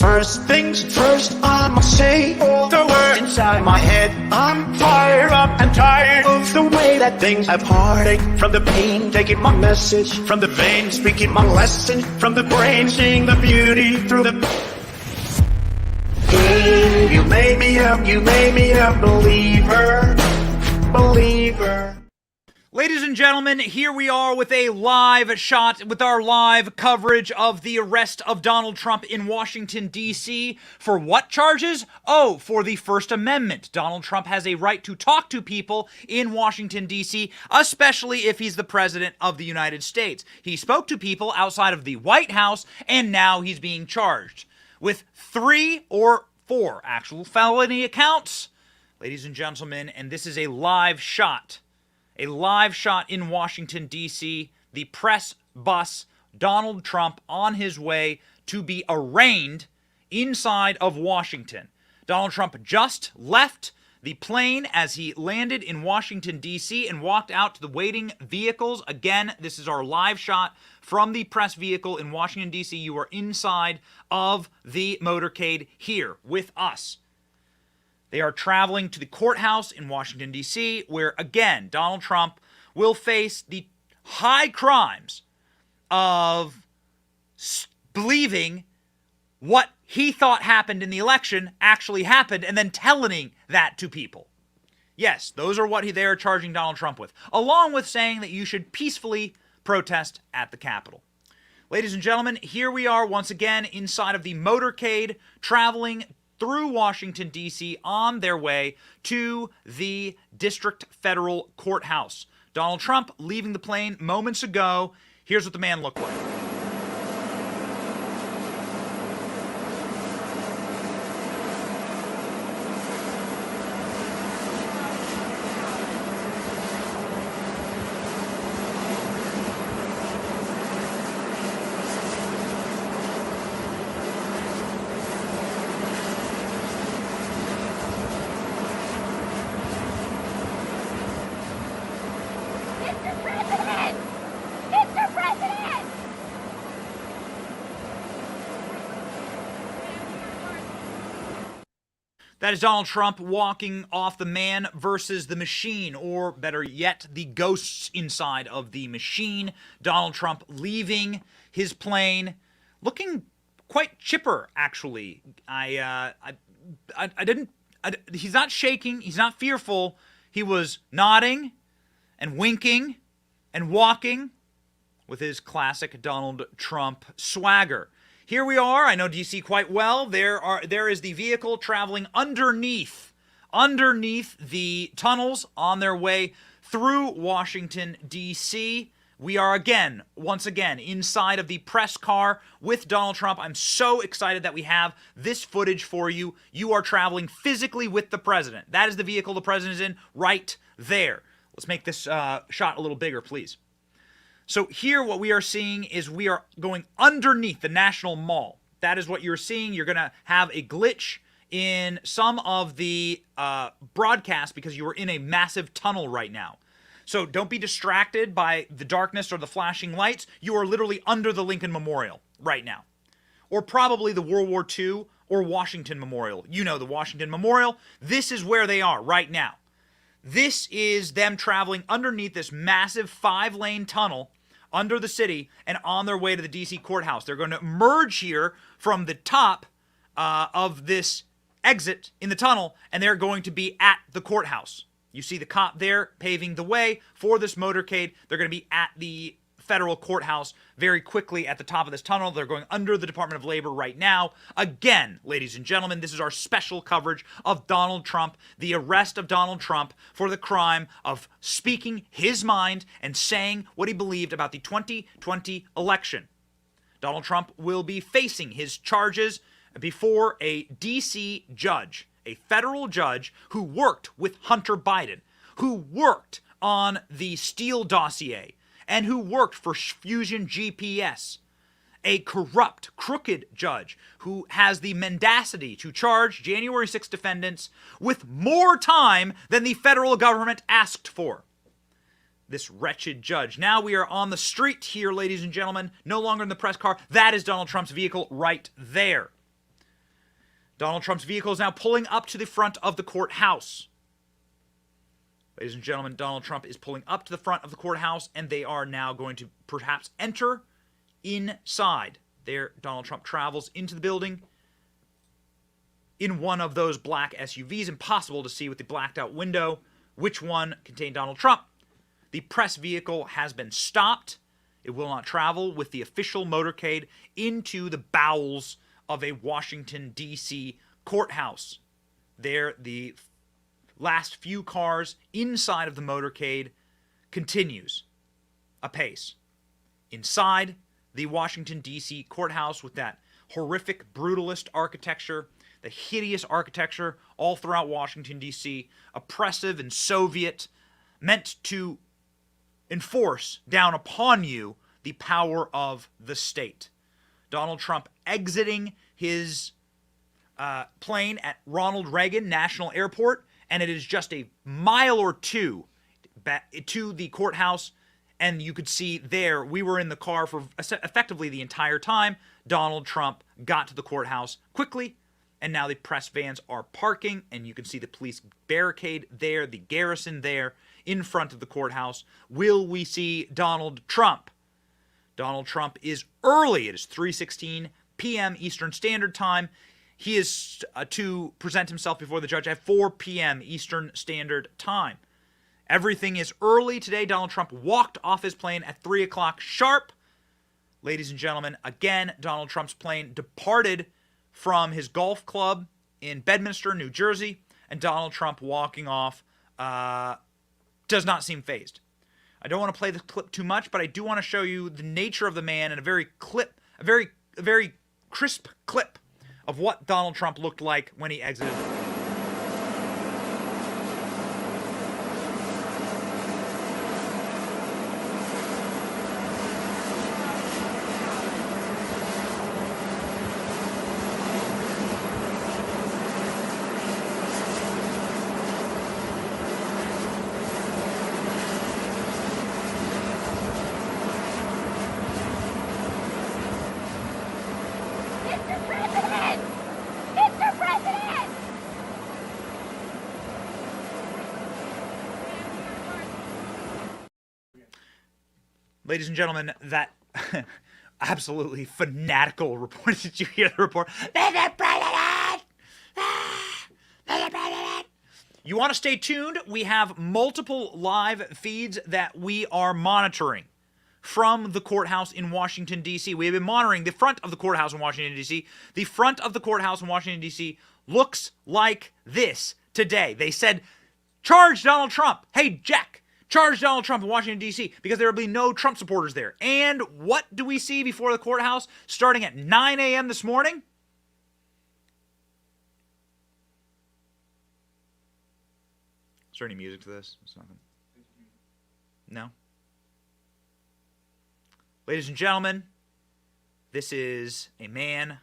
First things first, I'ma say all the words inside my head. I'm fired up and tired of the way that things have heartache. From the pain, taking my message from the veins, speaking my lesson from the brain, seeing the beauty through the... Hey, you made me a believer, believer. Ladies and gentlemen, here we are with a live shot, with our live coverage of the arrest of Donald Trump in Washington, D.C. For what charges? Oh, for the First Amendment. Donald Trump has a right to talk to people in Washington, D.C., especially if he's the President of the United States. He spoke to people outside of the White House, and now he's being charged with 3 or 4 actual felony accounts. Ladies and gentlemen, and this is a live shot. A live shot in Washington, D.C., the press bus, Donald Trump on his way to be arraigned inside of Washington. Donald Trump just left the plane as he landed in Washington, D.C. and walked out to the waiting vehicles. Again, this is our live shot from the press vehicle in Washington, D.C. You are inside of the motorcade here with us. They are traveling to the courthouse in Washington, D.C., where, again, Donald Trump will face the high crimes of believing what he thought happened in the election actually happened and then telling that to people. Yes, those are what they are charging Donald Trump with, along with saying that you should peacefully protest at the Capitol. Ladies and gentlemen, here we are once again inside of the motorcade, traveling through Washington, D.C. on their way to the District Federal Courthouse. Donald Trump leaving the plane moments ago. Here's what the man looked like. That is Donald Trump walking off the man versus the machine, or better yet, the ghosts inside of the machine. Donald Trump leaving his plane, looking quite chipper, actually. He's not shaking, he's not fearful. He was nodding and winking and walking with his classic Donald Trump swagger. Here we are. I know DC quite well. There is the vehicle traveling underneath the tunnels on their way through Washington, D.C. We are once again, inside of the press car with Donald Trump. I'm so excited that we have this footage for you. You are traveling physically with the president. That is the vehicle the president is in right there. Let's make this shot a little bigger, please. So here what we are seeing is we are going underneath the National Mall. That is what you're seeing. You're going to have a glitch in some of the broadcast because you are in a massive tunnel right now. So don't be distracted by the darkness or the flashing lights. You are literally under the Lincoln Memorial right now. Or probably the World War II or Washington Memorial. You know, the Washington Memorial. This is where they are right now. This is them traveling underneath this massive 5-lane tunnel under the city and on their way to the D.C. courthouse. They're going to emerge here from the top of this exit in the tunnel, and they're going to be at the courthouse. You see the cop there paving the way for this motorcade. They're going to be at the federal courthouse very quickly at the top of this tunnel. They're going under the Department of Labor right now. Again, ladies and gentlemen, this is our special coverage of Donald Trump, the arrest of Donald Trump for the crime of speaking his mind and saying what he believed about the 2020 election. Donald Trump will be facing his charges before a D.C. judge, a federal judge who worked with Hunter Biden, who worked on the Steele dossier, and who worked for Fusion GPS, a corrupt, crooked judge who has the mendacity to charge January 6 defendants with more time than the federal government asked for. This wretched judge. Now we are on the street here, ladies and gentlemen, no longer in the press car. That is Donald Trump's vehicle right there. Donald Trump's vehicle is now pulling up to the front of the courthouse. Ladies and gentlemen, Donald Trump is pulling up to the front of the courthouse, and they are now going to perhaps enter inside. There, Donald Trump travels into the building in one of those black SUVs. Impossible to see with the blacked out window which one contained Donald Trump. The press vehicle has been stopped. It will not travel with the official motorcade into the bowels of a Washington, D.C. courthouse. There, the last few cars inside of the motorcade continues apace. Inside the Washington, D.C. courthouse, with that horrific, brutalist architecture, the hideous architecture all throughout Washington, D.C., oppressive and Soviet, meant to enforce down upon you the power of the state. Donald Trump exiting his plane at Ronald Reagan National Airport, and it is just a mile or two back to the courthouse, and you could see there, we were in the car for effectively the entire time. Donald Trump got to the courthouse quickly, and now the press vans are parking, and you can see the police barricade there, the garrison there in front of the courthouse. Will we see Donald Trump? Donald Trump is early. It is 3:16 p.m. Eastern Standard Time. He is to present himself before the judge at 4 p.m. Eastern Standard Time. Everything is early today. Donald Trump walked off his plane at 3 o'clock sharp. Ladies and gentlemen, again, Donald Trump's plane departed from his golf club in Bedminster, New Jersey, and Donald Trump walking off does not seem fazed. I don't want to play the clip too much, but I do want to show you the nature of the man in a very crisp clip of what Donald Trump looked like when he exited. Ladies and gentlemen, that absolutely fanatical report. Did you hear the report? Mr. President! Mr. President! You want to stay tuned? We have multiple live feeds that we are monitoring from the courthouse in Washington, D.C. We have been monitoring the front of the courthouse in Washington, D.C. The front of the courthouse in Washington, D.C. looks like this today. They said, charge Donald Trump. Hey, Jack. Charge Donald Trump in Washington, D.C. because there will be no Trump supporters there. And what do we see before the courthouse starting at 9 a.m. this morning? Is there any music to this? It's nothing. No? Ladies and gentlemen, this is a man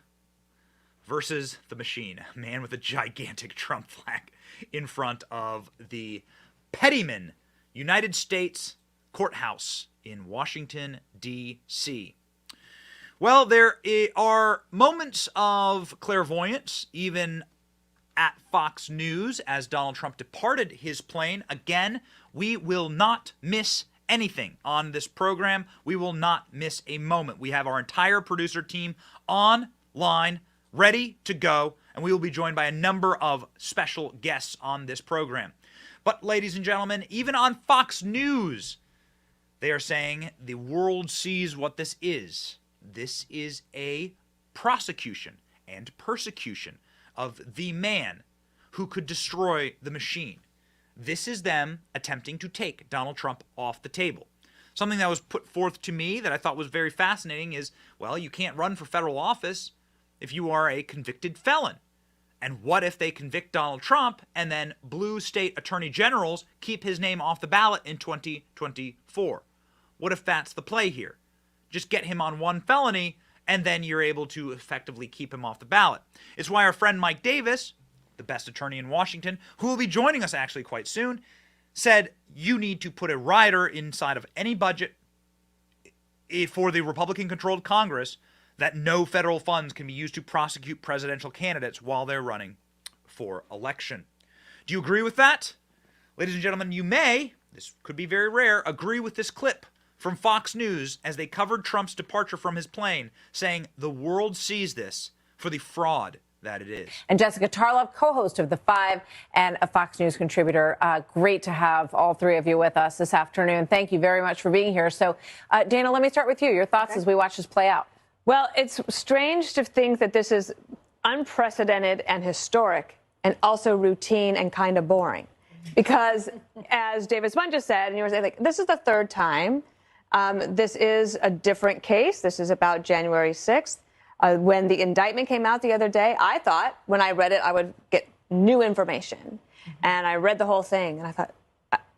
versus the machine. A man with a gigantic Trump flag in front of the Pettyman United States Courthouse in Washington, D.C. Well, there are moments of clairvoyance, even at Fox News, as Donald Trump departed his plane. Again, we will not miss anything on this program. We will not miss a moment. We have our entire producer team online, ready to go, and we will be joined by a number of special guests on this program. But, ladies and gentlemen, even on Fox News, they are saying the world sees what this is. This is a prosecution and persecution of the man who could destroy the machine. This is them attempting to take Donald Trump off the table. Something that was put forth to me that I thought was very fascinating is, well, you can't run for federal office if you are a convicted felon. And what if they convict Donald Trump and then blue state attorney generals keep his name off the ballot in 2024? What if that's the play here? Just get him on one felony and then you're able to effectively keep him off the ballot. It's why our friend Mike Davis, the best attorney in Washington, who will be joining us actually quite soon, said you need to put a rider inside of any budget for the Republican-controlled Congress that no federal funds can be used to prosecute presidential candidates while they're running for election. Do you agree with that? Ladies and gentlemen, you may, this could be very rare, agree with this clip from Fox News as they covered Trump's departure from his plane, saying the world sees this for the fraud that it is. And Jessica Tarlov, co-host of The Five and a Fox News contributor. Great to have all three of you with us this afternoon. Thank you very much for being here. So, Dana, let me start with you. Your thoughts as we watch this play out. Well, it's strange to think that this is unprecedented and historic and also routine and kind of boring. Because, as David Spun just said, and you were saying, like, this is the third time. This is a different case. This is about January 6th. When the indictment came out the other day, I thought when I read it, I would get new information. And I read the whole thing, and I thought,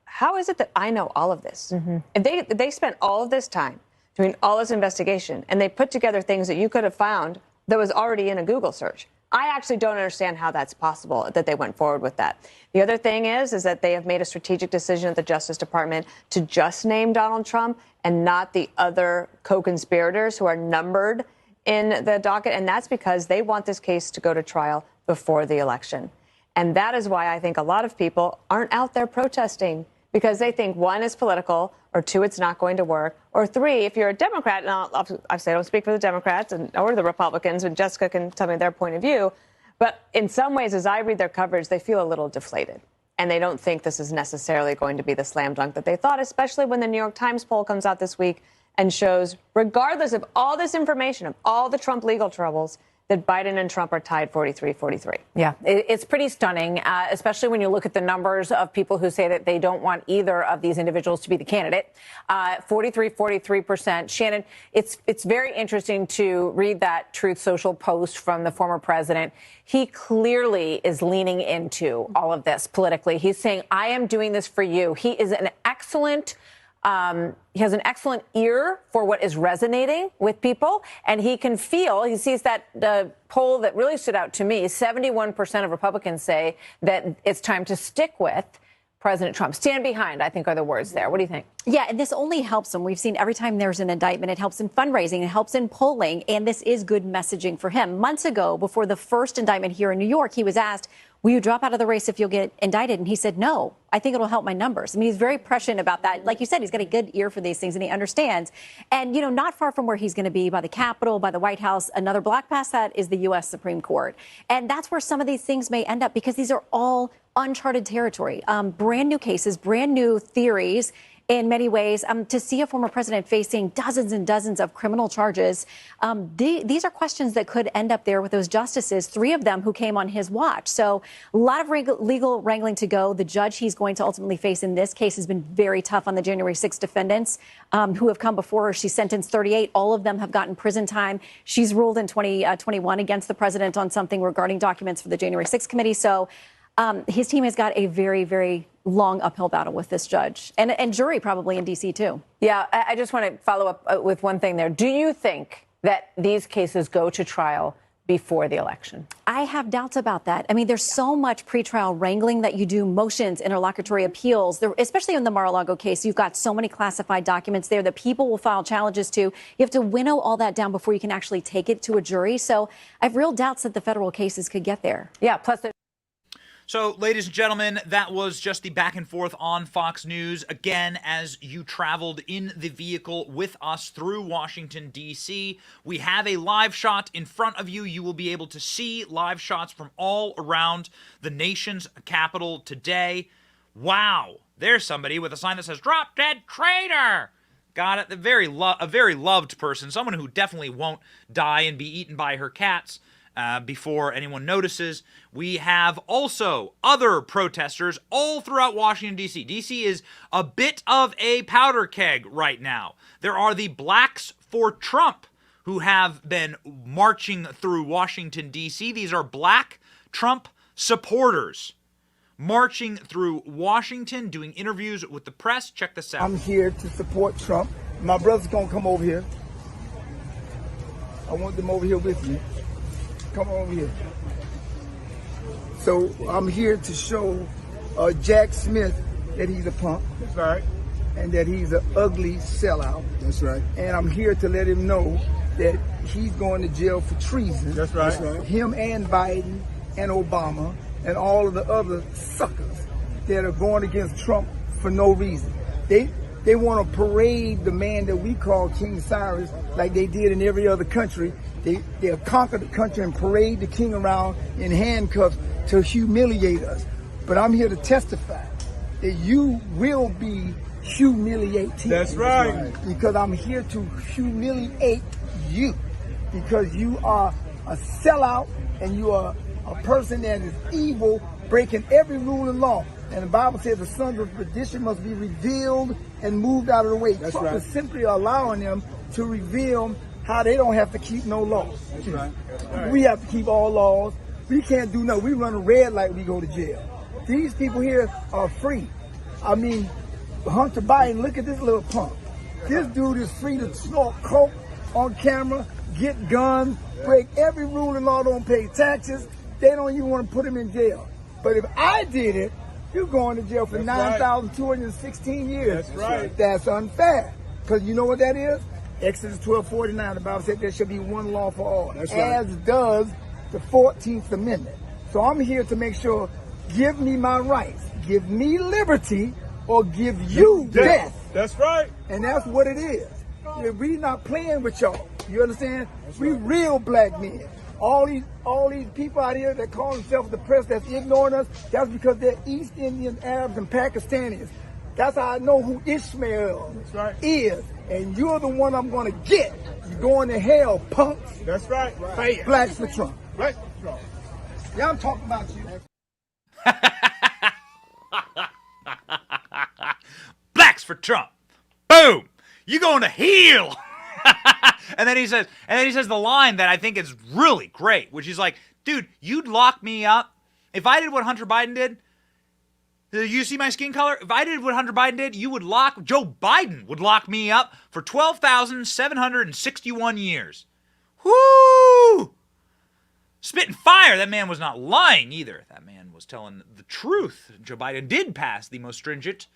how is it that I know all of this? If they spent all of this time doing all this investigation, and they put together things that you could have found that was already in a Google search. I actually don't understand how that's possible, that they went forward with that. The other thing is that they have made a strategic decision at the Justice Department to just name Donald Trump and not the other co-conspirators who are numbered in the docket, and that's because they want this case to go to trial before the election. And that is why I think a lot of people aren't out there protesting, because they think, one, it's political, or two, it's not going to work, or three, if you're a Democrat, and I say I don't speak for the Democrats or the Republicans, and Jessica can tell me their point of view, but in some ways, as I read their coverage, they feel a little deflated. And they don't think this is necessarily going to be the slam dunk that they thought, especially when the New York Times poll comes out this week and shows, regardless of all this information, of all the Trump legal troubles, that Biden and Trump are tied 43-43. Yeah, it's pretty stunning, especially when you look at the numbers of people who say that they don't want either of these individuals to be the candidate. 43%. Shannon, it's very interesting to read that Truth Social post from the former president. He clearly is leaning into all of this politically. He's saying, I am doing this for you. He is an excellent he has an excellent ear for what is resonating with people, and he can feel, he sees that the poll that really stood out to me, 71% of Republicans say that it's time to stick with President Trump. Stand behind, I think, are the words there. What do you think? Yeah, and this only helps him. We've seen every time there's an indictment, it helps in fundraising, it helps in polling, and this is good messaging for him. Months ago, before the first indictment here in New York, he was asked, will you drop out of the race if you'll get indicted? And he said, no, I think it'll help my numbers. I mean, he's very prescient about that. Like you said, he's got a good ear for these things, and he understands. And, you know, not far from where he's going to be, by the Capitol, by the White House, another block past that is the U.S. Supreme Court. And that's where some of these things may end up, because these are all uncharted territory, brand new cases, brand new theories. In many ways, to see a former president facing dozens and dozens of criminal charges, these are questions that could end up there with those justices, three of them who came on his watch. So a lot of legal wrangling to go. The judge he's going to ultimately face in this case has been very tough on the January 6 defendants who have come before her. She's sentenced 38. All of them have gotten prison time. She's ruled in 2021 against the president on something regarding documents for the January 6 committee. So his team has got a very, very long uphill battle with this judge and jury probably in D.C. too. Yeah, I just want to follow up with one thing there. Do you think that these cases go to trial before the election? I have doubts about that. I mean, there's so much pretrial wrangling that you do, motions, interlocutory appeals, especially in the Mar-a-Lago case. You've got so many classified documents there that people will file challenges to. You have to winnow all that down before you can actually take it to a jury. So I have real doubts that the federal cases could get there. Yeah, plus So, ladies and gentlemen, that was just the back and forth on Fox News. Again, as you traveled in the vehicle with us through Washington, D.C., we have a live shot in front of you. You will be able to see live shots from all around the nation's capital today. Wow, there's somebody with a sign that says, "Drop Dead Traitor." Got it. A very loved person, someone who definitely won't die and be eaten by her cats before anyone notices. We have also other protesters all throughout Washington, D.C. D.C. is a bit of a powder keg right now. There are the Blacks for Trump who have been marching through Washington, D.C. These are Black Trump supporters marching through Washington, doing interviews with the press. Check this out. I'm here to support Trump. My brother's going to come over here. I want them over here with me. Come over here. So I'm here to show Jack Smith that he's a punk. That's right. And that he's an ugly sellout. That's right. And I'm here to let him know that he's going to jail for treason. That's right. Him and Biden and Obama and all of the other suckers that are going against Trump for no reason. They want to parade the man that we call King Cyrus like they did in every other country. They'll conquer the country and parade the king around in handcuffs to humiliate us. But I'm here to testify that you will be humiliated. That's right. Because I'm here to humiliate you. Because you are a sellout and you are a person that is evil, breaking every rule and law. And the Bible says the sons of perdition must be revealed and moved out of the way. That's Trump right. is simply allowing them to reveal how they don't have to keep no laws. That's right. We have to keep all laws. We can't do nothing. We run a red light, we go to jail. These people here are free. I mean, Hunter Biden, look at this little punk. This dude is free to snort coke on camera, get guns, break every rule and law, don't pay taxes. They don't even want to put him in jail. But if I did it, you're going to jail for 9,216 years. That's right. That's unfair. Because you know what that is? Exodus 12:49, the Bible said there shall be one law for all. That's right. As does the 14th Amendment. So I'm here to make sure, give me my rights, give me liberty, or give you death. That's right. And that's what it is. We not playing with y'all. You understand? We real black men. All these people out here that call themselves the press that's ignoring us, that's because they're East Indian, Arabs, and Pakistanis. That's how I know who Ishmael is. And you're the one I'm going to get. You're going to hell, punks. That's right. Blacks for Trump. Right. Yeah, I'm talking about you. Blacks for Trump. Boom. You going to hell. And then he says the line that I think is really great, which is like, dude, you'd lock me up if I did what Hunter Biden did. You see my skin color? If I did what Hunter Biden did, Joe Biden would lock me up for 12,761 years. Whoo! Spitting fire. That man was not lying either. That man was telling the truth. Joe Biden did pass the most stringent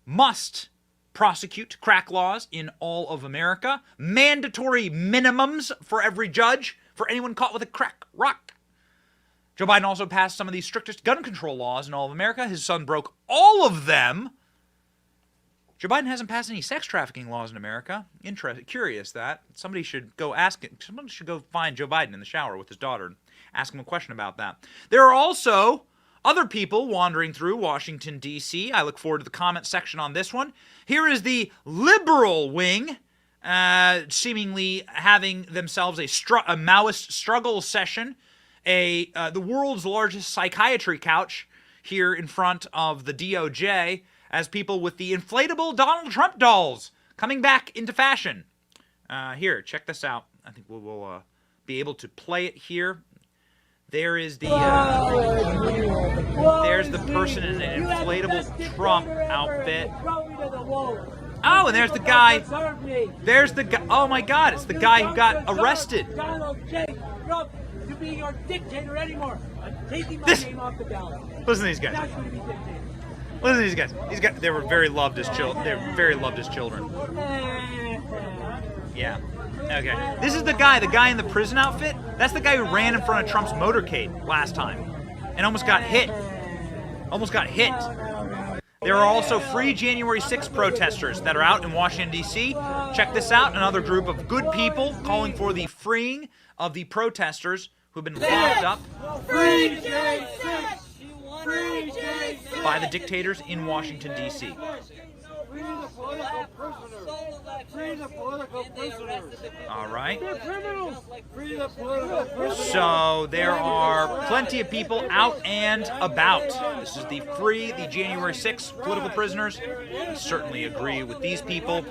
must prosecute crack laws in all of America. Mandatory minimums for every judge for anyone caught with a crack rock. Joe Biden also passed some of the strictest gun control laws in all of America. His son broke all of them. Joe Biden hasn't passed any sex trafficking laws in America. Curious that. Somebody should go find Joe Biden in the shower with his daughter and ask him a question about that. There are also other people wandering through Washington, D.C. I look forward to the comment section on this one. Here is the liberal wing, seemingly having themselves a Maoist struggle session, the world's largest psychiatry couch here in front of the DOJ, as people with the inflatable Donald Trump dolls coming back into fashion. Here, check this out. I think we'll be able to play it here. There is there's the person in an inflatable Trump outfit. Oh, and there's the guy. There's the guy. Oh my God, it's the guy who got arrested. Donald J. Trump to be your dictator anymore. I'm taking my name off the ballot. Listen to these guys. Listen to these guys. They were very loved as children. They were very loved as children. Yeah. Okay. This is the guy in the prison outfit. That's the guy who ran in front of Trump's motorcade last time and almost got hit. There are also free January 6th protesters that are out in Washington, D.C. Check this out. Another group of good people calling for the freeing of the protesters who have been locked up by the dictators in Washington, D.C. All right. So there are plenty of people out and about. This is the January 6th political prisoners. I certainly agree with these people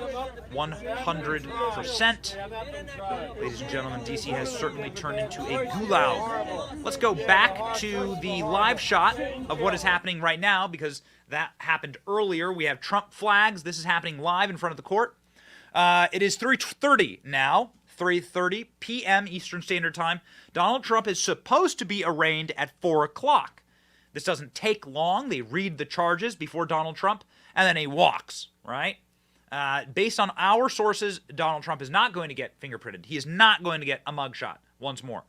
100%. Ladies and gentlemen, DC has certainly turned into a gulag. Let's go back to the live shot of what is happening right now, because that happened earlier. We have Trump flags. This is happening live in front of the court. It is 3:30 now, 3:30 p.m. Eastern Standard Time. Donald Trump is supposed to be arraigned at 4 o'clock. This doesn't take long. They read the charges before Donald Trump, and then he walks, right? Based on our sources, Donald Trump is not going to get fingerprinted. He is not going to get a mugshot once more.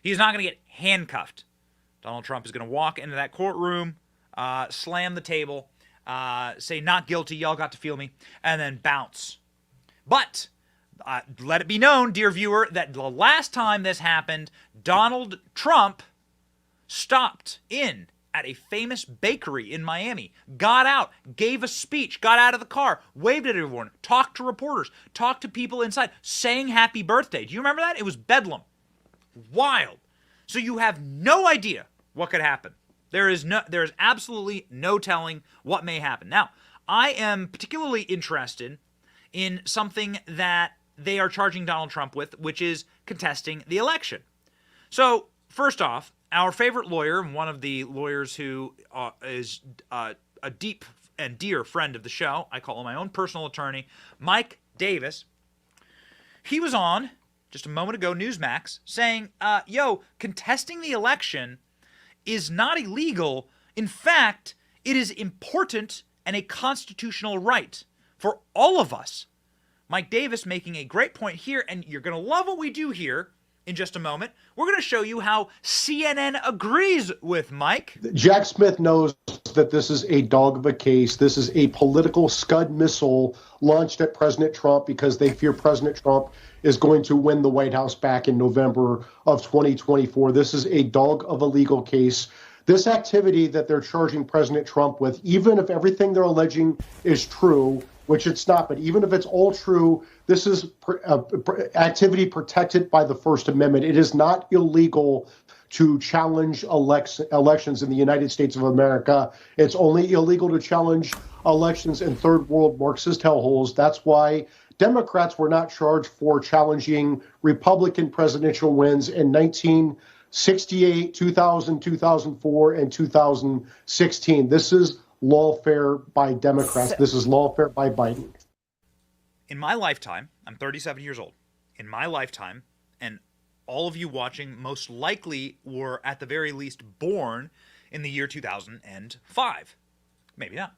He is not going to get handcuffed. Donald Trump is going to walk into that courtroom, slam the table, say not guilty, y'all got to feel me, and then bounce. But let it be known, dear viewer, that the last time this happened, Donald Trump stopped in at a famous bakery in Miami, got out, gave a speech, got out of the car, waved at everyone, talked to reporters, talked to people inside, sang happy birthday. Do you remember that? It was bedlam. Wild. So you have no idea what could happen. There is absolutely no telling what may happen. Now, I am particularly interested in something that they are charging Donald Trump with, which is contesting the election. So, first off, our favorite lawyer, one of the lawyers who is a deep and dear friend of the show, I call him my own personal attorney, Mike Davis, he was on just a moment ago, Newsmax, saying, contesting the election is not illegal. In fact, it is important and a constitutional right for all of us. Mike Davis making a great point here, and you're going to love what we do here in just a moment. We're going to show you how CNN agrees with Mike. Jack Smith knows that this is a dog of a case. This is a political Scud missile launched at President Trump because they fear President Trump is going to win the White House back in November of 2024. This is a dog of a legal case. This activity that they're charging President Trump with, even if everything they're alleging is true, which it's not, but even if it's all true, this is activity protected by the First Amendment. It is not illegal to challenge elections in the United States of America. It's only illegal to challenge elections in third world Marxist hellholes. That's why Democrats were not charged for challenging Republican presidential wins in 1968, 2000, 2004, and 2016. This is lawfare by Democrats. This is lawfare by Biden. In my lifetime, I'm 37 years old. In my lifetime, and all of you watching most likely were at the very least born in the year 2005. Maybe not.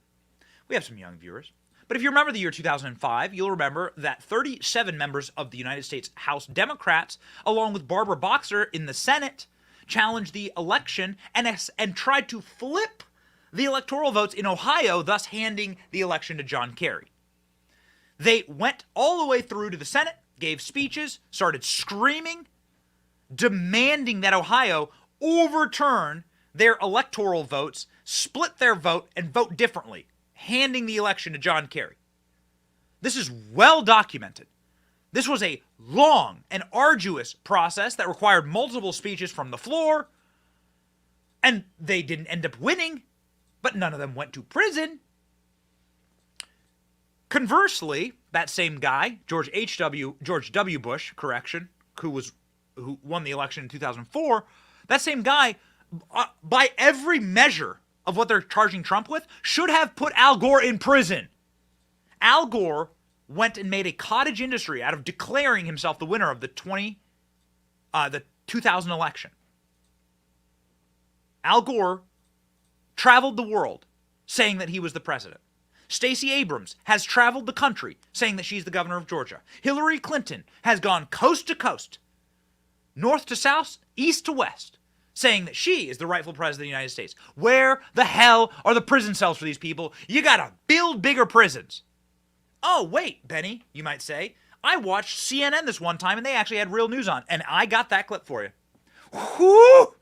We have some young viewers. But if you remember the year 2005, you'll remember that 37 members of the United States House Democrats, along with Barbara Boxer in the Senate, challenged the election and tried to flip the electoral votes in Ohio, thus handing the election to John Kerry. They went all the way through to the Senate, gave speeches, started screaming, demanding that Ohio overturn their electoral votes, split their vote, and vote differently, handing the election to John Kerry. This is well documented. This was a long and arduous process that required multiple speeches from the floor, and they didn't end up winning, but none of them went to prison. Conversely, that same guy, George W. Bush, who won the election in 2004, that same guy, by every measure of what they're charging Trump with, should have put Al Gore in prison. Al Gore went and made a cottage industry out of declaring himself the winner of the 2000 election. Al Gore traveled the world saying that he was the president. Stacey Abrams has traveled the country saying that she's the governor of Georgia. Hillary Clinton has gone coast to coast, north to south, east to west, saying that she is the rightful president of the United States. Where the hell are the prison cells for these people? You gotta build bigger prisons. Oh, wait, Benny, you might say. I watched CNN this one time and they actually had real news on, and I got that clip for you. Whew!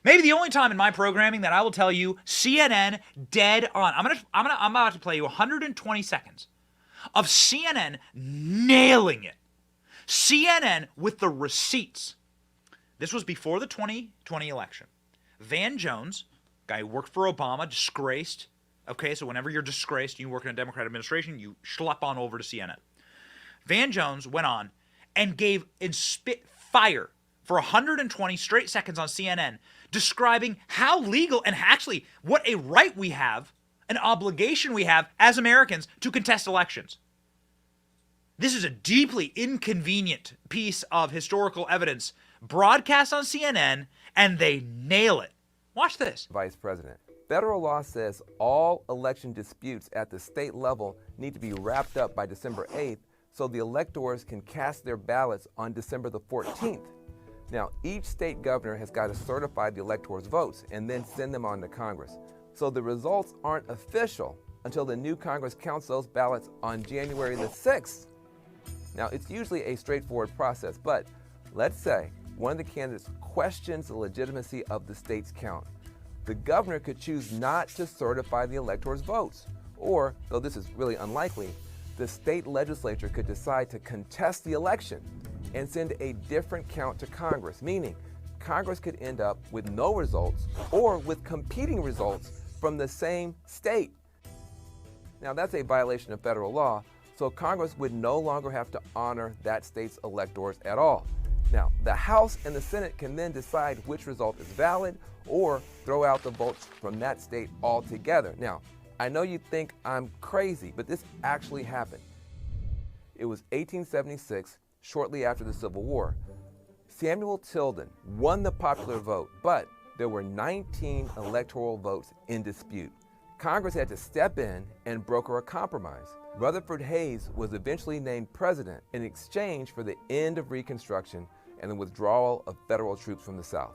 Maybe the only time in my programming that I will tell you CNN dead on. I'm about to play you 120 seconds of CNN nailing it. CNN with the receipts. This was before the 2020 election. Van Jones, guy who worked for Obama, disgraced. Okay, so whenever you're disgraced and you work in a Democrat administration, you schlep on over to CNN. Van Jones went on and spit fire for 120 straight seconds on CNN, describing how legal and actually what a right we have, an obligation we have as Americans to contest elections. This is a deeply inconvenient piece of historical evidence broadcast on CNN, and they nail it. Watch this. Vice President. Federal law says all election disputes at the state level need to be wrapped up by December 8th so the electors can cast their ballots on December the 14th. Now, each state governor has got to certify the electors' votes and then send them on to Congress. So the results aren't official until the new Congress counts those ballots on January the 6th. Now, it's usually a straightforward process, but let's say one of the candidates questions the legitimacy of the state's count. The governor could choose not to certify the electors' votes. Or, though this is really unlikely, the state legislature could decide to contest the election and send a different count to Congress, meaning Congress could end up with no results or with competing results from the same state. Now, that's a violation of federal law, so Congress would no longer have to honor that state's electors at all. Now, the House and the Senate can then decide which result is valid or throw out the votes from that state altogether. Now, I know you think I'm crazy, but this actually happened. It was 1876, shortly after the Civil War. Samuel Tilden won the popular vote, but there were 19 electoral votes in dispute. Congress had to step in and broker a compromise. Rutherford Hayes was eventually named president in exchange for the end of Reconstruction and the withdrawal of federal troops from the South.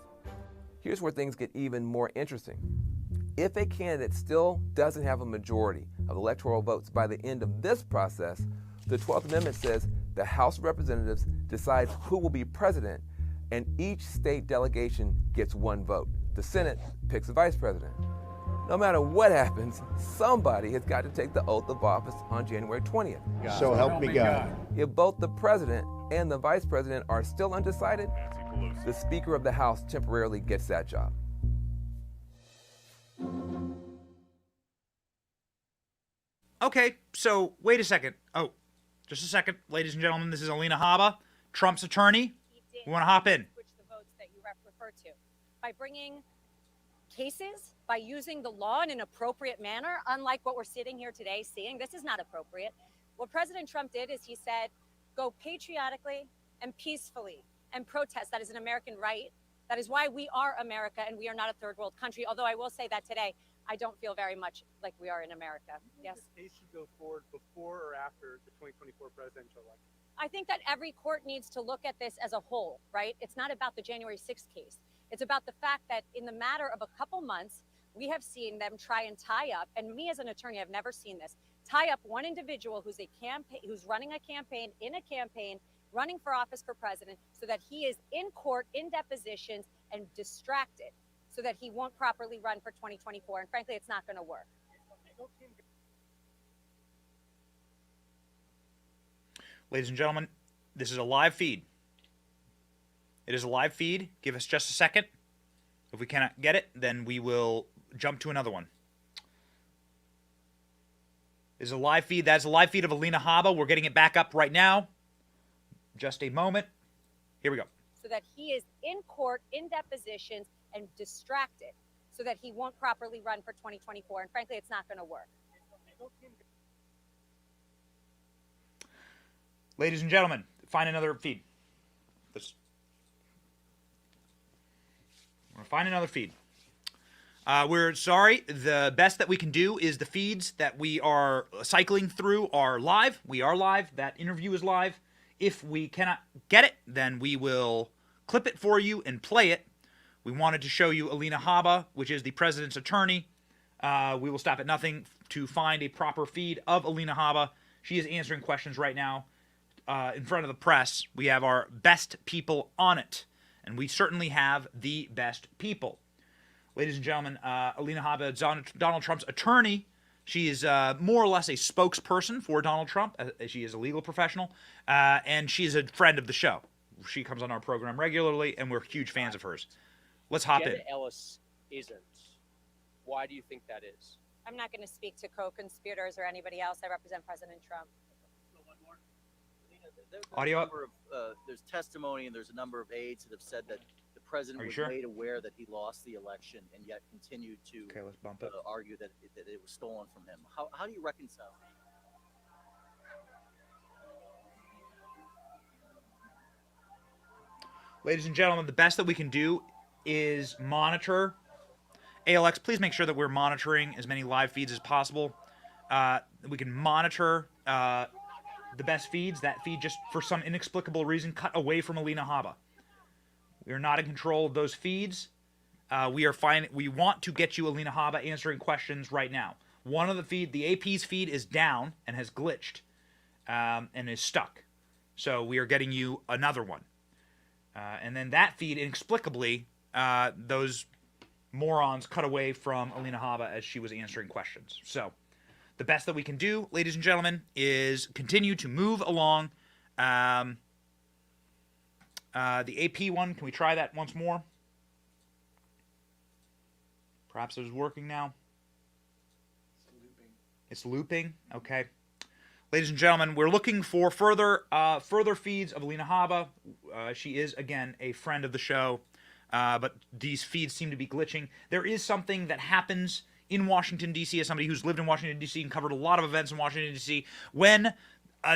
Here's where things get even more interesting. If a candidate still doesn't have a majority of electoral votes by the end of this process, the 12th Amendment says the House of Representatives decides who will be president, and each state delegation gets one vote. The Senate picks a vice president. No matter what happens, somebody has got to take the oath of office on January 20th. So help me God. If both the president and the vice president are still undecided, the Speaker of the House temporarily gets that job. Okay, so wait a second. Oh, just a second. Ladies and gentlemen, this is Alina Habba, Trump's attorney. We want to hop in. Switch the votes that you refer to. By bringing cases, by using the law in an appropriate manner, unlike what we're sitting here today seeing, this is not appropriate. What President Trump did is he said, go patriotically and peacefully and protest. That is an American right. That is why we are America and we are not a third world country. Although I will say that today, I don't feel very much like we are in America. Yes. This case should go forward before or after the 2024 presidential election. I think that every court needs to look at this as a whole, right? It's not about the January 6th case. It's about the fact that in the matter of a couple months, we have seen them try and tie up, and me as an attorney, I've never seen this, tie up one individual who's running a campaign, running for office for president, so that he is in court, in depositions, and distracted, so that he won't properly run for 2024. And frankly, it's not going to work. Ladies and gentlemen, this is a live feed. It is a live feed. Give us just a second. If we cannot get it, then we will jump to another one. This is a live feed. That's a live feed of Alina Habba. We're getting it back up right now. Just a moment. Here we go. So that he is in court, in depositions, and distracted, so that he won't properly run for 2024. And frankly, it's not going to work. Ladies and gentlemen, find another feed. Find another feed. We're sorry. The best that we can do is the feeds that we are cycling through are live. We are live. That interview is live. If we cannot get it, then we will clip it for you and play it. We wanted to show you Alina Habba, which is the president's attorney. We will stop at nothing to find a proper feed of Alina Habba. She is answering questions right now in front of the press. We have our best people on it. And we certainly have the best people. Ladies and gentlemen, Alina Habba, Donald Trump's attorney. She is more or less a spokesperson for Donald Trump. She is a legal professional. And she is a friend of the show. She comes on our program regularly, and we're huge fans of hers. Let's hop in. Janet Ellis isn't. Why do you think that is? I'm not going to speak to co-conspirators or anybody else. I represent President Trump. Audio up. There's testimony and there's a number of aides that have said that the president was made aware that he lost the election and yet continued to argue that it was stolen from him. How do you reconcile that? Ladies and gentlemen, the best that we can do is monitor ALX, please make sure that we're monitoring as many live feeds as possible. We can monitor the best feeds. That feed just, for some inexplicable reason, cut away from Alina Habba. We are not in control of those feeds. We want to get you Alina Habba answering questions right now. One of the AP's feed is down and has glitched and is stuck. So we are getting you another one. And then that feed, inexplicably, those morons cut away from Alina Habba as she was answering questions. So the best that we can do, ladies and gentlemen, is continue to move along. The AP one, can we try that once more? Perhaps it is working now. It's looping. Okay. Ladies and gentlemen, we're looking for further feeds of Alina Habba. She is, again, a friend of the show, but these feeds seem to be glitching. There is something that happens in Washington, D.C., as somebody who's lived in Washington, D.C. and covered a lot of events in Washington, D.C., when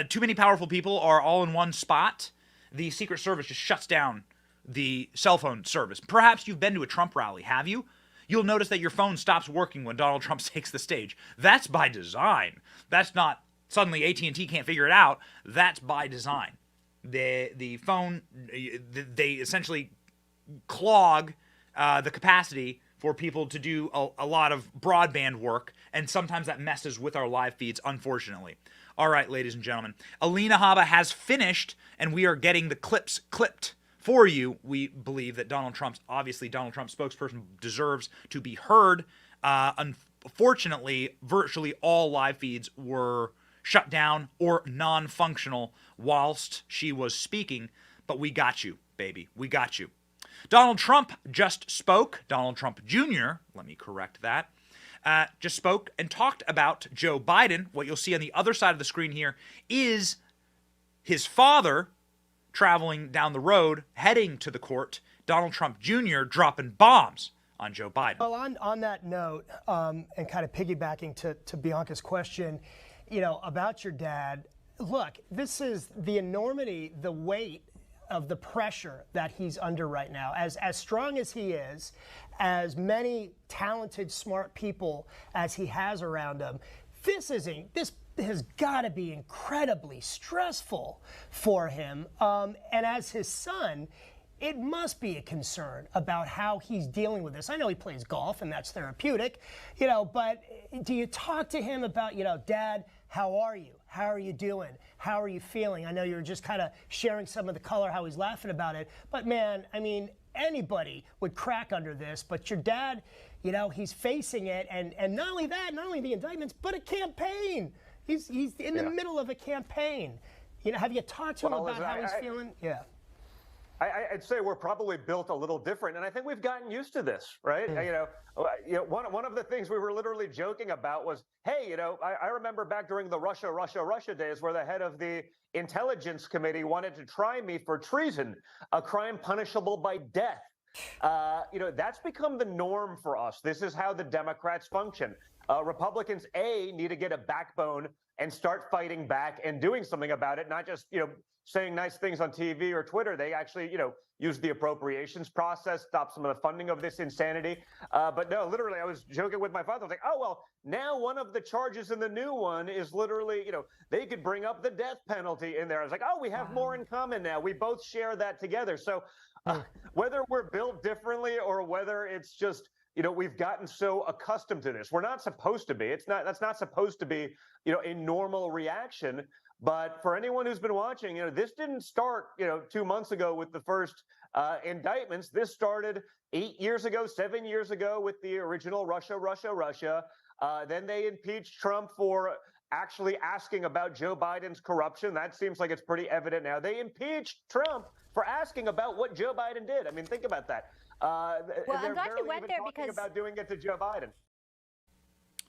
too many powerful people are all in one spot, the Secret Service just shuts down the cell phone service. Perhaps you've been to a Trump rally, have you? You'll notice that your phone stops working when Donald Trump takes the stage. That's by design. That's not suddenly AT&T can't figure it out. That's by design. The phone, they essentially clog the capacity for people to do a lot of broadband work, and sometimes that messes with our live feeds, unfortunately. All right, ladies and gentlemen, Alina Habba has finished, and we are getting the clips clipped for you. We believe that Donald Trump's spokesperson deserves to be heard. Unfortunately, virtually all live feeds were shut down or non-functional whilst she was speaking, but we got you, baby. We got you. Donald Trump just spoke. Donald Trump Jr., let me correct that, just spoke and talked about Joe Biden. What you'll see on the other side of the screen here is his father traveling down the road, heading to the court, Donald Trump Jr. dropping bombs on Joe Biden. Well, on that note, and kind of piggybacking to Bianca's question, about your dad, look, this is the enormity, the weight of the pressure that he's under right now. As strong as he is, as many talented, smart people as he has around him, this has got to be incredibly stressful for him. And as his son, it must be a concern about how he's dealing with this. I know he plays golf and that's therapeutic, but do you talk to him about, Dad, how are you? How are you doing? How are you feeling? I know you're just kind of sharing some of the color, how he's laughing about it. But man, I mean, anybody would crack under this, but your dad, he's facing it. And not only that, not only the indictments, but a campaign. He's in the middle of a campaign. Have you talked to him about how he's feeling? Yeah. I'd say we're probably built a little different, and I think we've gotten used to this, right? One of the things we were literally joking about was, hey, I remember back during the Russia days where the head of the Intelligence Committee wanted to try me for treason, a crime punishable by death. That's become the norm for us. This is how the Democrats function. Republicans, need to get a backbone and start fighting back and doing something about it, not just, saying nice things on TV or Twitter. They actually, use the appropriations process, stop some of the funding of this insanity. But no, literally, I was joking with my father. I was like, oh, well, now one of the charges in the new one is literally, they could bring up the death penalty in there. I was like, oh, we have more in common now. We both share that together. So whether we're built differently or whether it's just, we've gotten so accustomed to this. We're not supposed to be. That's not supposed to be, a normal reaction. But for anyone who's been watching, this didn't start, 2 months ago with the first indictments. This started 8 years ago, 7 years ago with the original Russia. Then they impeached Trump for actually asking about Joe Biden's corruption. That seems like it's pretty evident now. They impeached Trump for asking about what Joe Biden did. I mean, think about that. Well, I'm glad you went there because about doing it to Joe Biden.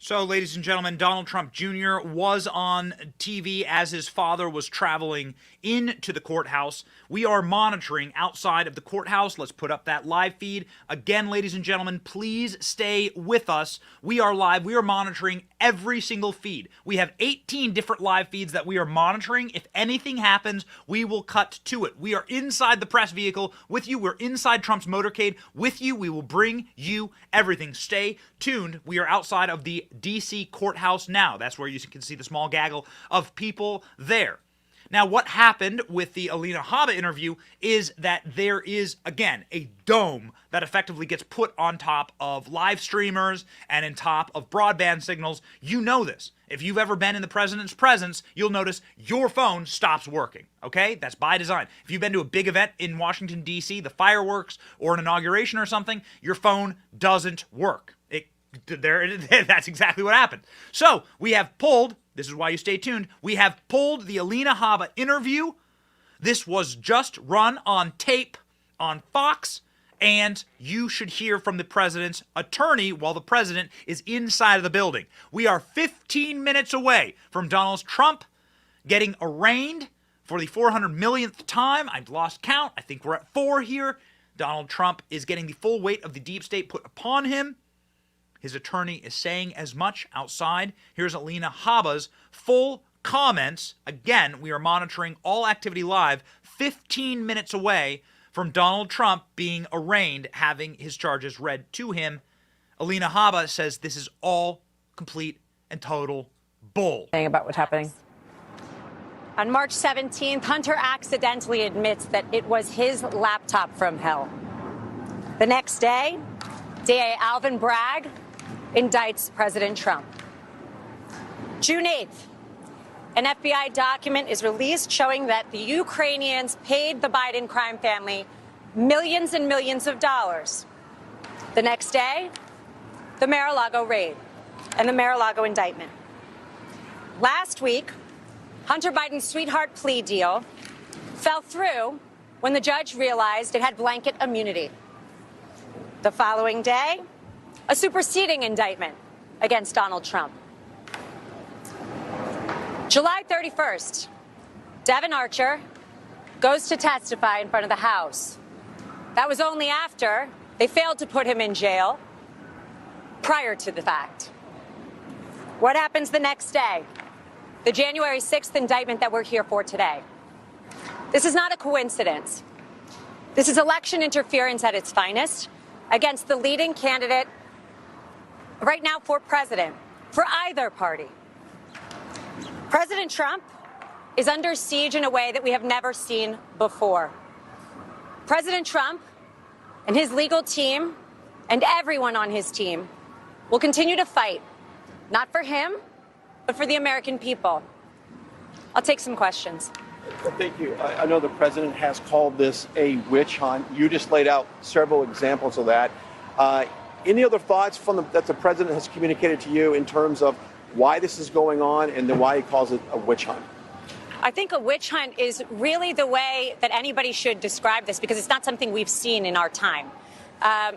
So, ladies and gentlemen, Donald Trump Jr. was on TV as his father was traveling into the courthouse. We are monitoring outside of the courthouse. Let's put up that live feed. Again, ladies and gentlemen, please stay with us. We are live. We are monitoring every single feed. We have 18 different live feeds that we are monitoring. If anything happens, we will cut to it. We are inside the press vehicle with you. We're inside Trump's motorcade with you. We will bring you everything. Stay tuned. We are outside of the D.C. courthouse now. That's where you can see the small gaggle of people there. Now, what happened with the Alina Habba interview is that there is, again, a dome that effectively gets put on top of live streamers and on top of broadband signals. You know this. If you've ever been in the president's presence, you'll notice your phone stops working, okay? That's by design. If you've been to a big event in Washington, D.C., the fireworks or an inauguration or something, your phone doesn't work. That's exactly what happened. So we have pulled, this is why you stay tuned, we have pulled the Alina Habba interview. This was just run on tape on Fox, and you should hear from the president's attorney while the president is inside of the building. We are 15 minutes away from Donald Trump getting arraigned for the 400 millionth time. I've lost count. I think we're at 4 here. Donald Trump is getting the full weight of the deep state put upon him. His attorney is saying as much outside. Here's Alina Habba's full comments. Again, we are monitoring all activity live, 15 minutes away from Donald Trump being arraigned, having his charges read to him. Alina Habba says this is all complete and total bull. About what's happening. On March 17th, Hunter accidentally admits that it was his laptop from hell. The next day, DA Alvin Bragg indicts President Trump. June 8th, an FBI document is released showing that the Ukrainians paid the Biden crime family millions and millions of dollars. The next day, the Mar-a-Lago raid and the Mar-a-Lago indictment. Last week, Hunter Biden's sweetheart plea deal fell through when the judge realized it had blanket immunity. The following day, a superseding indictment against Donald Trump. July 31st, Devin Archer goes to testify in front of the House. That was only after they failed to put him in jail prior to the fact. What happens the next day? The January 6th indictment that we're here for today. This is not a coincidence. This is election interference at its finest against the leading candidate right now for president, for either party. President Trump is under siege in a way that we have never seen before. President Trump and his legal team and everyone on his team will continue to fight, not for him, but for the American people. I'll take some questions. Thank you. I know the president has called this a witch hunt. You just laid out several examples of that. Any other thoughts that the president has communicated to you in terms of why this is going on and then why he calls it a witch hunt? I think a witch hunt is really the way that anybody should describe this, because it's not something we've seen in our time.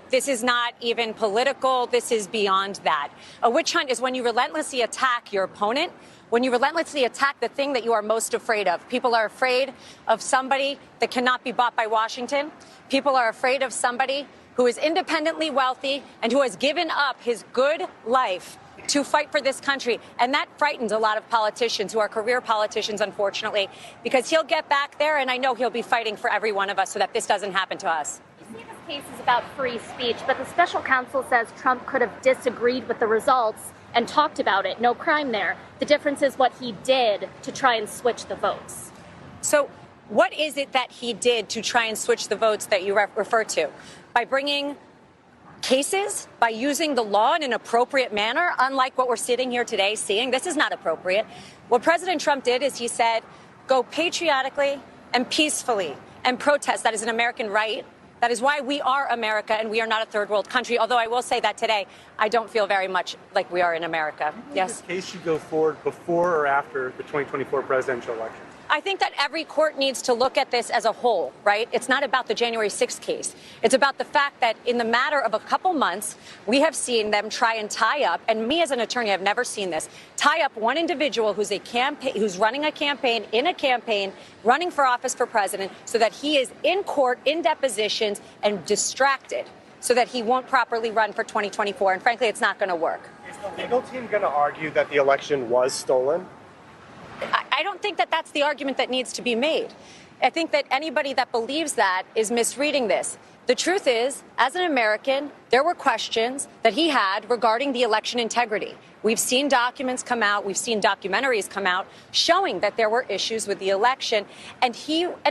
This is not even political. This is beyond that. A witch hunt is when you relentlessly attack your opponent, when you relentlessly attack the thing that you are most afraid of. People are afraid of somebody that cannot be bought by Washington. People are afraid of somebody who is independently wealthy and who has given up his good life to fight for this country. And that frightens a lot of politicians who are career politicians, unfortunately, because he'll get back there, and I know he'll be fighting for every one of us so that this doesn't happen to us. You see, this case is about free speech, but the special counsel says Trump could have disagreed with the results and talked about it. No crime there. The difference is what he did to try and switch the votes. So what is it that he did to try and switch the votes that you refer to? By bringing cases, by using the law in an appropriate manner, unlike what we're sitting here today seeing. This is not appropriate. What President Trump did is he said, go patriotically and peacefully and protest. That is an American right. That is why we are America and we are not a third world country. Although I will say that today, I don't feel very much like we are in America. Yes? This case should go forward before or after the 2024 presidential election? I think that every court needs to look at this as a whole, right? It's not about the January 6th case. It's about the fact that in the matter of a couple months, we have seen them try and tie up, and me as an attorney, I've never seen this, tie up one individual who's running a campaign, running for office for president, so that he is in court, in depositions, and distracted, so that he won't properly run for 2024. And frankly, it's not going to work. Is the legal team going to argue that the election was stolen? I don't think that that's the argument that needs to be made. I think that anybody that believes that is misreading this. The truth is, as an American, there were questions that he had regarding the election integrity. We've seen documents come out, we've seen documentaries come out showing that there were issues with the election. And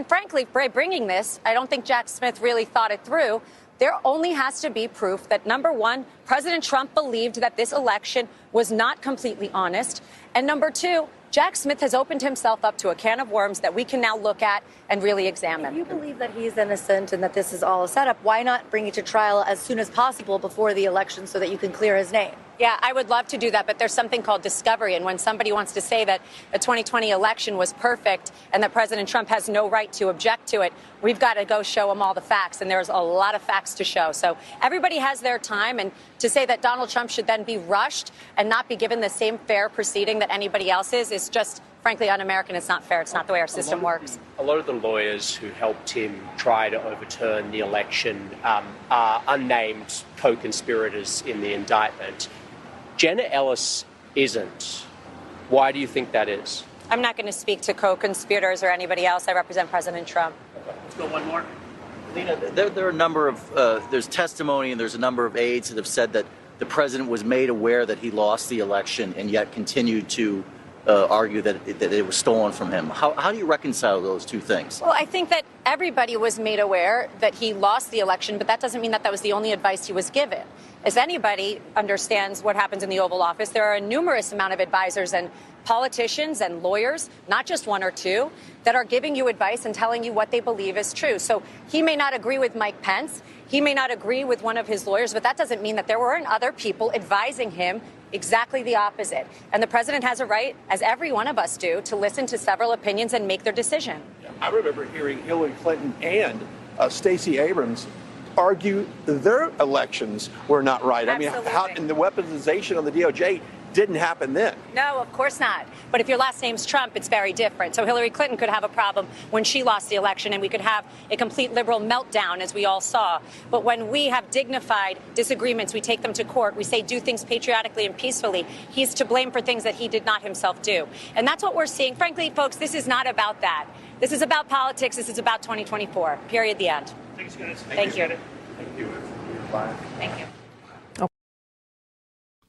frankly, by bringing this, I don't think Jack Smith really thought it through. There only has to be proof that, number one, President Trump believed that this election was not completely honest. And number two, Jack Smith has opened himself up to a can of worms that we can now look at and really examine. If you believe that he's innocent and that this is all a setup, why not bring it to trial as soon as possible before the election so that you can clear his name? Yeah, I would love to do that, but there's something called discovery. And when somebody wants to say that the 2020 election was perfect and that President Trump has no right to object to it, we've got to go show him all the facts. And there's a lot of facts to show. So everybody has their time. And to say that Donald Trump should then be rushed and not be given the same fair proceeding that anybody else is just, frankly, un-American. It's not fair. It's not the way our system works. A lot of the lawyers who helped him try to overturn the election are unnamed co-conspirators in the indictment. Jenna Ellis isn't. Why do you think that is? I'm not going to speak to co-conspirators or anybody else. I represent President Trump. Let's go one more. Lena, there are a number of, there's testimony and there's a number of aides that have said that the president was made aware that he lost the election and yet continued to argue that it was stolen from him. How do you reconcile those two things? Well, I think that everybody was made aware that he lost the election, but that doesn't mean that that was the only advice he was given. As anybody understands what happens in the Oval Office, there are a numerous amount of advisors and politicians and lawyers, not just one or two, that are giving you advice and telling you what they believe is true. So he may not agree with Mike Pence. He may not agree with one of his lawyers, but that doesn't mean that there weren't other people advising him exactly the opposite. And the president has a right, as every one of us do, to listen to several opinions and make their decision. I remember hearing Hillary Clinton and Stacey Abrams argue their elections were not right. Absolutely. I mean, and the weaponization of the DOJ didn't happen then. No, of course not. But if your last name's Trump, it's very different. So Hillary Clinton could have a problem when she lost the election, and we could have a complete liberal meltdown, as we all saw. But when we have dignified disagreements, we take them to court. We say do things patriotically and peacefully. He's to blame for things that he did not himself do. And that's what we're seeing. Frankly, folks, this is not about that. This is about politics. This is about 2024. Period. The end. Thanks, guys. Thank you. Thank you. Thank you.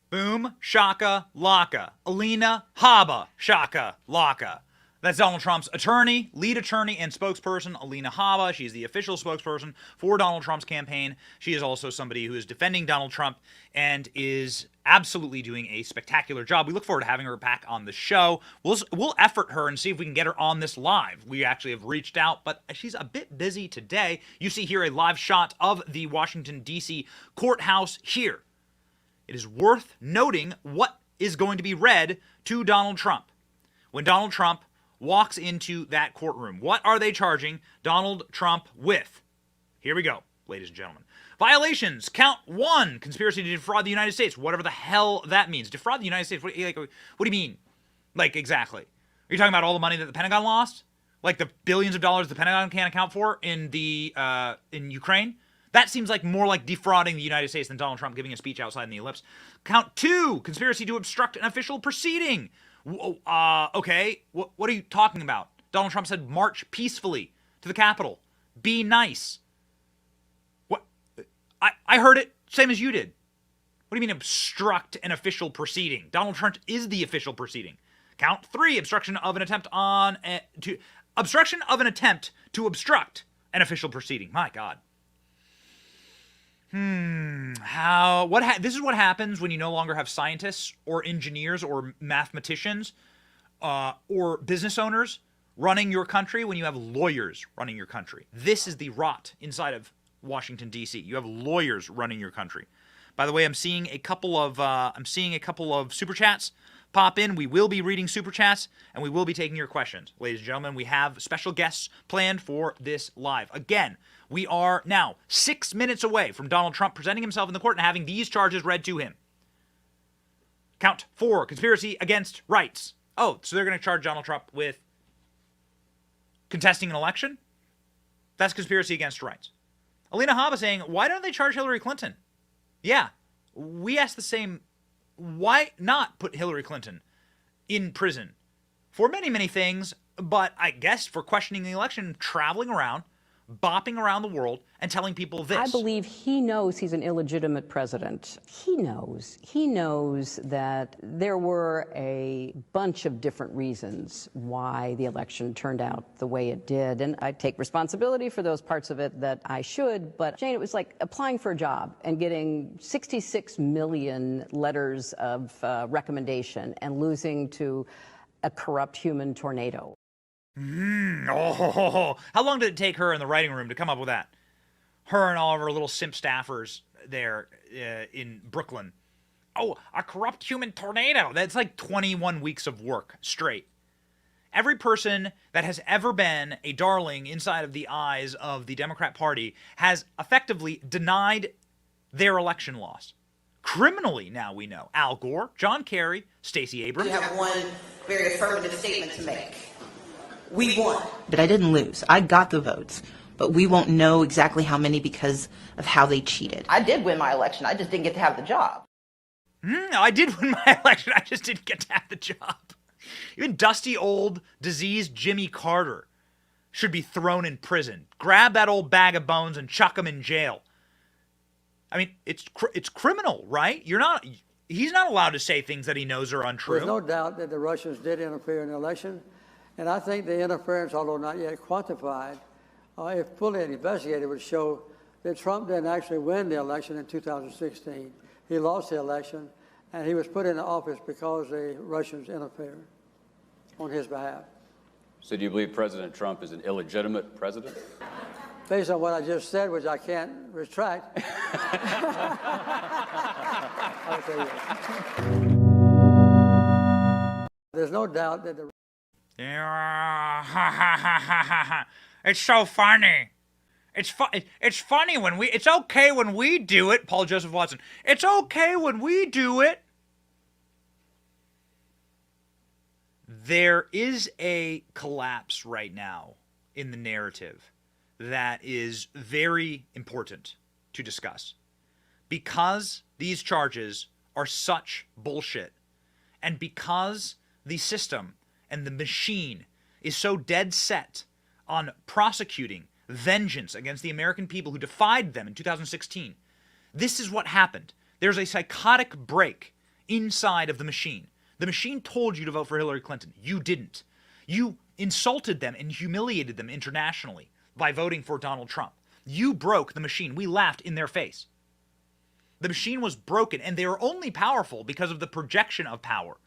Boom, shaka, laka. Alina, haba, shaka, laka. That's Donald Trump's attorney, lead attorney, and spokesperson, Alina Habba. She is the official spokesperson for Donald Trump's campaign. She is also somebody who is defending Donald Trump and is absolutely doing a spectacular job. We look forward to having her back on the show. We'll effort her and see if we can get her on this live. We actually have reached out, but she's a bit busy today. You see here a live shot of the Washington, D.C. courthouse here. It is worth noting what is going to be read to Donald Trump. When Donald Trump walks into that courtroom, what are they charging Donald Trump with? Here we go, ladies and gentlemen. Violations, count 1, conspiracy to defraud the United States, whatever the hell that means. Defraud the United States, what do you mean? Like, exactly. Are you talking about all the money that the Pentagon lost? Like the billions of dollars the Pentagon can't account for in Ukraine? That seems like more like defrauding the United States than Donald Trump giving a speech outside in the ellipse. Count 2, conspiracy to obstruct an official proceeding. Okay, what are you talking about? Donald Trump said march peacefully to the Capitol. Be nice. What? I heard it, same as you did. What do you mean obstruct an official proceeding? Donald Trump is the official proceeding. Count 3, obstruction of an attempt to obstruct an official proceeding. My God. This is what happens when you no longer have scientists or engineers or mathematicians or business owners running your country, when you have lawyers running your country. This is the rot inside of Washington, D.C. You have lawyers running your country. By the way, I'm seeing a couple of super chats pop in. We will be reading Super Chats, and we will be taking your questions. Ladies and gentlemen, we have special guests planned for this live. Again, we are now 6 minutes away from Donald Trump presenting himself in the court and having these charges read to him. Count 4, conspiracy against rights. Oh, so they're going to charge Donald Trump with contesting an election? That's conspiracy against rights. Alina Habba saying, why don't they charge Hillary Clinton? Yeah, we asked the same. Why not put Hillary Clinton in prison for many, many things, but I guess for questioning the election, traveling around, bopping around the world, and telling people this. I believe he knows he's an illegitimate president. He knows that there were a bunch of different reasons why the election turned out the way it did. And I take responsibility for those parts of it that I should. But Jane, it was like applying for a job and getting 66 million letters of recommendation and losing to a corrupt human tornado. How long did it take her in the writing room to come up with that? Her and all of her little simp staffers there in Brooklyn. Oh, a corrupt human tornado. That's like 21 weeks of work straight. Every person that has ever been a darling inside of the eyes of the Democrat Party has effectively denied their election loss. Criminally, now we know. Al Gore, John Kerry, Stacey Abrams. You have one very affirmative statement to make. We won. But I didn't lose. I got the votes. But we won't know exactly how many because of how they cheated. I did win my election. I just didn't get to have the job. I did win my election. I just didn't get to have the job. Even dusty old diseased Jimmy Carter should be thrown in prison. Grab that old bag of bones and chuck him in jail. I mean, it's criminal, right? He's not allowed to say things that he knows are untrue. There's no doubt that the Russians did interfere in the election. And I think the interference, although not yet quantified, if fully investigated, would show that Trump didn't actually win the election in 2016. He lost the election, and he was put into office because the Russians interfered on his behalf. So do you believe President Trump is an illegitimate president? Based on what I just said, which I can't retract, I'll tell you. There's no doubt that the It's so funny. It's funny when it's okay when we do it, Paul Joseph Watson. It's okay when we do it. There is a collapse right now in the narrative that is very important to discuss. Because these charges are such bullshit, and because the system and the machine is so dead set on prosecuting vengeance against the American people who defied them in 2016. This is what happened. There's a psychotic break inside of the machine. The machine told you to vote for Hillary Clinton. You didn't. You insulted them and humiliated them internationally by voting for Donald Trump. You broke the machine. We laughed in their face. The machine was broken, and they were only powerful because of the projection of power.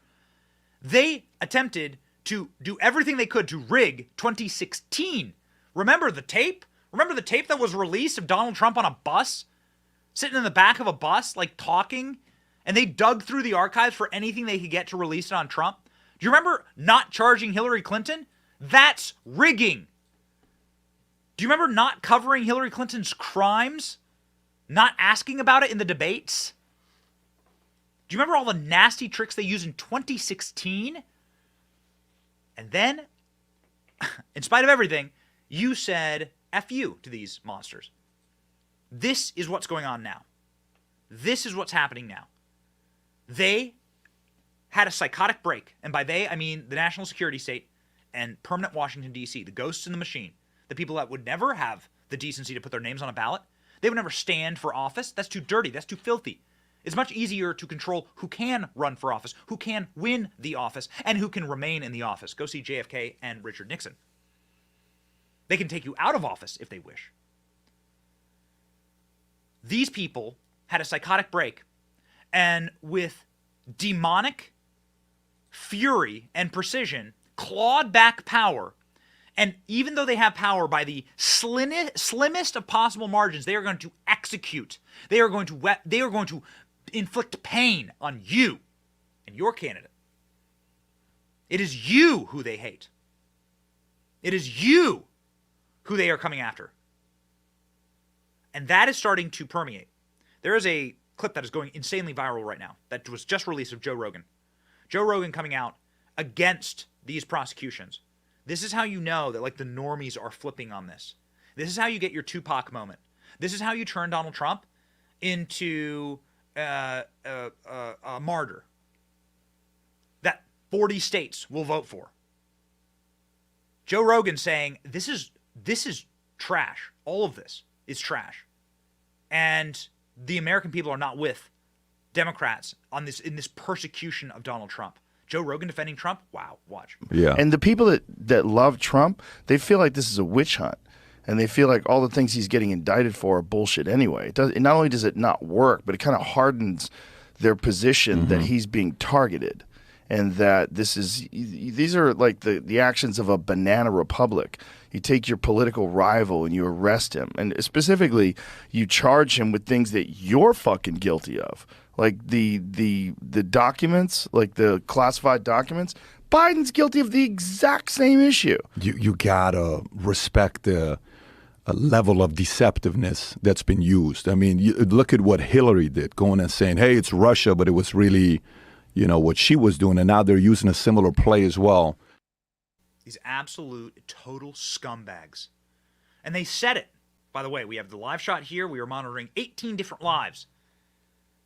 They attempted to do everything they could to rig 2016. Remember the tape? Remember the tape that was released of Donald Trump on a bus? Sitting in the back of a bus, like talking? And they dug through the archives for anything they could get to release it on Trump? Do you remember not charging Hillary Clinton? That's rigging. Do you remember not covering Hillary Clinton's crimes? Not asking about it in the debates? Do you remember all the nasty tricks they used in 2016? And then, in spite of everything, you said F you to these monsters. This is what's going on now. This is what's happening now. They had a psychotic break, and by they, I mean the national security state and permanent Washington, D.C., the ghosts in the machine, the people that would never have the decency to put their names on a ballot. They would never stand for office. That's too dirty. That's too filthy. It's much easier to control who can run for office, who can win the office, and who can remain in the office. Go see JFK and Richard Nixon. They can take you out of office if they wish. These people had a psychotic break, and with demonic fury and precision, clawed back power. And even though they have power by the slimmest of possible margins, they are going to execute. They are going to inflict pain on you and your candidate. It is you who they hate. It is you who they are coming after. And that is starting to permeate. There is a clip that is going insanely viral right now that was just released of Joe Rogan. Joe Rogan coming out against these prosecutions. This is how you know that, like, the normies are flipping on this. This is how you get your Tupac moment. This is how you turn Donald Trump into a martyr that 40 states will vote for. Joe Rogan saying this is trash. All of this is trash. And the American people are not with Democrats on this in this persecution of Donald Trump. Joe Rogan defending Trump? Wow, watch. Yeah. And the people that love Trump, they feel like this is a witch hunt. And they feel like all the things he's getting indicted for are bullshit anyway. Not only does it not work, but it kind of hardens their position that he's being targeted. And that these are like the actions of a banana republic. You take your political rival and you arrest him. And specifically, you charge him with things that you're fucking guilty of. Like the documents, like the classified documents. Biden's guilty of the exact same issue. You gotta respect the level of deceptiveness that's been used. I mean, look at what Hillary did, going and saying, hey, it's Russia, but it was really, what she was doing. And now they're using a similar play as well. These absolute total scumbags. And they said it. By the way, we have the live shot here. We are monitoring 18 different lives.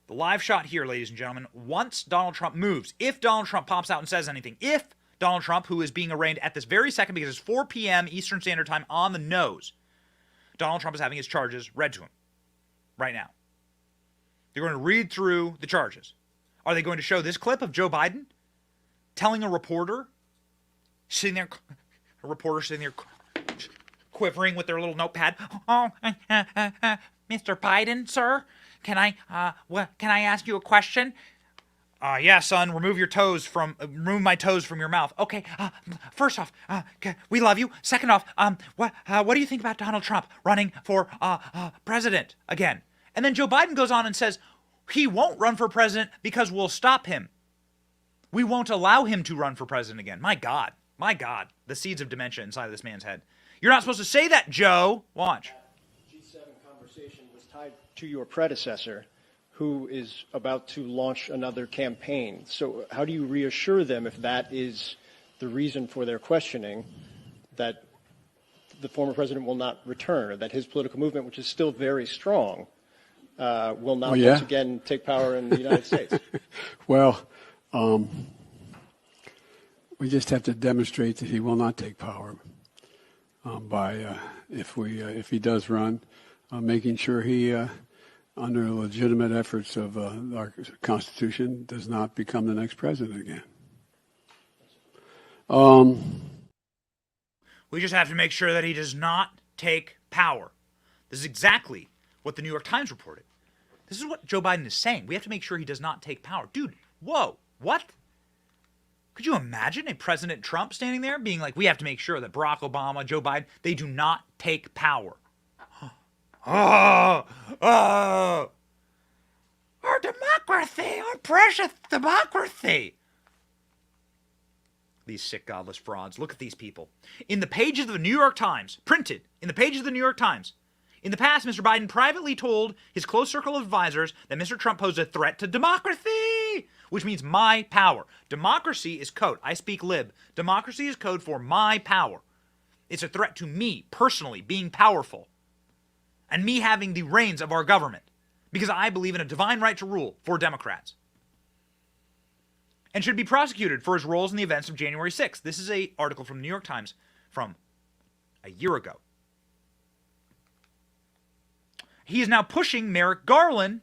The live shot here, ladies and gentlemen, once Donald Trump moves, if Donald Trump pops out and says anything, if Donald Trump, who is being arraigned at this very second because it's 4 p.m. Eastern Standard Time on the nose, Donald Trump is having his charges read to him right now. They're going to read through the charges. Are they going to show this clip of Joe Biden telling a reporter, sitting there quivering with their little notepad, oh, Mr. Biden, sir, can I ask you a question? Yeah, son, remove my toes from your mouth. Okay, first off, we love you. Second off, what do you think about Donald Trump running for president again? And then Joe Biden goes on and says, he won't run for president because we'll stop him. We won't allow him to run for president again. My God, the seeds of dementia inside of this man's head. You're not supposed to say that, Joe. Watch. G7 conversation was tied to your predecessor, who is about to launch another campaign. So how do you reassure them, if that is the reason for their questioning, that the former president will not return, or that his political movement, which is still very strong, will not once again take power in the United States? Well, we just have to demonstrate that he will not take power by, if he does run, making sure he, under legitimate efforts of our Constitution, does not become the next president again. We just have to make sure that he does not take power. This is exactly what the New York Times reported. This is what Joe Biden is saying. We have to make sure he does not take power. Dude, whoa, what? Could you imagine a President Trump standing there being like, we have to make sure that Barack Obama, Joe Biden, they do not take power. Our democracy, our precious democracy. These sick, godless frauds. Look at these people. In the pages of the New York Times, printed in the pages of the New York Times, in the past, Mr. Biden privately told his close circle of advisors that Mr. Trump posed a threat to democracy, which means my power. Democracy is code. I speak lib. Democracy is code for my power. It's a threat to me, personally, being powerful, and me having the reins of our government, because I believe in a divine right to rule for Democrats, and should be prosecuted for his roles in the events of January 6th. This is an article from the New York Times from a year ago. He is now pushing Merrick Garland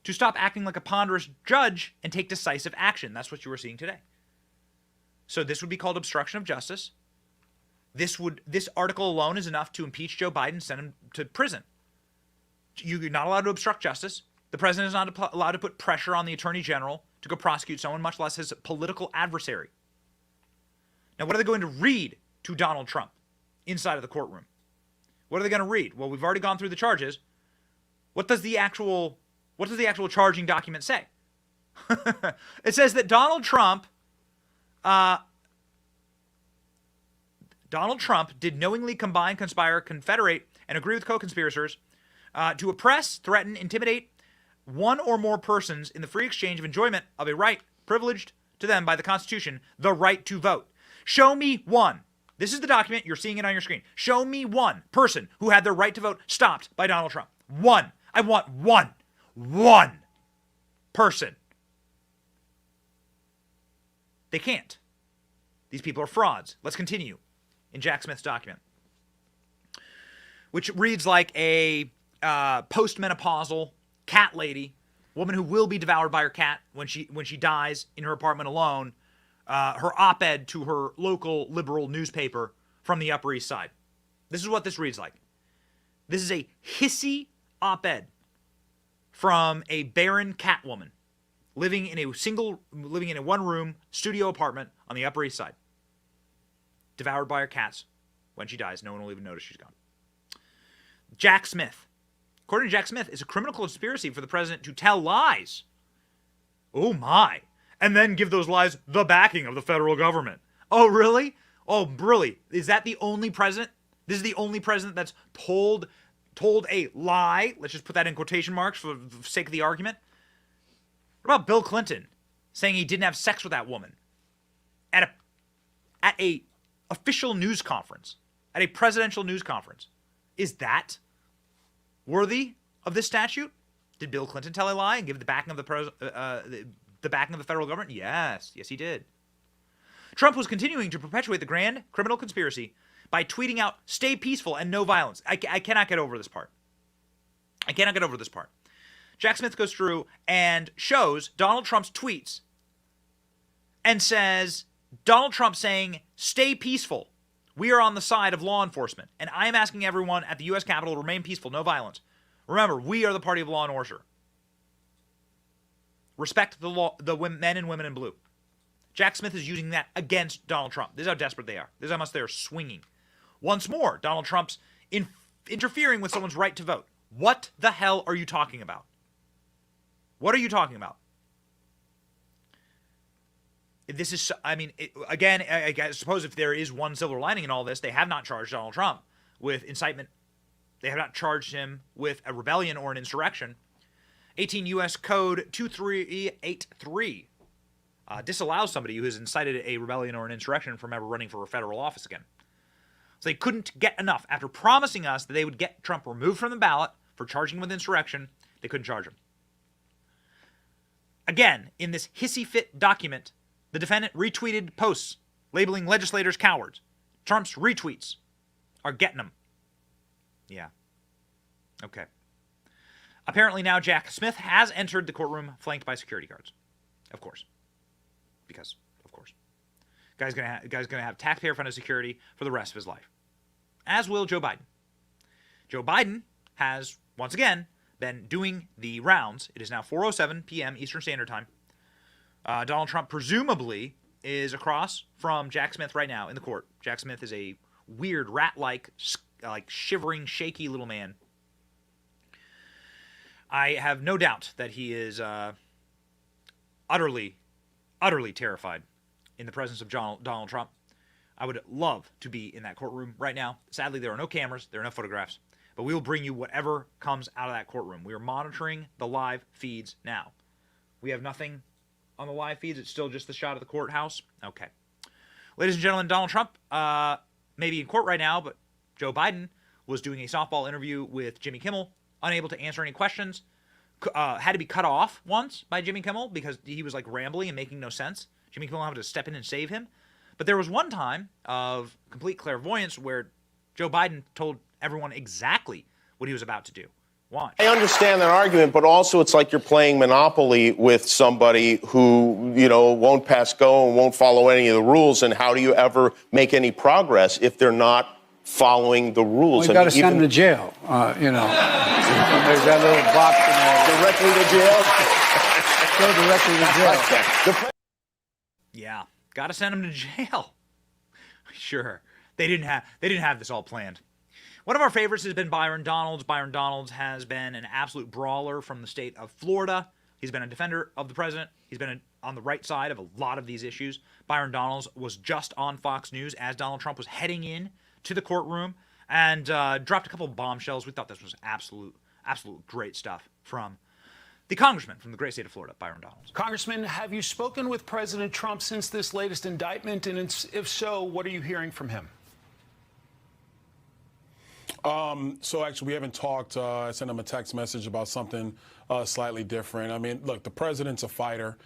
to stop acting like a ponderous judge and take decisive action. That's what you were seeing today. So this would be called obstruction of justice. This article alone is enough to impeach Joe Biden and send him to prison. You're not allowed to obstruct justice. The president is not allowed to put pressure on the attorney general to go prosecute someone, much less his political adversary. Now, what are they going to read to Donald Trump inside of the courtroom? What are they going to read? Well, we've already gone through the charges. What does the actual charging document say? It says that Donald Trump Donald Trump did knowingly combine, conspire, confederate, and agree with co-conspirators to oppress, threaten, intimidate one or more persons in the free exchange of enjoyment of a right privileged to them by the Constitution, the right to vote. Show me one. This is the document. You're seeing it on your screen. Show me one person who had their right to vote stopped by Donald Trump. One. I want one. One person. They can't. These people are frauds. Let's continue in Jack Smith's document, which reads like a postmenopausal cat lady, woman who will be devoured by her cat when she dies in her apartment alone. Her op-ed to her local liberal newspaper from the Upper East Side. This is what this reads like. This is a hissy op-ed from a barren cat woman living in a one-room studio apartment on the Upper East Side. Devoured by her cats. When she dies, no one will even notice she's gone. Jack Smith. According to Jack Smith, it's a criminal conspiracy for the president to tell lies. Oh my. And then give those lies the backing of the federal government. Oh, really? Oh, really? Is that the only president? This is the only president that's told a lie. Let's just put that in quotation marks for the sake of the argument. What about Bill Clinton saying he didn't have sex with that woman at a official news conference, at a presidential news conference? Is that worthy of this statute? Did Bill Clinton tell a lie and give the backing of the backing of the federal government? Yes, he did. Trump was continuing to perpetuate the grand criminal conspiracy by tweeting out, "Stay peaceful and no violence." I cannot get over this part. I cannot get over this part. Jack Smith goes through and shows Donald Trump's tweets and says, Donald Trump saying, "Stay peaceful. We are on the side of law enforcement. And I am asking everyone at the U.S. Capitol to remain peaceful, no violence. Remember, we are the party of law and order. Respect the law, the men and women in blue." Jack Smith is using that against Donald Trump. This is how desperate they are. This is how much they are swinging. Once more, Donald Trump's interfering with someone's right to vote. What the hell are you talking about? What are you talking about? This is, again, I suppose if there is one silver lining in all this, they have not charged Donald Trump with incitement. They have not charged him with a rebellion or an insurrection. 18 U.S. Code 2383 disallows somebody who has incited a rebellion or an insurrection from ever running for a federal office again. So they couldn't get enough. After promising us that they would get Trump removed from the ballot for charging him with insurrection, they couldn't charge him. Again, in this hissy fit document, the defendant retweeted posts labeling legislators cowards. Trump's retweets are getting them. Yeah. Okay. Apparently now Jack Smith has entered the courtroom flanked by security guards. Of course. Because, of course. Guy's gonna have taxpayer-funded security for the rest of his life. As will Joe Biden. Joe Biden has, once again, been doing the rounds. It is now 4:07 p.m. Eastern Standard Time. Donald Trump presumably is across from Jack Smith right now in the court. Jack Smith is a weird, rat-like, shivering, shaky little man. I have no doubt that he is utterly terrified in the presence of Donald Trump. I would love to be in that courtroom right now. Sadly, there are no cameras, there are no photographs, but we will bring you whatever comes out of that courtroom. We are monitoring the live feeds now. We have nothing on the live feeds. It's still just the shot of the courthouse. Okay. Ladies and gentlemen, Donald Trump may be in court right now, but Joe Biden was doing a softball interview with Jimmy Kimmel, unable to answer any questions. Had to be cut off once by Jimmy Kimmel because he was rambling and making no sense. Jimmy Kimmel had to step in and save him. But there was one time of complete clairvoyance where Joe Biden told everyone exactly what he was about to do. Watch. I understand that argument, but also it's like you're playing Monopoly with somebody who, won't pass go and won't follow any of the rules. And how do you ever make any progress if they're not following the rules? Well, you got to send them to jail, There's that little box in there. Directly to jail? Go directly to jail. Yeah, got to send him to jail. Sure. They didn't have this all planned. One of our favorites has been Byron Donalds. Byron Donalds has been an absolute brawler from the state of Florida He's been a defender of the president. He's been on the right side of a lot of these issues. Byron Donalds was just on Fox News as Donald Trump was heading in to the courtroom and dropped a couple of bombshells. We thought this was absolute great stuff from the congressman from the great state of Florida, Byron Donalds. Congressman, have you spoken with President Trump since this latest indictment? And if so, what are you hearing from him? So actually, we haven't talked. I sent him a text message about something slightly different. I mean, look, the president's a fighter.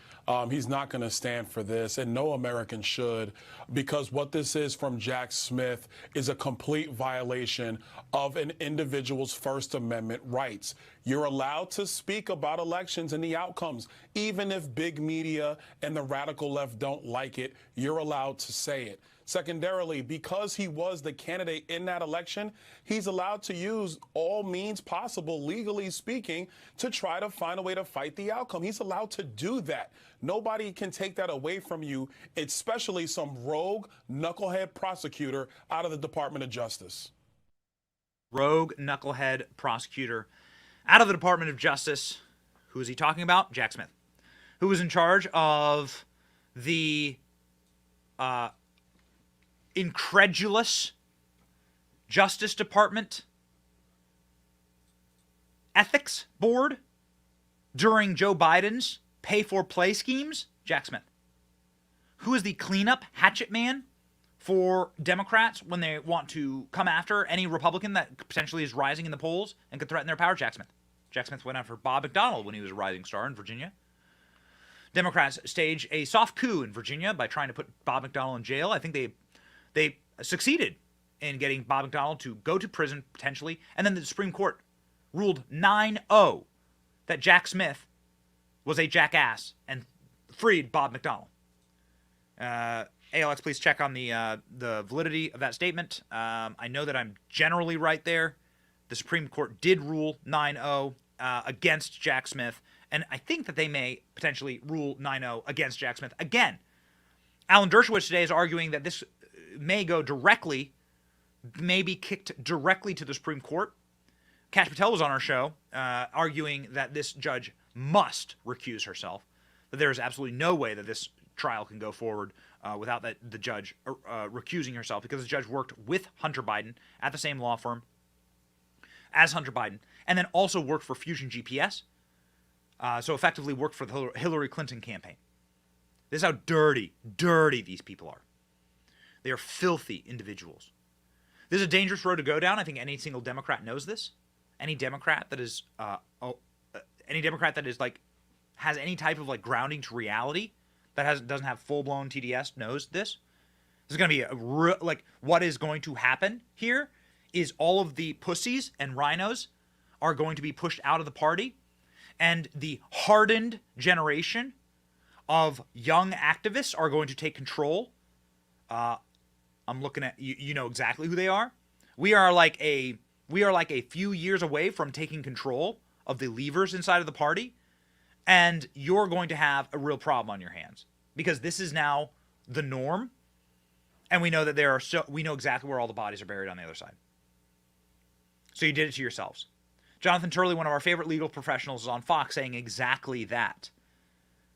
He's not going to stand for this, and no American should, because what this is from Jack Smith is a complete violation of an individual's First Amendment rights. You're allowed to speak about elections and the outcomes. Even if big media and the radical left don't like it, you're allowed to say it. Secondarily, because he was the candidate in that election, he's allowed to use all means possible, legally speaking, to try to find a way to fight the outcome. He's allowed to do that. Nobody can take that away from you, especially some rogue knucklehead prosecutor out of the Department of Justice. Rogue knucklehead prosecutor out of the Department of Justice. Who is he talking about? Jack Smith, who was in charge of the incredulous Justice Department ethics board during Joe Biden's pay-for-play schemes. Jack Smith, who is the cleanup hatchet man for Democrats when they want to come after any Republican that potentially is rising in the polls and could threaten their power. Jack Smith. Jack Smith went after Bob McDonnell when he was a rising star in Virginia. Democrats staged a soft coup in Virginia by trying to put Bob McDonnell in jail. I think they succeeded in getting Bob McDonnell to go to prison, potentially, and then the Supreme Court ruled 9-0 that Jack Smith was a jackass and freed Bob McDonnell. ALX, please check on the validity of that statement. I know that I'm generally right there. The Supreme Court did rule 9-0 against Jack Smith, and I think that they may potentially rule 9-0 against Jack Smith again. Alan Dershowitz today is arguing that this may go directly, may be kicked directly to the Supreme Court. Kash Patel was on our show arguing that this judge must recuse herself, that there is absolutely no way that this trial can go forward without the judge recusing herself, because the judge worked with Hunter Biden at the same law firm as Hunter Biden, and then also worked for Fusion GPS, so effectively worked for the Hillary Clinton campaign. This is how dirty these people are. They are filthy individuals. This is a dangerous road to go down. I think any single Democrat knows this. Any Democrat that is, like has any type of like grounding to reality, that doesn't have full-blown TDS, knows this. This is going to be what is going to happen here is all of the pussies and rhinos are going to be pushed out of the party, and the hardened generation of young activists are going to take control. I'm looking at you. You know exactly who they are. We are like a few years away from taking control of the levers inside of the party, and you're going to have a real problem on your hands, because this is now the norm, and we know that we know exactly where all the bodies are buried on the other side. So you did it to yourselves. Jonathan Turley, one of our favorite legal professionals, is on Fox saying exactly that.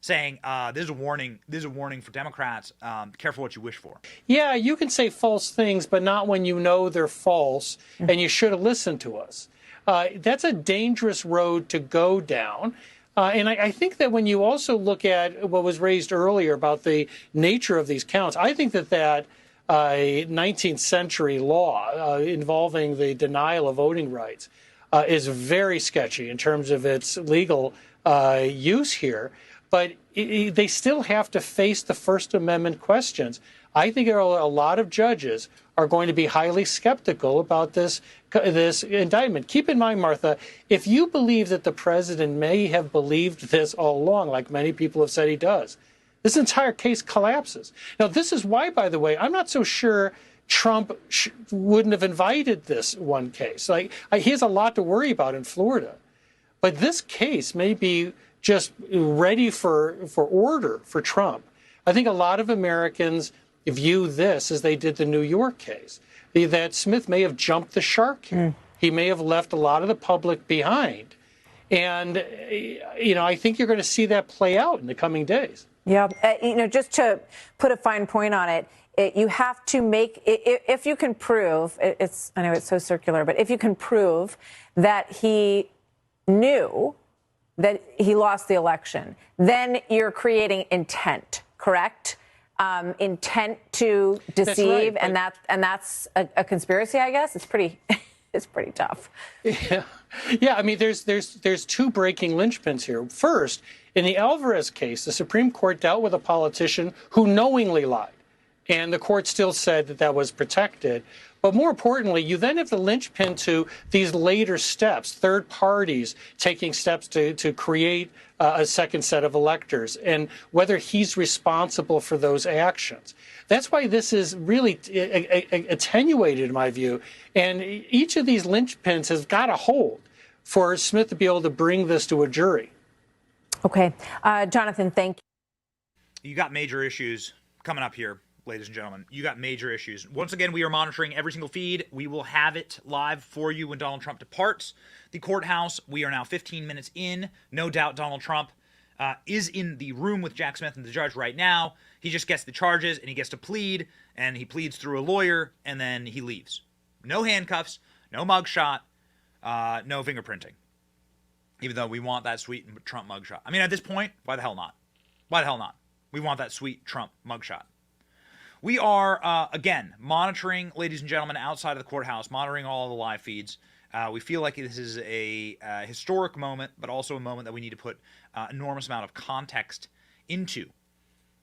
Saying this is a warning for Democrats. Careful what you wish for. Yeah, you can say false things, but not when you know they're false, and you should have listened to us. That's a dangerous road to go down. And I think that when you also look at what was raised earlier about the nature of these counts, I think that 19th century law involving the denial of voting rights is very sketchy in terms of its legal use here. But they still have to face the First Amendment questions. I think a lot of judges are going to be highly skeptical about this indictment. Keep in mind, Martha, if you believe that the president may have believed this all along, like many people have said he does, this entire case collapses. Now, this is why, by the way, I'm not so sure Trump wouldn't have invited this one case. He has a lot to worry about in Florida. But this case may be just ready for order for Trump. I think a lot of Americans view this as they did the New York case, that Smith may have jumped the shark here. He may have left a lot of the public behind. And, I think you're going to see that play out in the coming days. Yeah. Just to put a fine point on it, you have to make, if you can prove, I know it's so circular, but if you can prove that he knew that he lost the election, then you're creating intent, correct? Intent to deceive, that's right, and that's a conspiracy, I guess. It's pretty tough. Yeah. I mean, there's two breaking linchpins here. First, in the Alvarez case, the Supreme Court dealt with a politician who knowingly lied, and the court still said that was protected. But more importantly, you then have the linchpin to these later steps, third parties taking steps to create a second set of electors, and whether he's responsible for those actions. That's why this is really attenuated, in my view. And each of these linchpins has got to hold for Smith to be able to bring this to a jury. Okay. Jonathan, thank you. You got major issues coming up here, ladies and gentlemen. You got major issues. Once again, we are monitoring every single feed. We will have it live for you when Donald Trump departs the courthouse. We are now 15 minutes in. No doubt Donald Trump is in the room with Jack Smith and the judge right now. He just gets the charges and he gets to plead, and he pleads through a lawyer, and then he leaves. No handcuffs, no mugshot, no fingerprinting. Even though we want that sweet Trump mugshot. I mean, at this point, why the hell not? Why the hell not? We want that sweet Trump mugshot. We are, again, monitoring, ladies and gentlemen, outside of the courthouse, monitoring all of the live feeds. We feel like this is a historic moment, but also a moment that we need to put enormous amount of context into.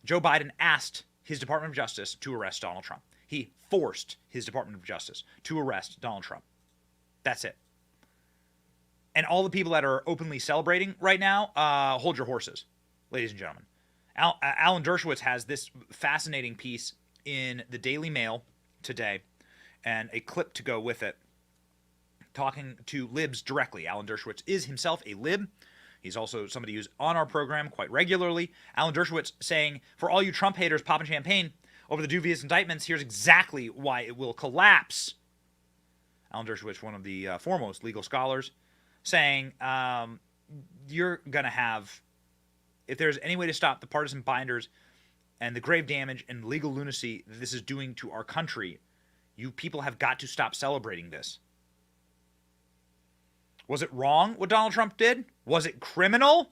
Joe Biden asked his Department of Justice to arrest Donald Trump. He forced his Department of Justice to arrest Donald Trump. That's it. And all the people that are openly celebrating right now, hold your horses, ladies and gentlemen. Alan Dershowitz has this fascinating piece in the Daily Mail today, and a clip to go with it, talking to libs directly. Alan Dershowitz is himself a lib. He's also somebody who's on our program quite regularly. Alan Dershowitz saying, for all you Trump haters popping champagne over the dubious indictments, here's exactly why it will collapse. Alan Dershowitz, one of the foremost legal scholars, saying, you're going to have, if there's any way to stop the partisan binders and the grave damage and legal lunacy that this is doing to our country, you people have got to stop celebrating this. Was it wrong what Donald Trump did? Was it criminal?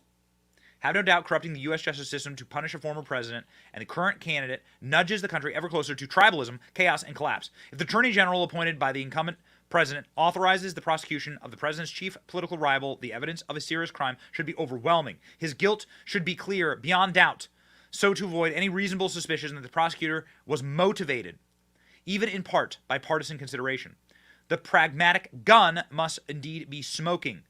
Have no doubt corrupting the U.S. justice system to punish a former president and the current candidate nudges the country ever closer to tribalism, chaos, and collapse. If the Attorney General appointed by the incumbent president authorizes the prosecution of the president's chief political rival, the evidence of a serious crime should be overwhelming. His guilt should be clear beyond doubt, so to avoid any reasonable suspicion that the prosecutor was motivated, even in part, by partisan consideration. The pragmatic gun must indeed be smoking.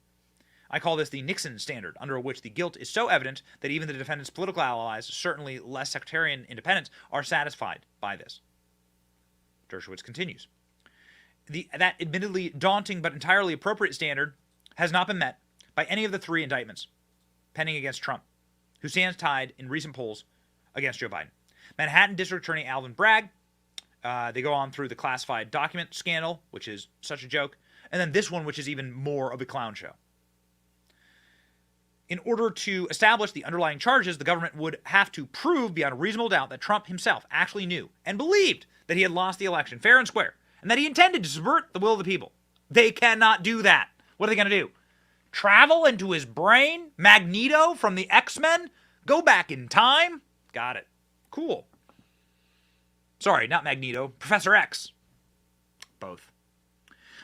I call this the Nixon standard, under which the guilt is so evident that even the defendant's political allies, certainly less sectarian independents, are satisfied by this. Dershowitz continues. That admittedly daunting but entirely appropriate standard has not been met by any of the three indictments pending against Trump, who stands tied in recent polls against Joe Biden. Manhattan District Attorney Alvin Bragg, they go on through the classified document scandal, which is such a joke, and then this one, which is even more of a clown show. In order to establish the underlying charges, the government would have to prove beyond a reasonable doubt that Trump himself actually knew and believed that he had lost the election fair and square, and that he intended to subvert the will of the people. They cannot do that. What are they going to do? Travel into his brain? Magneto from the X-Men? Go back in time? Got it. Cool. Sorry, not Magneto. Professor X. Both.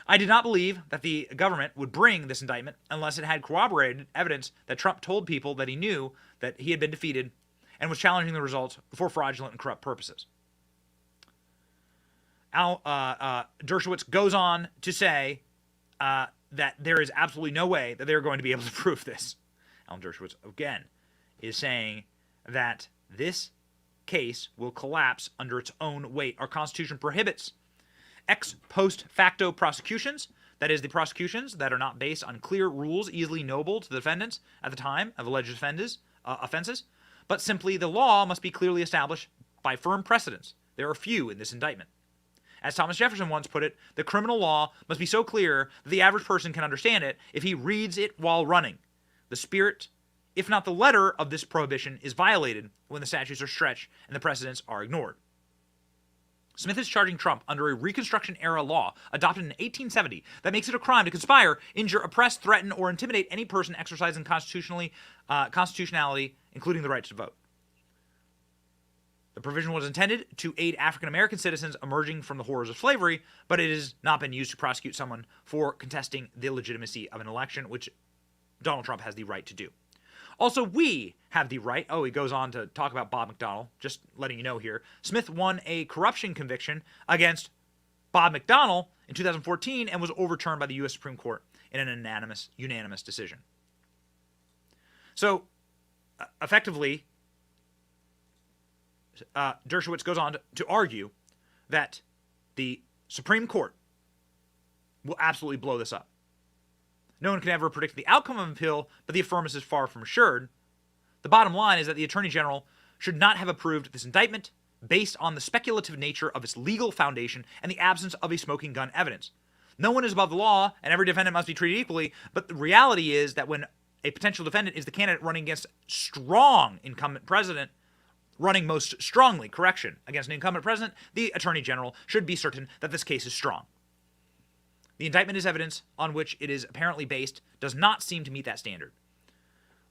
I did not believe that the government would bring this indictment unless it had corroborated evidence that Trump told people that he knew that he had been defeated and was challenging the results for fraudulent and corrupt purposes. Dershowitz goes on to say that there is absolutely no way that they're going to be able to prove this. Alan Dershowitz, again, is saying that this case will collapse under its own weight. Our Constitution prohibits ex post facto prosecutions, that is, the prosecutions that are not based on clear rules easily knowable to the defendants at the time of alleged offenses, but simply the law must be clearly established by firm precedents. There are few in this indictment. As Thomas Jefferson once put it, the criminal law must be so clear that the average person can understand it if he reads it while running. The spirit, if not the letter, of this prohibition is violated when the statutes are stretched and the precedents are ignored. Smith is charging Trump under a Reconstruction-era law adopted in 1870 that makes it a crime to conspire, injure, oppress, threaten, or intimidate any person exercising constitutionality, including the right to vote. The provision was intended to aid African-American citizens emerging from the horrors of slavery, but it has not been used to prosecute someone for contesting the legitimacy of an election, which Donald Trump has the right to do. Also, we have the right, he goes on to talk about Bob McDonnell, just letting you know here. Smith won a corruption conviction against Bob McDonnell in 2014 and was overturned by the U.S. Supreme Court in an unanimous decision. So, effectively, Dershowitz goes on to argue that the Supreme Court will absolutely blow this up. No one can ever predict the outcome of an appeal, but the affirmance is far from assured. The bottom line is that the Attorney General should not have approved this indictment based on the speculative nature of its legal foundation and the absence of a smoking gun evidence. No one is above the law, and every defendant must be treated equally, but the reality is that when a potential defendant is the candidate running against strong incumbent president, against an incumbent president, the Attorney General should be certain that this case is strong. The indictment is evidence on which it is apparently based does not seem to meet that standard.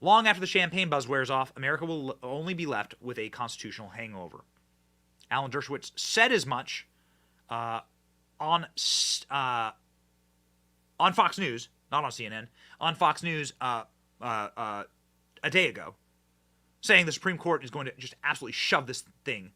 Long after the champagne buzz wears off, America will only be left with a constitutional hangover. Alan Dershowitz said as much on Fox News, not on CNN, on Fox News a day ago, saying the Supreme Court is going to just absolutely shove this thing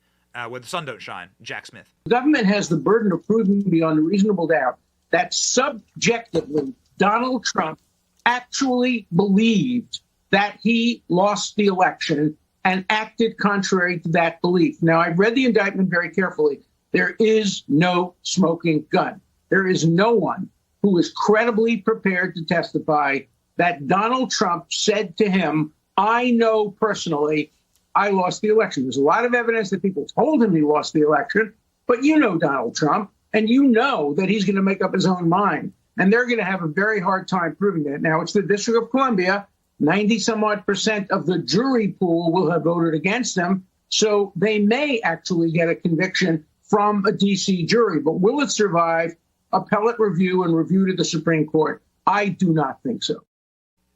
where the sun don't shine. Jack Smith. The government has the burden of proving beyond a reasonable doubt that subjectively Donald Trump actually believed that he lost the election and acted contrary to that belief. Now, I've read the indictment very carefully. There is no smoking gun. There is no one who is credibly prepared to testify that Donald Trump said to him, I know personally I lost the election. There's a lot of evidence that people told him he lost the election, but you know Donald Trump, and you know that he's going to make up his own mind. And they're going to have a very hard time proving that. Now, it's the District of Columbia. 90-some-odd% of the jury pool will have voted against him. So they may actually get a conviction from a D.C. jury. But will it survive appellate review and review to the Supreme Court? I do not think so.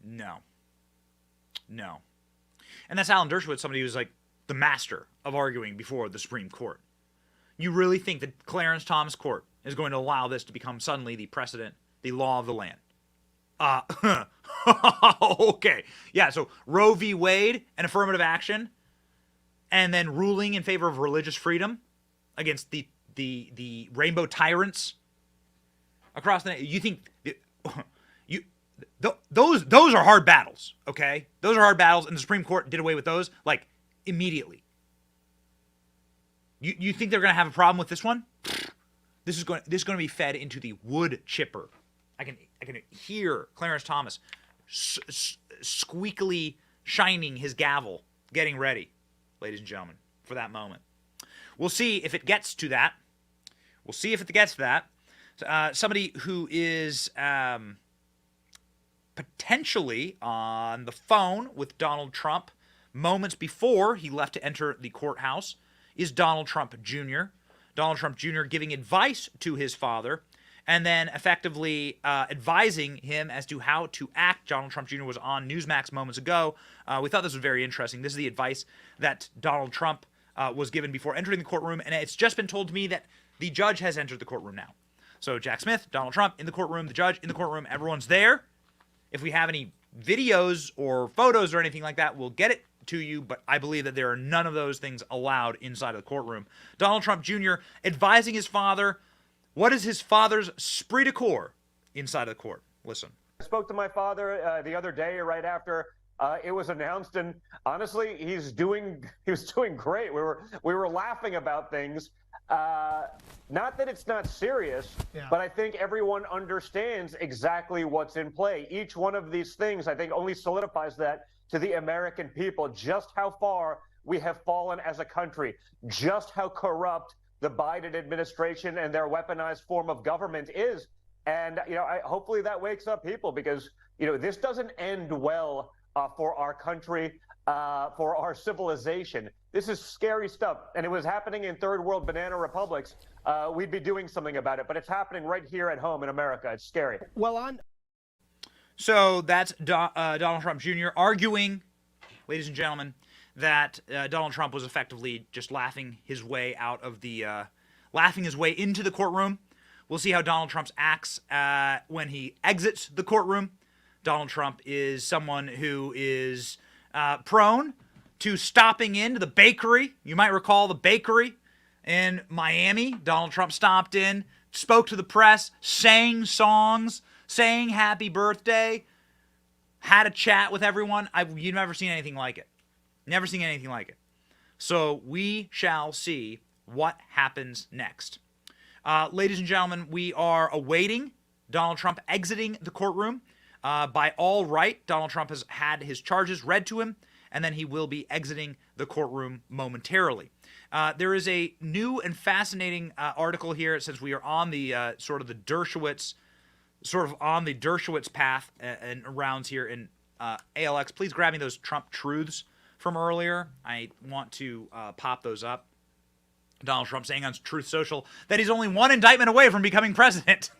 No. And that's Alan Dershowitz, somebody who's like the master of arguing before the Supreme Court. You really think that Clarence Thomas Court is going to allow this to become suddenly the precedent, the law of the land? Okay. Yeah, so Roe v. Wade and affirmative action, and then ruling in favor of religious freedom against the rainbow tyrants across the nation. You think those are hard battles, okay? Those are hard battles, and the Supreme Court did away with those like immediately. You think they're going to have a problem with this one? This is going to be fed into the wood chipper. I can hear Clarence Thomas squeakily shining his gavel, getting ready, ladies and gentlemen, for that moment. We'll see if it gets to that. Somebody who is potentially on the phone with Donald Trump moments before he left to enter the courthouse is Donald Trump Jr. Donald Trump Jr. giving advice to his father and then effectively advising him as to how to act. Donald Trump Jr. was on Newsmax moments ago. We thought this was very interesting. This is the advice that Donald Trump was given before entering the courtroom, and it's just been told to me that the judge has entered the courtroom now. So Jack Smith, Donald Trump in the courtroom, the judge in the courtroom, everyone's there. If we have any videos or photos or anything like that, we'll get it to you, but I believe that there are none of those things allowed inside of the courtroom. Donald Trump Jr. advising his father. What is his father's esprit de corps inside of the court? Listen. I spoke to my father the other day right after it was announced, and honestly, he was doing great. We were laughing about things. Not that it's not serious, but I think everyone understands exactly what's in play. Each one of these things, I think, only solidifies that to the American people, just how far we have fallen as a country, just how corrupt the Biden administration and their weaponized form of government is. And, hopefully that wakes up people, because, this doesn't end well for our country, for our civilization. This is scary stuff. And it was happening in third world banana republics. We'd be doing something about it. But it's happening right here at home in America. It's scary. So that's Donald Trump Jr. arguing, ladies and gentlemen, that Donald Trump was effectively just laughing his way out of the, laughing his way into the courtroom. We'll see how Donald Trump acts when he exits the courtroom. Donald Trump is someone who is prone to stopping into the bakery. You might recall the bakery in Miami. Donald Trump stopped in, spoke to the press, sang songs, sang happy birthday, had a chat with everyone. You've never seen anything like it. Never seen anything like it. So we shall see what happens next. Ladies and gentlemen, we are awaiting Donald Trump exiting the courtroom. By all right, Donald Trump has had his charges read to him, and then he will be exiting the courtroom momentarily. There is a new and fascinating article here. It says we are on the sort of on the Dershowitz path and rounds here in ALX. Please grab me those Trump truths from earlier. I want to pop those up. Donald Trump saying on Truth Social that he's only one indictment away from becoming president.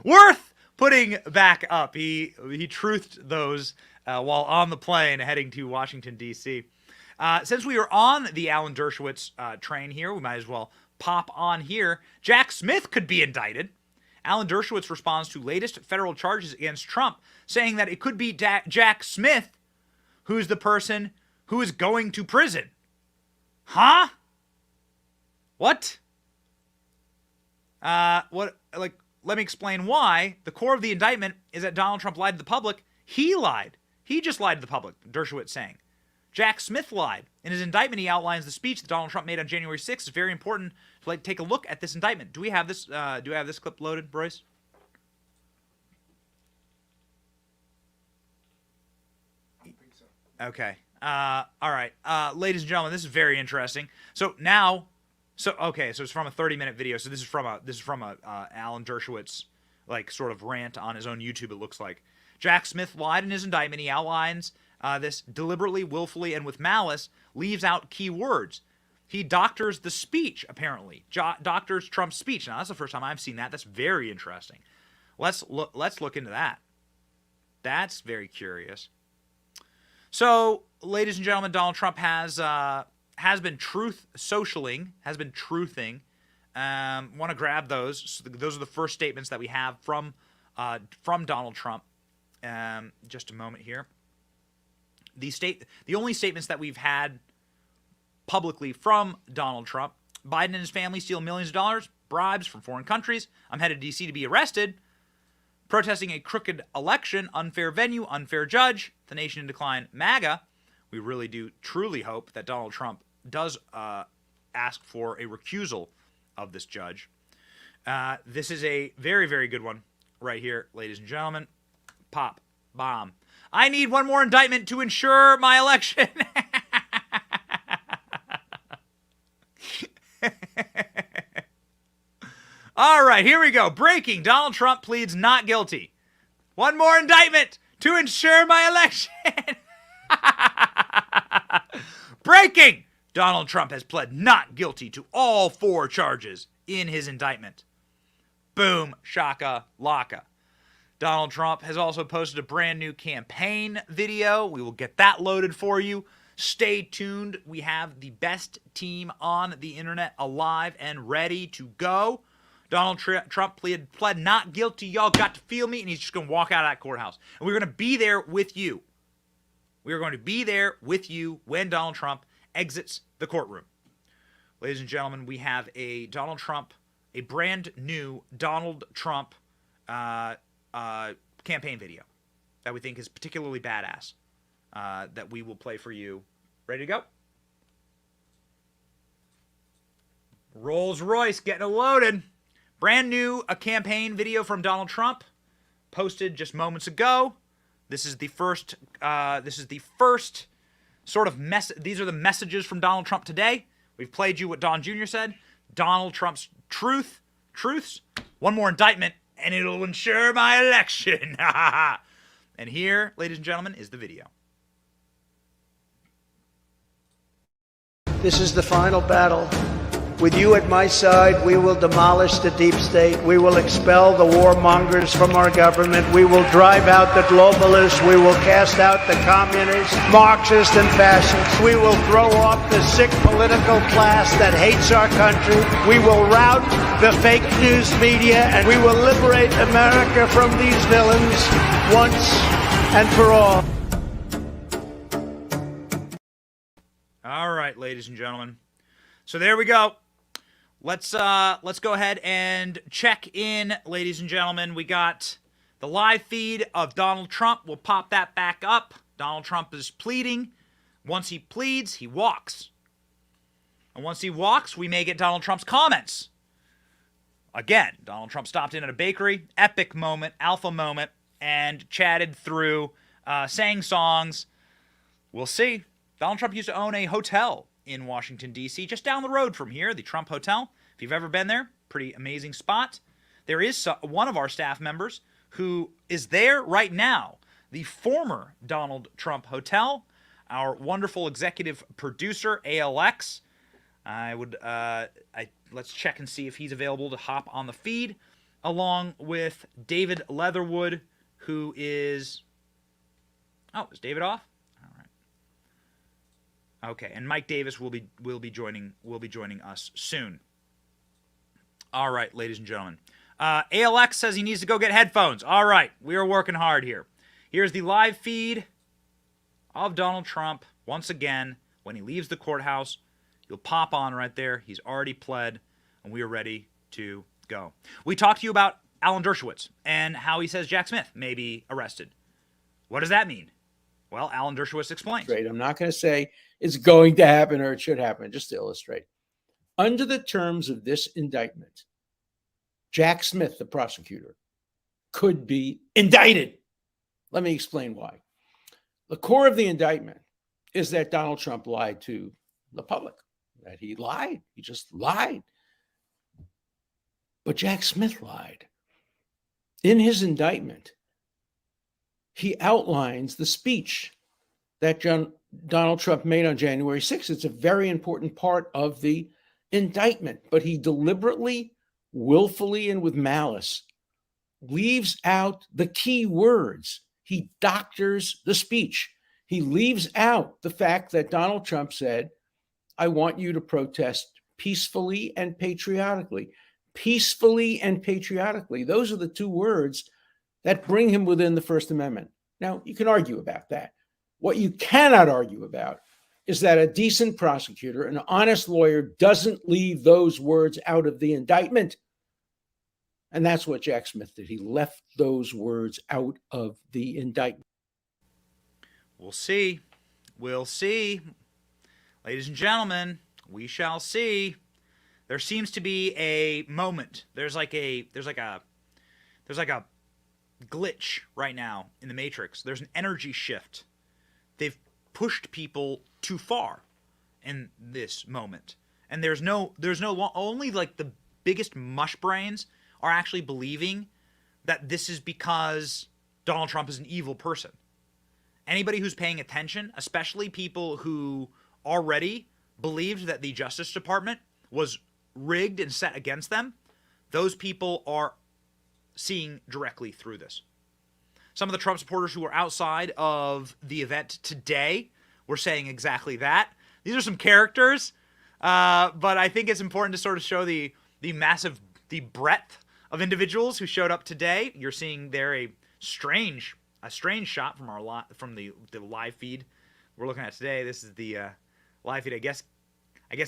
Worth putting back up. He truthed those while on the plane heading to Washington, D.C. Since we are on the Alan Dershowitz train here, we might as well pop on here. Jack Smith could be indicted. Alan Dershowitz responds to latest federal charges against Trump, saying that it could be Jack Smith who's the person who is going to prison. Huh? What? Let me explain why. The core of the indictment is that Donald Trump lied to the public. He lied. He just lied to the public, Dershowitz saying. Jack Smith lied. In his indictment, he outlines the speech that Donald Trump made on January 6th. It's very important to take a look at this indictment. Do we have this? Do I have this clip loaded, Royce? I think so. Okay. All right. Ladies and gentlemen, this is very interesting. So it's from a 30-minute video. So this is from a Alan Dershowitz sort of rant on his own YouTube. It looks like Jack Smith lied in his indictment. He outlines this deliberately, willfully, and with malice, leaves out key words. He doctors the speech, apparently. Doctors Trump's speech. Now that's the first time I've seen that. That's very interesting. Let's look into that. That's very curious. So, ladies and gentlemen, Donald Trump has been truthing. Want to grab those. So those are the first statements that we have from Donald Trump. Just a moment here. The only statements that we've had publicly from Donald Trump: Biden and his family steal millions of dollars, bribes from foreign countries. I'm headed to D.C. to be arrested. Protesting a crooked election, unfair venue, unfair judge, the nation in decline, MAGA. We really do truly hope that Donald Trump does ask for a recusal of this judge. This is a very, very good one right here, ladies and gentlemen. Pop, bomb. I need one more indictment to ensure my election. All right, here we go. Breaking. Donald Trump pleads not guilty. One more indictment to ensure my election. Breaking. Donald Trump has pled not guilty to all 4 charges in his indictment. Boom. Shaka laka. Donald Trump has also posted a brand new campaign video. We will get that loaded for you. Stay tuned. We have the best team on the internet alive and ready to go. Donald Trump pled not guilty. Y'all got to feel me, and he's just going to walk out of that courthouse. And we're going to be there with you. We are going to be there with you when Donald Trump exits the courtroom. Ladies and gentlemen, we have a brand new Donald Trump campaign video that we think is particularly badass that we will play for you. Ready to go? Rolls Royce getting it loaded. Brand new campaign video from Donald Trump, posted just moments ago. This is the first sort of these are the messages from Donald Trump today. We've played you what Don Jr. said. Donald Trump's truths. One more indictment, and it'll ensure my election. And here, ladies and gentlemen, is the video. This is the final battle. With you at my side, we will demolish the deep state. We will expel the warmongers from our government. We will drive out the globalists. We will cast out the communists, Marxists, and fascists. We will throw off the sick political class that hates our country. We will rout the fake news media, and we will liberate America from these villains once and for all. All right, ladies and gentlemen. So there we go. Let's go ahead and check in, ladies and gentlemen. We got the live feed of Donald Trump. We'll pop that back up. Donald Trump is pleading. Once he pleads, he walks. And once he walks, we may get Donald Trump's comments. Again, Donald Trump stopped in at a bakery, epic moment, alpha moment, and chatted through, sang songs. We'll see. Donald Trump used to own a hotel in Washington, D.C., just down the road from here, the Trump Hotel. If you've ever been there, pretty amazing spot. There is one of our staff members who is there right now, the former Donald Trump Hotel, our wonderful executive producer, ALX. Let's check and see if he's available to hop on the feed, along with David Leatherwood, who is... Oh, is David off? Okay, and Mike Davis will be joining us soon. All right, ladies and gentlemen. ALX says he needs to go get headphones. All right, we are working hard here. Here's the live feed of Donald Trump once again. When he leaves the courthouse, you'll pop on right there. He's already pled, and we are ready to go. We talked to you about Alan Dershowitz and how he says Jack Smith may be arrested. What does that mean? Well, Alan Dershowitz explains. Great. I'm not going to say it's going to happen or it should happen, just to illustrate. Under the terms of this indictment, Jack Smith, the prosecutor, could be indicted. Let me explain why. The core of the indictment is that Donald Trump lied to the public, that he lied. He just lied. But Jack Smith lied. In his indictment, he outlines the speech that Donald Trump made on January 6th. It's a very important part of the indictment, but he deliberately, willfully, and with malice leaves out the key words. He doctors the speech. He leaves out the fact that Donald Trump said, I want you to protest peacefully and patriotically. Peacefully and patriotically. Those are the two words that bring him within the First Amendment. Now, you can argue about that. What you cannot argue about is that a decent prosecutor, an honest lawyer, doesn't leave those words out of the indictment. And that's what Jack Smith did. He left those words out of the indictment. We'll see. We'll see. Ladies and gentlemen, we shall see. There seems to be a moment. There's like a glitch right now in the Matrix. There's an energy shift. They've pushed people too far in this moment. And there's only like the biggest mush brains are actually believing that this is because Donald Trump is an evil person. Anybody who's paying attention, especially people who already believed that the Justice Department was rigged and set against them, those people are seeing directly through this. Some of the Trump supporters who were outside of the event today were saying exactly that. These are some characters, but I think it's important to sort of show the breadth of individuals who showed up today. You're seeing there a strange shot from the live feed we're looking at today. This is the live feed, I guess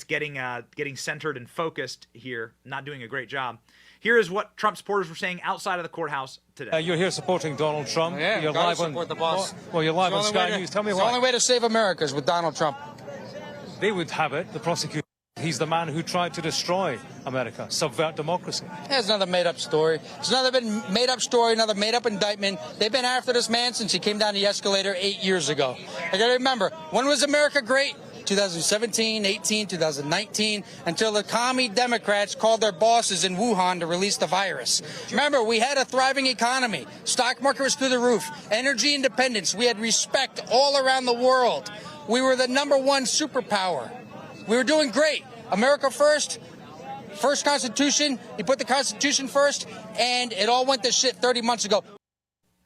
getting centered and focused here, not doing a great job. Here is what Trump supporters were saying outside of the courthouse today. You're here supporting Donald Trump. Yeah, you're gotta live support on the boss. Well, you're live on Sky News. Tell me why. The only way to save America is with Donald Trump. They would have it, the prosecutor. He's the man who tried to destroy America, subvert democracy. That's another made-up story. It's another made-up story, another made-up indictment. They've been after this man since he came down the escalator 8 years ago. I got to remember, when was America great? 2017, 18, 2019, until the commie Democrats called their bosses in Wuhan to release the virus. Remember, we had a thriving economy. Stock market was through the roof. Energy independence. We had respect all around the world. We were the #1 superpower. We were doing great. America first. First Constitution. He put the Constitution first, and it all went to shit 30 months ago.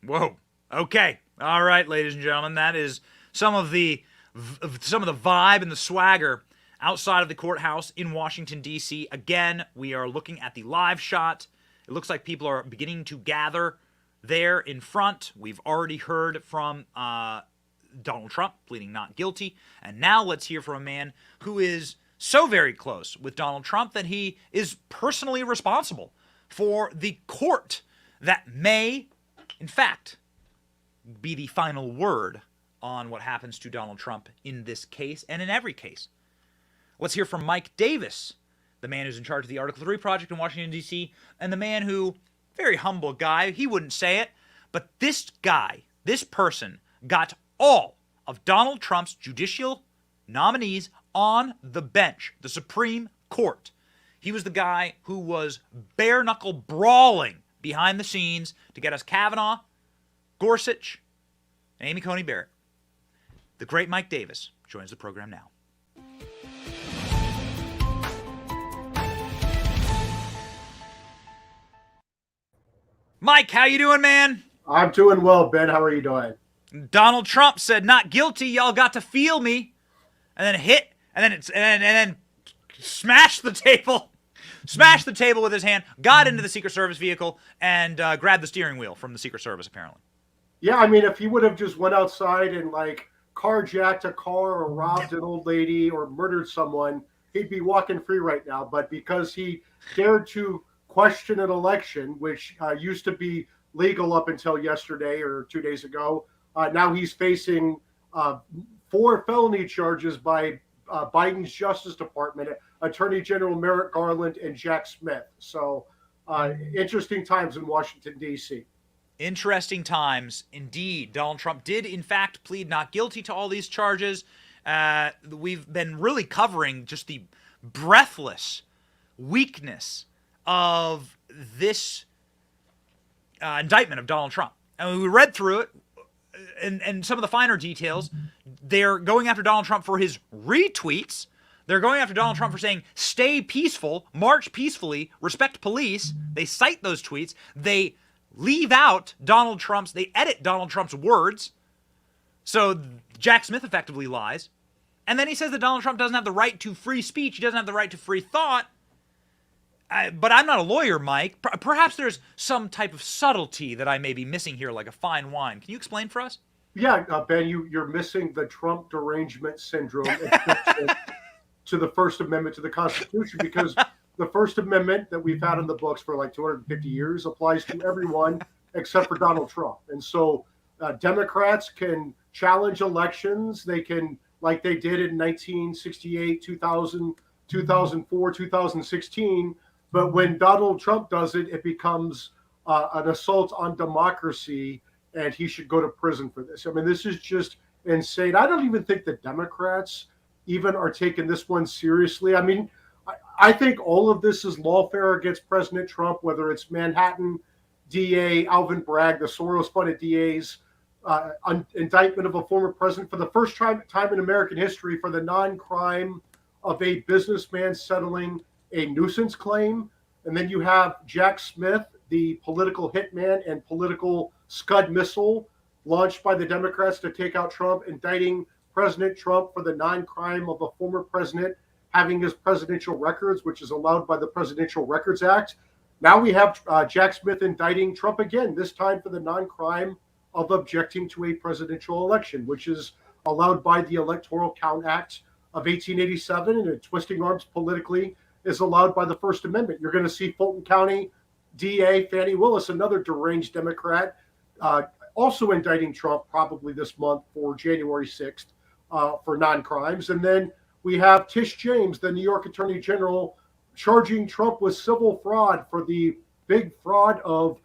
Whoa. Okay. All right, ladies and gentlemen, that is some of the vibe and the swagger outside of the courthouse in Washington, D.C. Again, we are looking at the live shot. It looks like people are beginning to gather there in front. We've already heard from Donald Trump pleading not guilty. And now let's hear from a man who is so very close with Donald Trump that he is personally responsible for the court that may, in fact, be the final word on what happens to Donald Trump in this case and in every case. Let's hear from Mike Davis, the man who's in charge of the Article 3 project in Washington, D.C., and the man who, very humble guy, he wouldn't say it, but this guy, this person, got all of Donald Trump's judicial nominees on the bench, the Supreme Court. He was the guy who was bare-knuckle brawling behind the scenes to get us Kavanaugh, Gorsuch, and Amy Coney Barrett. The great Mike Davis joins the program now. Mike, how you doing, man? I'm doing well, Ben. How are you doing? Donald Trump said not guilty. Y'all got to feel me, and then hit, and then smashed the table, smashed the table with his hand. Got into the Secret Service vehicle and grabbed the steering wheel from the Secret Service. Apparently. Yeah, I mean, if he would have just went outside and carjacked a car or robbed an old lady or murdered someone, he'd be walking free right now. But because he dared to question an election, which used to be legal up until yesterday or 2 days ago, now he's facing 4 felony charges by Biden's Justice Department, Attorney General Merrick Garland and Jack Smith. So interesting times in Washington, D.C. Interesting times indeed. Donald Trump did, in fact, plead not guilty to all these charges. We've been really covering just the breathless weakness of this indictment of Donald Trump. And we read through it and some of the finer details. They're going after Donald Trump for his retweets. They're going after Donald Trump for saying, stay peaceful, march peacefully, respect police. They cite those tweets. They leave out they edit Donald Trump's words. So Jack Smith effectively lies. And then he says that Donald Trump doesn't have the right to free speech. He doesn't have the right to free thought. But I'm not a lawyer, Mike. Perhaps there's some type of subtlety that I may be missing here, like a fine wine. Can you explain for us? Yeah, Ben, you're missing the Trump derangement syndrome to the First Amendment to the Constitution, because the First Amendment that we've had in the books for 250 years applies to everyone except for Donald Trump. And so Democrats can challenge elections. They can, like they did in 1968, 2000, 2004, 2016. But when Donald Trump does it, it becomes an assault on democracy, and he should go to prison for this. I mean, this is just insane. I don't even think the Democrats even are taking this one seriously. I mean, I think all of this is lawfare against President Trump, whether it's Manhattan DA Alvin Bragg, the Soros-funded DA's indictment of a former president for the first time in American history for the non-crime of a businessman settling a nuisance claim. And then you have Jack Smith, the political hitman and political Scud missile launched by the Democrats to take out Trump, indicting President Trump for the non-crime of a former president having his presidential records, which is allowed by the Presidential Records Act. Now we have Jack Smith indicting Trump again, this time for the non-crime of objecting to a presidential election, which is allowed by the Electoral Count Act of 1887, and twisting arms politically is allowed by the First Amendment. You're going to see Fulton County DA Fannie Willis, another deranged Democrat, also indicting Trump probably this month for January 6th for non-crimes. And then we have Tish James, the New York Attorney General, charging Trump with civil fraud for the big fraud of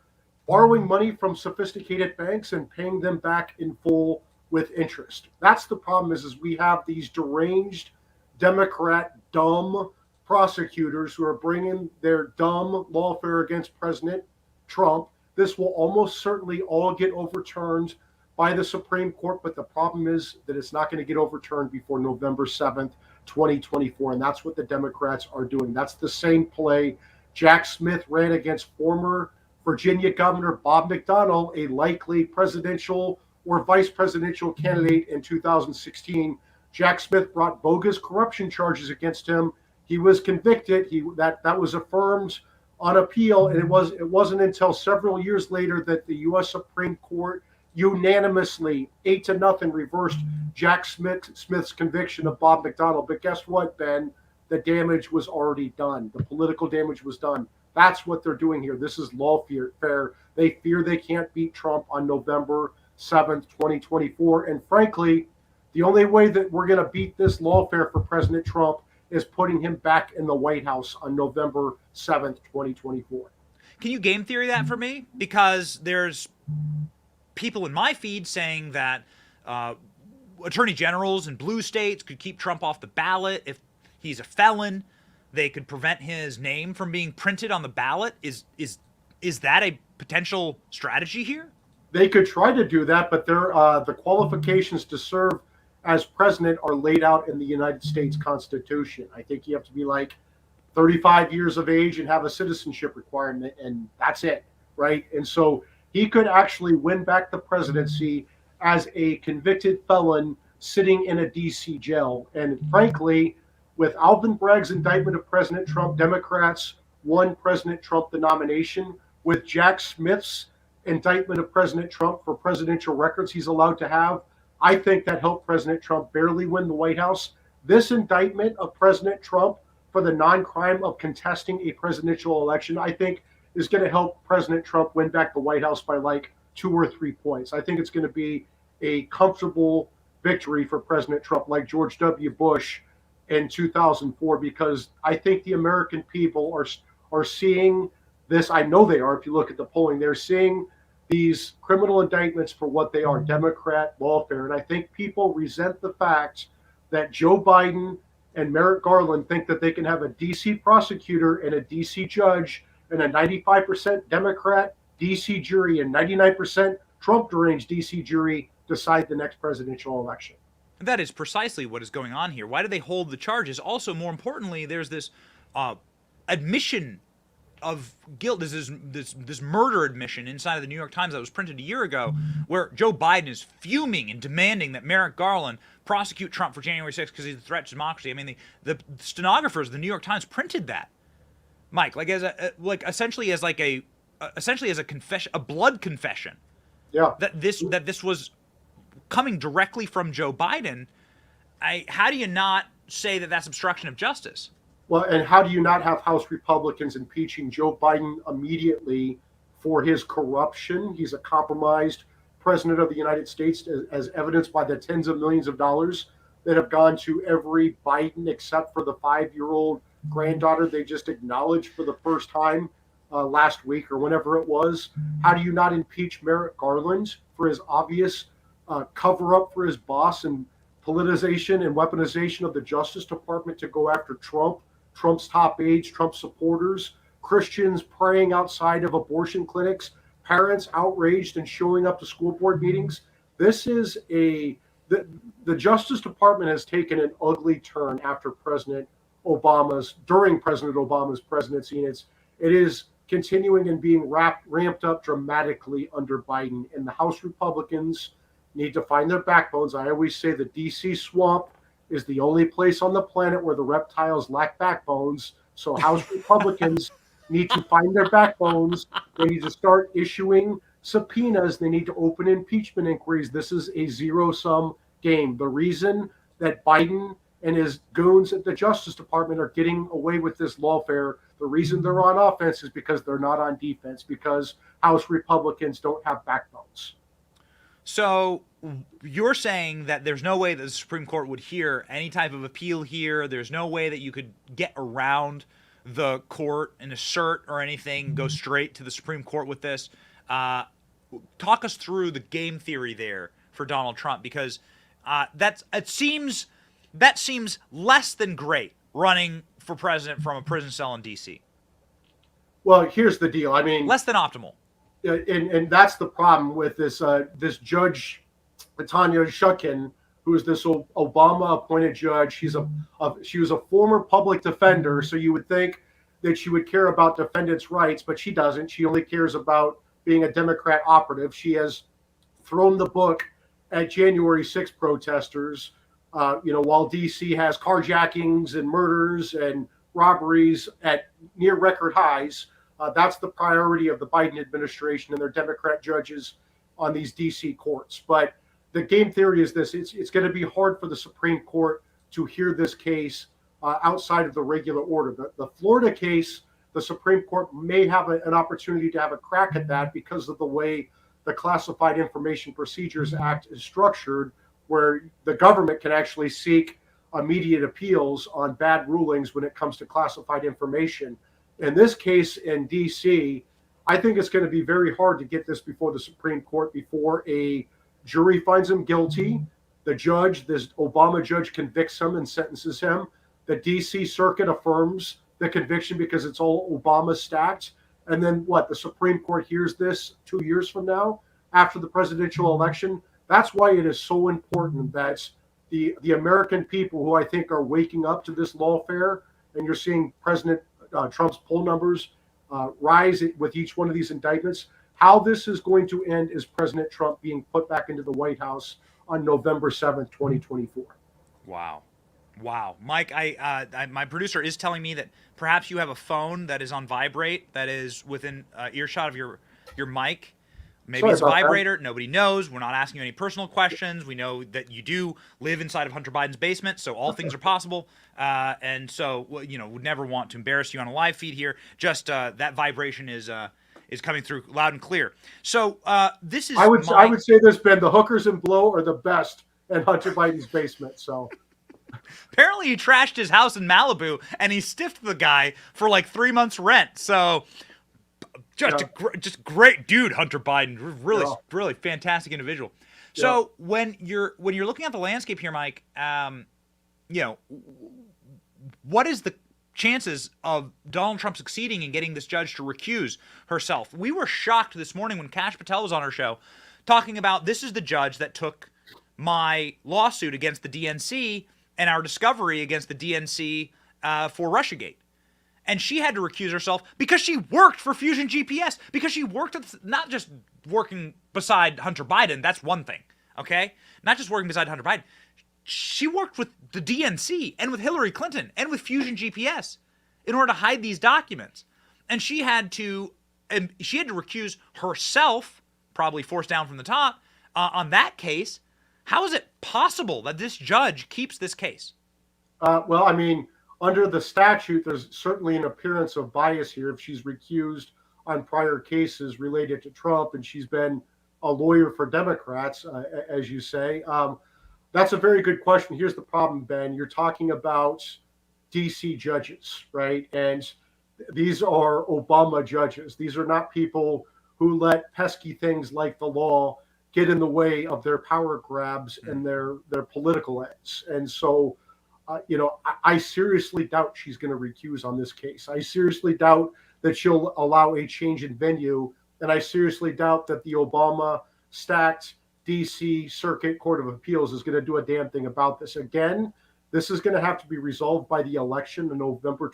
borrowing money from sophisticated banks and paying them back in full with interest. That's the problem is we have these deranged Democrat dumb prosecutors who are bringing their dumb lawfare against President Trump. This will almost certainly all get overturned by the Supreme Court, but the problem is that it's not going to get overturned before November 7th, 2024, and that's what the Democrats are doing. That's the same play. Jack Smith ran against former Virginia Governor Bob McDonnell, a likely presidential or vice presidential candidate in 2016. Jack Smith brought bogus corruption charges against him. He was convicted. That was affirmed on appeal, and it wasn't until several years later that the U.S. Supreme Court unanimously 8-0 reversed Jack Smith's conviction of Bob McDonnell. But guess what, Ben? The damage was already done. The political damage was done. That's what they're doing here. This is lawfare. They fear they can't beat Trump on November 7th, 2024. And frankly, the only way that we're going to beat this lawfare for President Trump is putting him back in the White House on November 7th, 2024. Can you game theory that for me? Because there's people in my feed saying that attorney generals in blue states could keep Trump off the ballot if he's a felon. They could prevent his name from being printed on the ballot. Is that a potential strategy here? They could try to do that, but the qualifications to serve as president are laid out in the United States Constitution. I think you have to be like 35 years of age and have a citizenship requirement, and that's it, right? And so he could actually win back the presidency as a convicted felon sitting in a D.C. jail. And frankly, with Alvin Bragg's indictment of President Trump, Democrats won President Trump the nomination. With Jack Smith's indictment of President Trump for presidential records he's allowed to have, I think that helped President Trump barely win the White House. This indictment of President Trump for the non-crime of contesting a presidential election, I think, is going to help President Trump win back the White House by like 2 or 3 points. I think it's going to be a comfortable victory for President Trump, like George W. Bush in 2004, because I think the American people are seeing this. I know they are. If you look at the polling, they're seeing these criminal indictments for what they are, Democrat lawfare. And I think people resent the fact that Joe Biden and Merrick Garland think that they can have a D.C. prosecutor and a D.C. judge and a 95% Democrat D.C. jury and 99% Trump deranged D.C. jury decide the next presidential election. That is precisely what is going on here. Why do they hold the charges? Also, more importantly, there's this admission of guilt. There's this murder admission inside of the New York Times that was printed a year ago, where Joe Biden is fuming and demanding that Merrick Garland prosecute Trump for January 6th because he's a threat to democracy. I mean, the stenographers of the New York Times printed that, Mike, like essentially as a confession, a blood confession. Yeah. That this was coming directly from Joe Biden. How do you not say that that's obstruction of justice? Well, and how do you not have House Republicans impeaching Joe Biden immediately for his corruption? He's a compromised president of the United States, as evidenced by the tens of millions of dollars that have gone to every Biden except for the 5-year-old granddaughter they just acknowledged for the first time last week or whenever it was. How do you not impeach Merrick Garland for his obvious cover-up for his boss and politicization and weaponization of the Justice Department to go after Trump, Trump's top aides, Trump supporters, Christians praying outside of abortion clinics, parents outraged and showing up to school board meetings? This is the Justice Department has taken an ugly turn after during President Obama's presidency, and it is continuing and being ramped up dramatically under Biden. And the House Republicans need to find their backbones. I always say the D.C. swamp is the only place on the planet where the reptiles lack backbones. So House Republicans need to find their backbones. They need to start issuing subpoenas. They need to open impeachment inquiries. This is a zero-sum game. The reason that Biden and his goons at the Justice Department are getting away with this lawfare, the reason they're on offense is because they're not on defense, because House Republicans don't have backbones. So you're saying that there's no way that the Supreme Court would hear any type of appeal here. There's no way that you could get around the court and assert or anything, go straight to the Supreme Court with this. Talk us through the game theory there for Donald Trump, because that seems less than great running for president from a prison cell in D.C. Well, here's the deal. I mean, less than optimal. And that's the problem with this this judge, Tanya Shukin, who is this Obama-appointed judge. She was a former public defender, so you would think that she would care about defendants' rights, but she doesn't. She only cares about being a Democrat operative. She has thrown the book at January 6 protesters, while D.C. has carjackings and murders and robberies at near record highs. That's the priority of the Biden administration and their Democrat judges on these D.C. courts. But the game theory is this: it's going to be hard for the Supreme Court to hear this case outside of the regular order. The Florida case, the Supreme Court may have an opportunity to have a crack at that because of the way the Classified Information Procedures Act is structured, where the government can actually seek immediate appeals on bad rulings when it comes to classified information. In this case in D.C., I think it's going to be very hard to get this before the Supreme Court before a jury finds him guilty. The judge, this Obama judge, convicts him and sentences him. The D.C. Circuit affirms the conviction because it's all Obama stacked. And then what? The Supreme Court hears this 2 years from now after the presidential election. That's why it is so important that the American people, who I think are waking up to this lawfare, and you're seeing President Trump's poll numbers rise with each one of these indictments. How this is going to end is President Trump being put back into the White House on November 7th, 2024. Wow. Mike, my producer is telling me that perhaps you have a phone that is on vibrate, that is within earshot of your mic. Maybe it's a vibrator. Nobody knows. We're not asking you any personal questions. We know that you do live inside of Hunter Biden's basement, so all things are possible. And so, would never want to embarrass you on a live feed here. Just that vibration is coming through loud and clear. So this is. I would say this, Ben. The hookers and blow are the best in Hunter Biden's basement. So. Apparently, he trashed his house in Malibu, and he stiffed the guy for like 3 months' rent. So. Just great dude, Hunter Biden. Really fantastic individual. So when you're looking at the landscape here, Mike, what is the chances of Donald Trump succeeding in getting this judge to recuse herself? We were shocked this morning when Kash Patel was on our show talking about this is the judge that took my lawsuit against the DNC and our discovery against the DNC for Russiagate. And she had to recuse herself because she worked for Fusion GPS, because she worked not just working beside Hunter Biden. That's one thing, okay? Not just working beside Hunter Biden. She worked with the DNC and with Hillary Clinton and with Fusion GPS in order to hide these documents. And she had to recuse herself, probably forced down from the top, on that case. How is it possible that this judge keeps this case? Well, I mean, under the statute, there's certainly an appearance of bias here if she's recused on prior cases related to Trump, and she's been a lawyer for Democrats, as you say. That's a very good question. Here's the problem, Ben. You're talking about D.C. judges, right? And these are Obama judges. These are not people who let pesky things like the law get in the way of their power grabs and their political ends. And so, I seriously doubt she's going to recuse on this case. I seriously doubt that she'll allow a change in venue. And I seriously doubt that the Obama-stacked D.C. Circuit Court of Appeals is going to do a damn thing about this. Again, this is going to have to be resolved by the election on November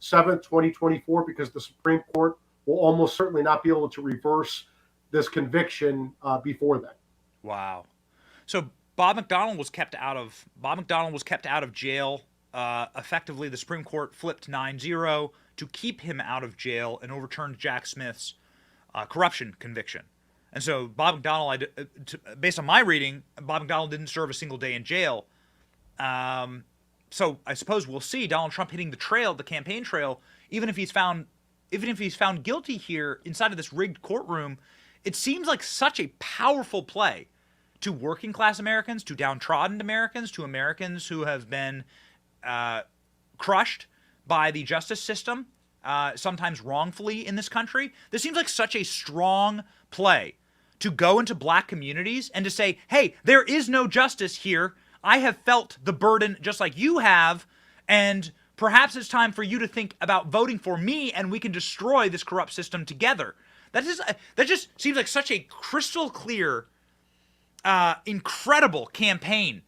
7th, 2024, because the Supreme Court will almost certainly not be able to reverse this conviction before then. Wow. So Bob McDonnell was kept out of jail. Effectively, the Supreme Court flipped 9-0 to keep him out of jail and overturned Jack Smith's corruption conviction. And so Bob McDonnell, based on my reading, Bob McDonnell didn't serve a single day in jail. So I suppose we'll see Donald Trump hitting the campaign trail, even if he's found guilty here inside of this rigged courtroom. It seems like such a powerful play to working class Americans, to downtrodden Americans, to Americans who have been crushed by the justice system, sometimes wrongfully in this country. This seems like such a strong play to go into black communities and to say, hey, there is no justice here. I have felt the burden just like you have, and perhaps it's time for you to think about voting for me, and we can destroy this corrupt system together. That just seems like such a crystal clear, incredible campaign,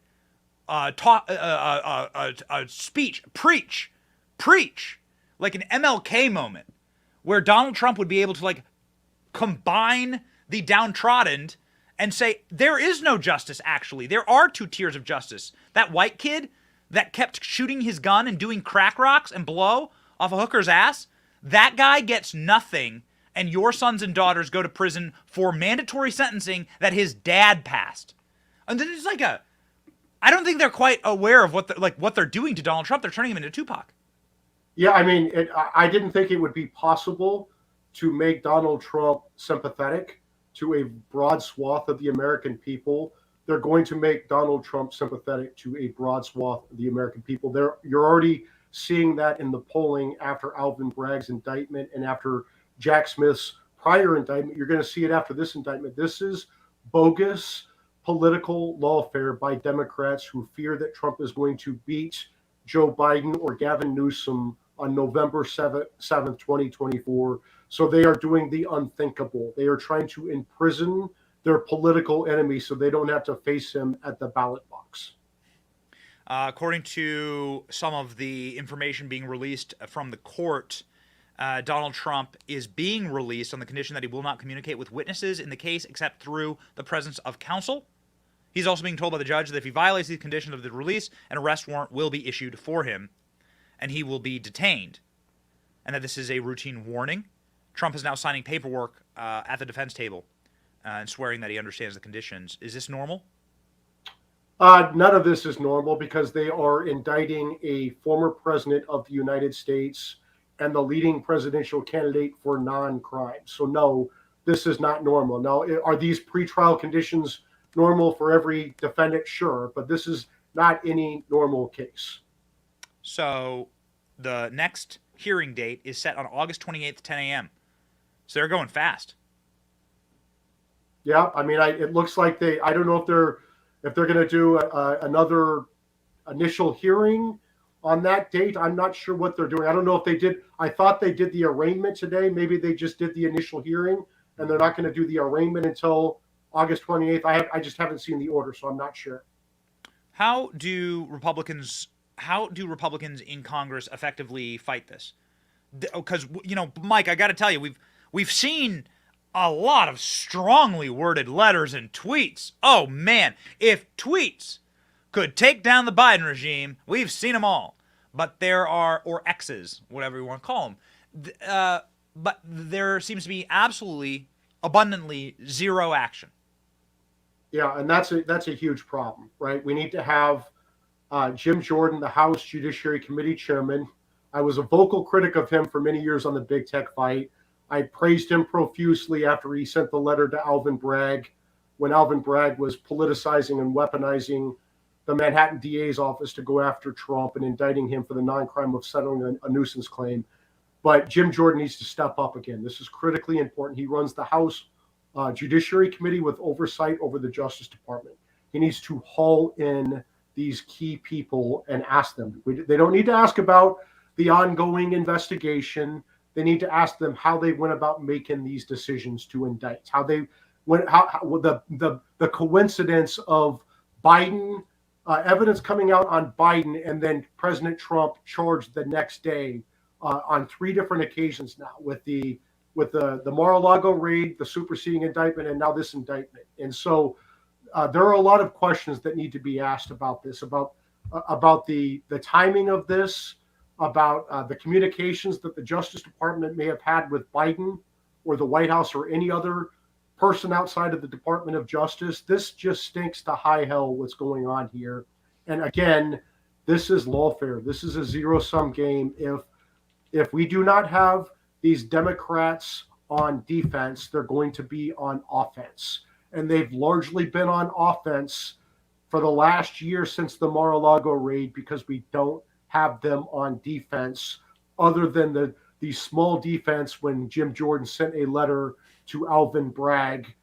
speech, preach, like an MLK moment, where Donald Trump would be able to like combine the downtrodden and say, there is no justice, actually. There are two tiers of justice. That white kid that kept shooting his gun and doing crack rocks and blow off a hooker's ass, that guy gets nothing, and your sons and daughters go to prison for mandatory sentencing that his dad passed. And then it's like I don't think they're quite aware of what they're doing to Donald Trump. They're turning him into Tupac. Yeah, I mean, I didn't think it would be possible to make Donald Trump sympathetic to a broad swath of the American people. They're going to make Donald Trump sympathetic to a broad swath of the American people. You're already seeing that in the polling after Alvin Bragg's indictment and after Jack Smith's prior indictment. You're going to see it after this indictment. This is bogus political lawfare by Democrats who fear that Trump is going to beat Joe Biden or Gavin Newsom on November 7th, 2024. So they are doing the unthinkable. They are trying to imprison their political enemy so they don't have to face him at the ballot box. According to some of the information being released from the court, Donald Trump is being released on the condition that he will not communicate with witnesses in the case except through the presence of counsel. He's also being told by the judge that if he violates these conditions of the release, an arrest warrant will be issued for him and he will be detained, and that this is a routine warning. Trump is now signing paperwork at the defense table and swearing that he understands the conditions. Is this normal? None of this is normal because they are indicting a former president of the United States and the leading presidential candidate for non-crime. So no, this is not normal. Now, are these pretrial conditions normal for every defendant? Sure, but this is not any normal case. So the next hearing date is set on August 28th, 10 a.m. So they're going fast. Yeah, I mean, it looks like I don't know if they're going to do another initial hearing on that date. I'm not sure what they're doing. I don't know if they did. I thought they did the arraignment today. Maybe they just did the initial hearing and they're not going to do the arraignment until August 28th. I just haven't seen the order, so I'm not sure. How do Republicans in Congress effectively fight this? Because, Mike, I got to tell you, we've seen a lot of strongly worded letters and tweets. Oh, man, if tweets could take down the Biden regime, we've seen them all. But or X's, whatever you want to call them. But there seems to be absolutely, abundantly zero action. Yeah, and that's a huge problem, right? We need to have Jim Jordan, the House Judiciary Committee chairman. I was a vocal critic of him for many years on the big tech fight. I praised him profusely after he sent the letter to Alvin Bragg when Alvin Bragg was politicizing and weaponizing the Manhattan DA's office to go after Trump and indicting him for the non-crime of settling a nuisance claim. But Jim Jordan needs to step up again. This is critically important. He runs the House Judiciary Committee with oversight over the Justice Department. He needs to haul in these key people and ask them. They don't need to ask about the ongoing investigation. They need to ask them how they went about making these decisions to indict. How the coincidence of Biden evidence coming out on Biden and then President Trump charged the next day on 3 different occasions now with the Mar-a-Lago raid, the superseding indictment, and now this indictment. And so there are a lot of questions that need to be asked about this, about the timing of this, about the communications that the Justice Department may have had with Biden or the White House or any other person outside of the Department of Justice. This just stinks to high hell what's going on here. And again, this is lawfare. This is a zero-sum game. If we do not have these Democrats on defense, they're going to be on offense. And they've largely been on offense for the last year since the Mar-a-Lago raid because we don't have them on defense other than the small defense when Jim Jordan sent a letter to Alvin Bragg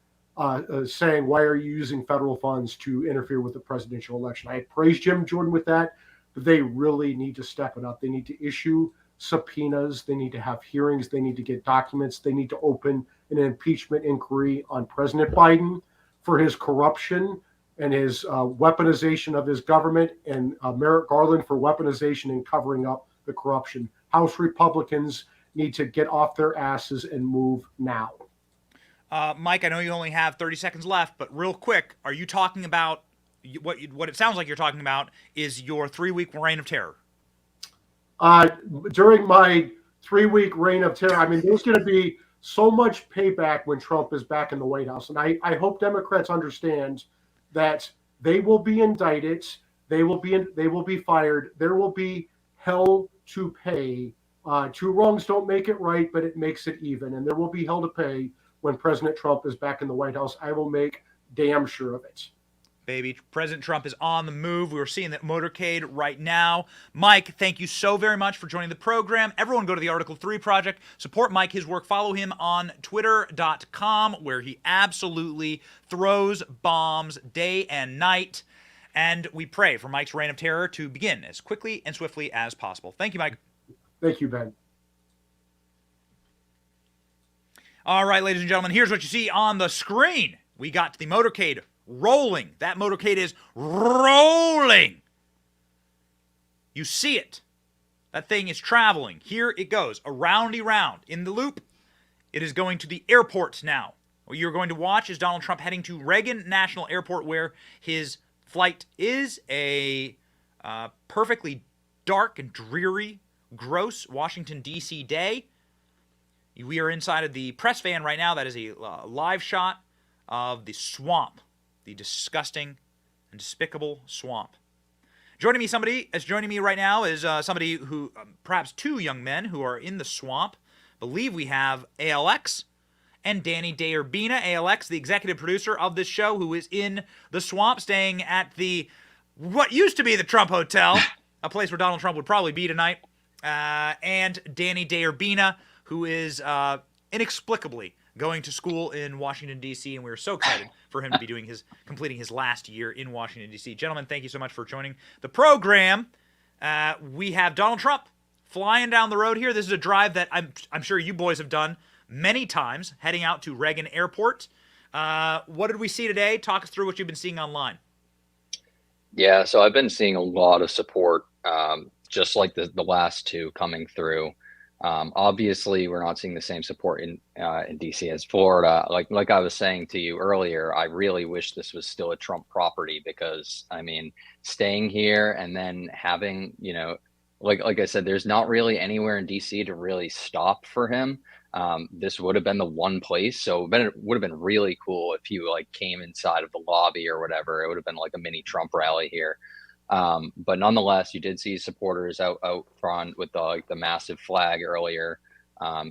saying, why are you using federal funds to interfere with the presidential election? I praised Jim Jordan with that, but they really need to step it up. They need to issue subpoenas. They need to have hearings. They need to get documents. They need to open an impeachment inquiry on President Biden for his corruption and his weaponization of his government, and Merrick Garland for weaponization and covering up the corruption. House Republicans need to get off their asses and move now. Mike, I know you only have 30 seconds left, but real quick, are you talking about what it sounds like you're talking about is your 3-week reign of terror? During my 3-week reign of terror, I mean, there's going to be so much payback when Trump is back in the White House. And I hope Democrats understand that they will be indicted, they will be fired, there will be hell to pay. Two wrongs don't make it right, but it makes it even. And there will be hell to pay when President Trump is back in the White House. I will make damn sure of it. Baby, President Trump is on the move. We're seeing that motorcade right now. Mike, thank you so very much for joining the program. Everyone go to the Article 3 Project. Support Mike, his work. Follow him on twitter.com, where he absolutely throws bombs day and night. And we pray for Mike's reign of terror to begin as quickly and swiftly as possible. Thank you, Mike. Thank you, Ben. All right, ladies and gentlemen, here's what you see on the screen. We got the motorcade rolling. That motorcade is rolling. You see it. That thing is traveling. Here it goes, a roundy round. In the loop, it is going to the airport now. What you're going to watch is Donald Trump heading to Reagan National Airport, where his flight is. A perfectly dark and dreary, gross Washington, D.C. day. We are inside of the press van right now. That is a live shot of the swamp, the disgusting and despicable swamp. Joining me right now is somebody who, perhaps two young men who are in the swamp. I believe we have ALX and Danny Day-Urbina. ALX, the executive producer of this show, who is in the swamp, staying at what used to be the Trump Hotel, a place where Donald Trump would probably be tonight. And Danny Day-Urbina, who is inexplicably going to school in Washington, D.C., and we are so excited for him to be completing his last year in Washington, D.C. Gentlemen, thank you so much for joining the program. We have Donald Trump flying down the road here. This is a drive that I'm sure you boys have done many times, heading out to Reagan Airport. What did we see today? Talk us through what you've been seeing online. Yeah, so I've been seeing a lot of support, just like the last two coming through. Obviously, we're not seeing the same support in DC as Florida. Like I was saying to you earlier, I really wish this was still a Trump property, because I mean, staying here and then having, like I said, there's not really anywhere in DC to really stop for him. This would have been the one place, so it would have been really cool if he came inside of the lobby or whatever. It would have been like a mini Trump rally here. But nonetheless, you did see supporters out front with the massive flag earlier.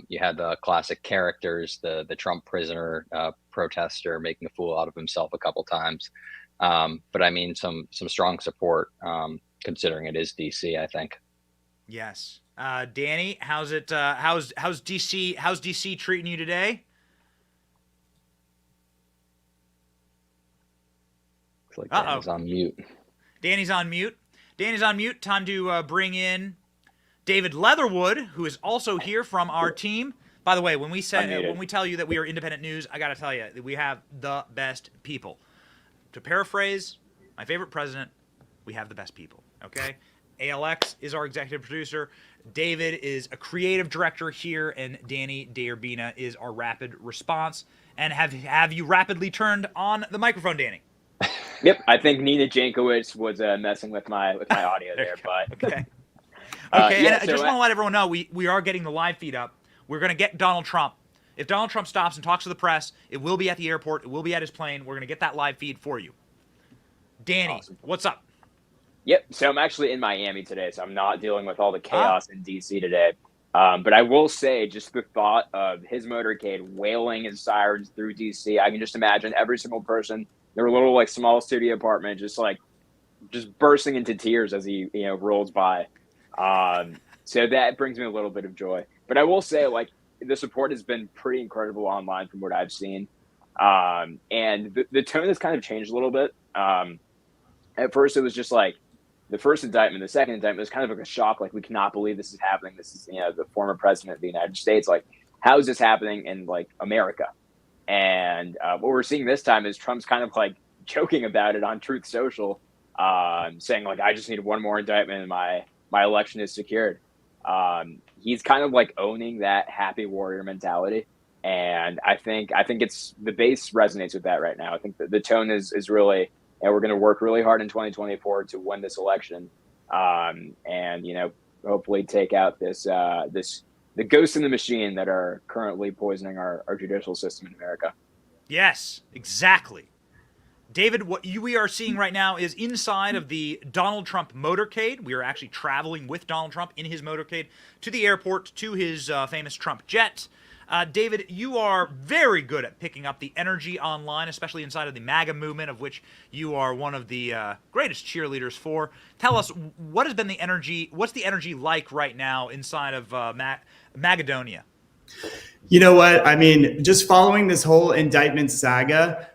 You had the classic characters, the Trump prisoner protester making a fool out of himself a couple times. But I mean, some strong support, considering it is DC, I think. Yes. Danny, how's DC treating you today? Looks like Danny's on mute. Danny's on mute. Time to bring in David Leatherwood, who is also here from our team. By the way, when we tell you that we are independent news, I got to tell you that we have the best people. To paraphrase my favorite president, we have the best people. Okay, ALX is our executive producer. David is a creative director here, and Danny Day-Urbina is our rapid response. And have you rapidly turned on the microphone, Danny? Yep, I think Nina Jankowicz was messing with my audio there, but okay. And I just want to let everyone know we are getting the live feed up. We're going to get Donald Trump. If Donald Trump stops and talks to the press, it will be at the airport. It will be at his plane. We're going to get that live feed for you. Danny, awesome. What's up? Yep, so I'm actually in Miami today, so I'm not dealing with all the chaos in D.C. today. But I will say, just the thought of his motorcade wailing his sirens through D.C., I can just imagine every single person, their little small studio apartment, just bursting into tears as he rolls by. So that brings me a little bit of joy. But I will say, the support has been pretty incredible online from what I've seen. And the tone has kind of changed a little bit. At first, it was just like the first indictment, the second indictment was kind of like a shock. Like, we cannot believe this is happening. This is, the former president of the United States. Like, how is this happening in like America? And what we're seeing this time is Trump's kind of like joking about it on Truth Social, saying like, I just need one more indictment and my election is secured. He's kind of like owning that happy warrior mentality. And I think it's the base resonates with that right now. I think that the tone is really, and we're going to work really hard in 2024 to win this election, and hopefully take out the ghosts in the machine that are currently poisoning our judicial system in America. Yes, exactly. David, what we are seeing right now is inside of the Donald Trump motorcade. We are actually traveling with Donald Trump in his motorcade to the airport, to his famous Trump jet. David, you are very good at picking up the energy online, especially inside of the MAGA movement, of which you are one of the greatest cheerleaders for. Tell us, what has been the energy? What's the energy like right now inside of Magadonia? You know what? I mean, just following this whole indictment saga,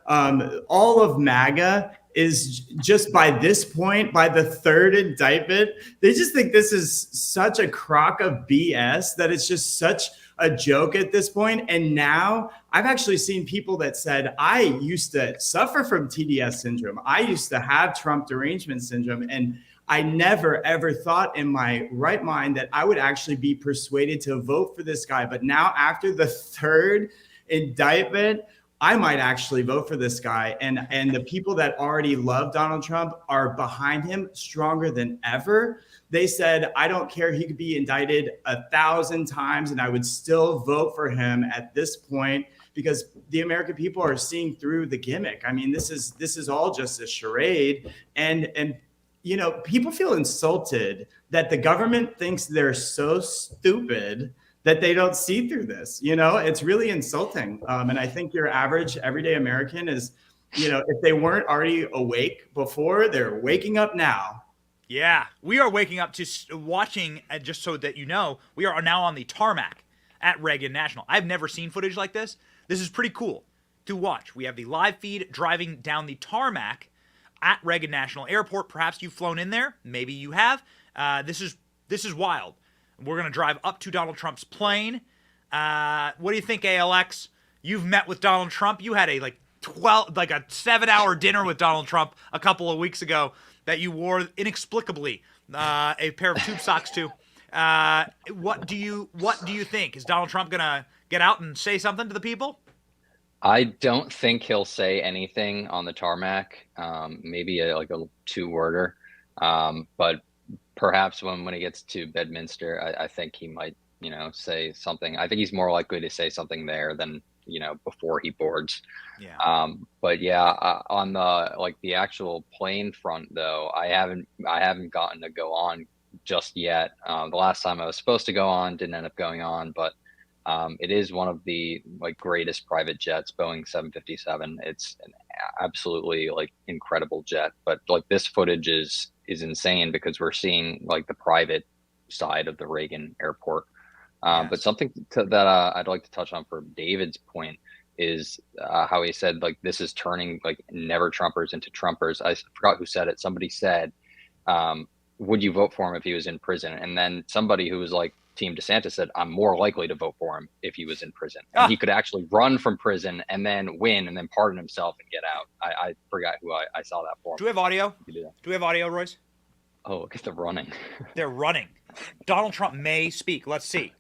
all of MAGA is just by this point, by the third indictment, they just think this is such a crock of BS that it's just such a joke at this point. And now I've actually seen people that said, I used to suffer from TDS syndrome. I used to have Trump derangement syndrome. And I never, ever thought in my right mind that I would actually be persuaded to vote for this guy. But now after the third indictment, I might actually vote for this guy. And the people that already love Donald Trump are behind him stronger than ever. They said, I don't care. He could be indicted 1,000 times and I would still vote for him at this point, because the American people are seeing through the gimmick. I mean, this is all just a charade. And people feel insulted that the government thinks they're so stupid that they don't see through this. It's really insulting. And I think your average everyday American is, if they weren't already awake before, they're waking up now. Yeah, we are waking up to watching, just so that you know, we are now on the tarmac at Reagan National. I've never seen footage like this. This is pretty cool to watch. We have the live feed driving down the tarmac at Reagan National Airport. Perhaps you've flown in there. Maybe you have. This is wild. We're going to drive up to Donald Trump's plane. What do you think, ALX? You've met with Donald Trump. You had a 7-hour dinner with Donald Trump a couple of weeks ago that you wore inexplicably a pair of tube socks to. What do you think? Is Donald Trump going to get out and say something to the people? I don't think he'll say anything on the tarmac. Maybe a two-worder. But perhaps when he gets to Bedminster, I think he might, say something. I think he's more likely to say something there than, before he boards. Yeah. But yeah, on the actual plane front though, I haven't gotten to go on just yet. The last time I was supposed to go on didn't end up going on, but it is one of the greatest private jets, Boeing 757. It's an absolutely incredible jet, but this footage is insane because we're seeing the private side of the Reagan airport. Yes. But something that I'd like to touch on for David's point is how he said this is turning never Trumpers into Trumpers. I forgot who said it. Somebody said, would you vote for him if he was in prison? And then somebody who was Team DeSantis said, I'm more likely to vote for him if he was in prison. And he could actually run from prison and then win and then pardon himself and get out. I forgot who I saw that for. Do we have audio? Do we have audio, Royce? Oh, look at the running. They're running. Donald Trump may speak. Let's see.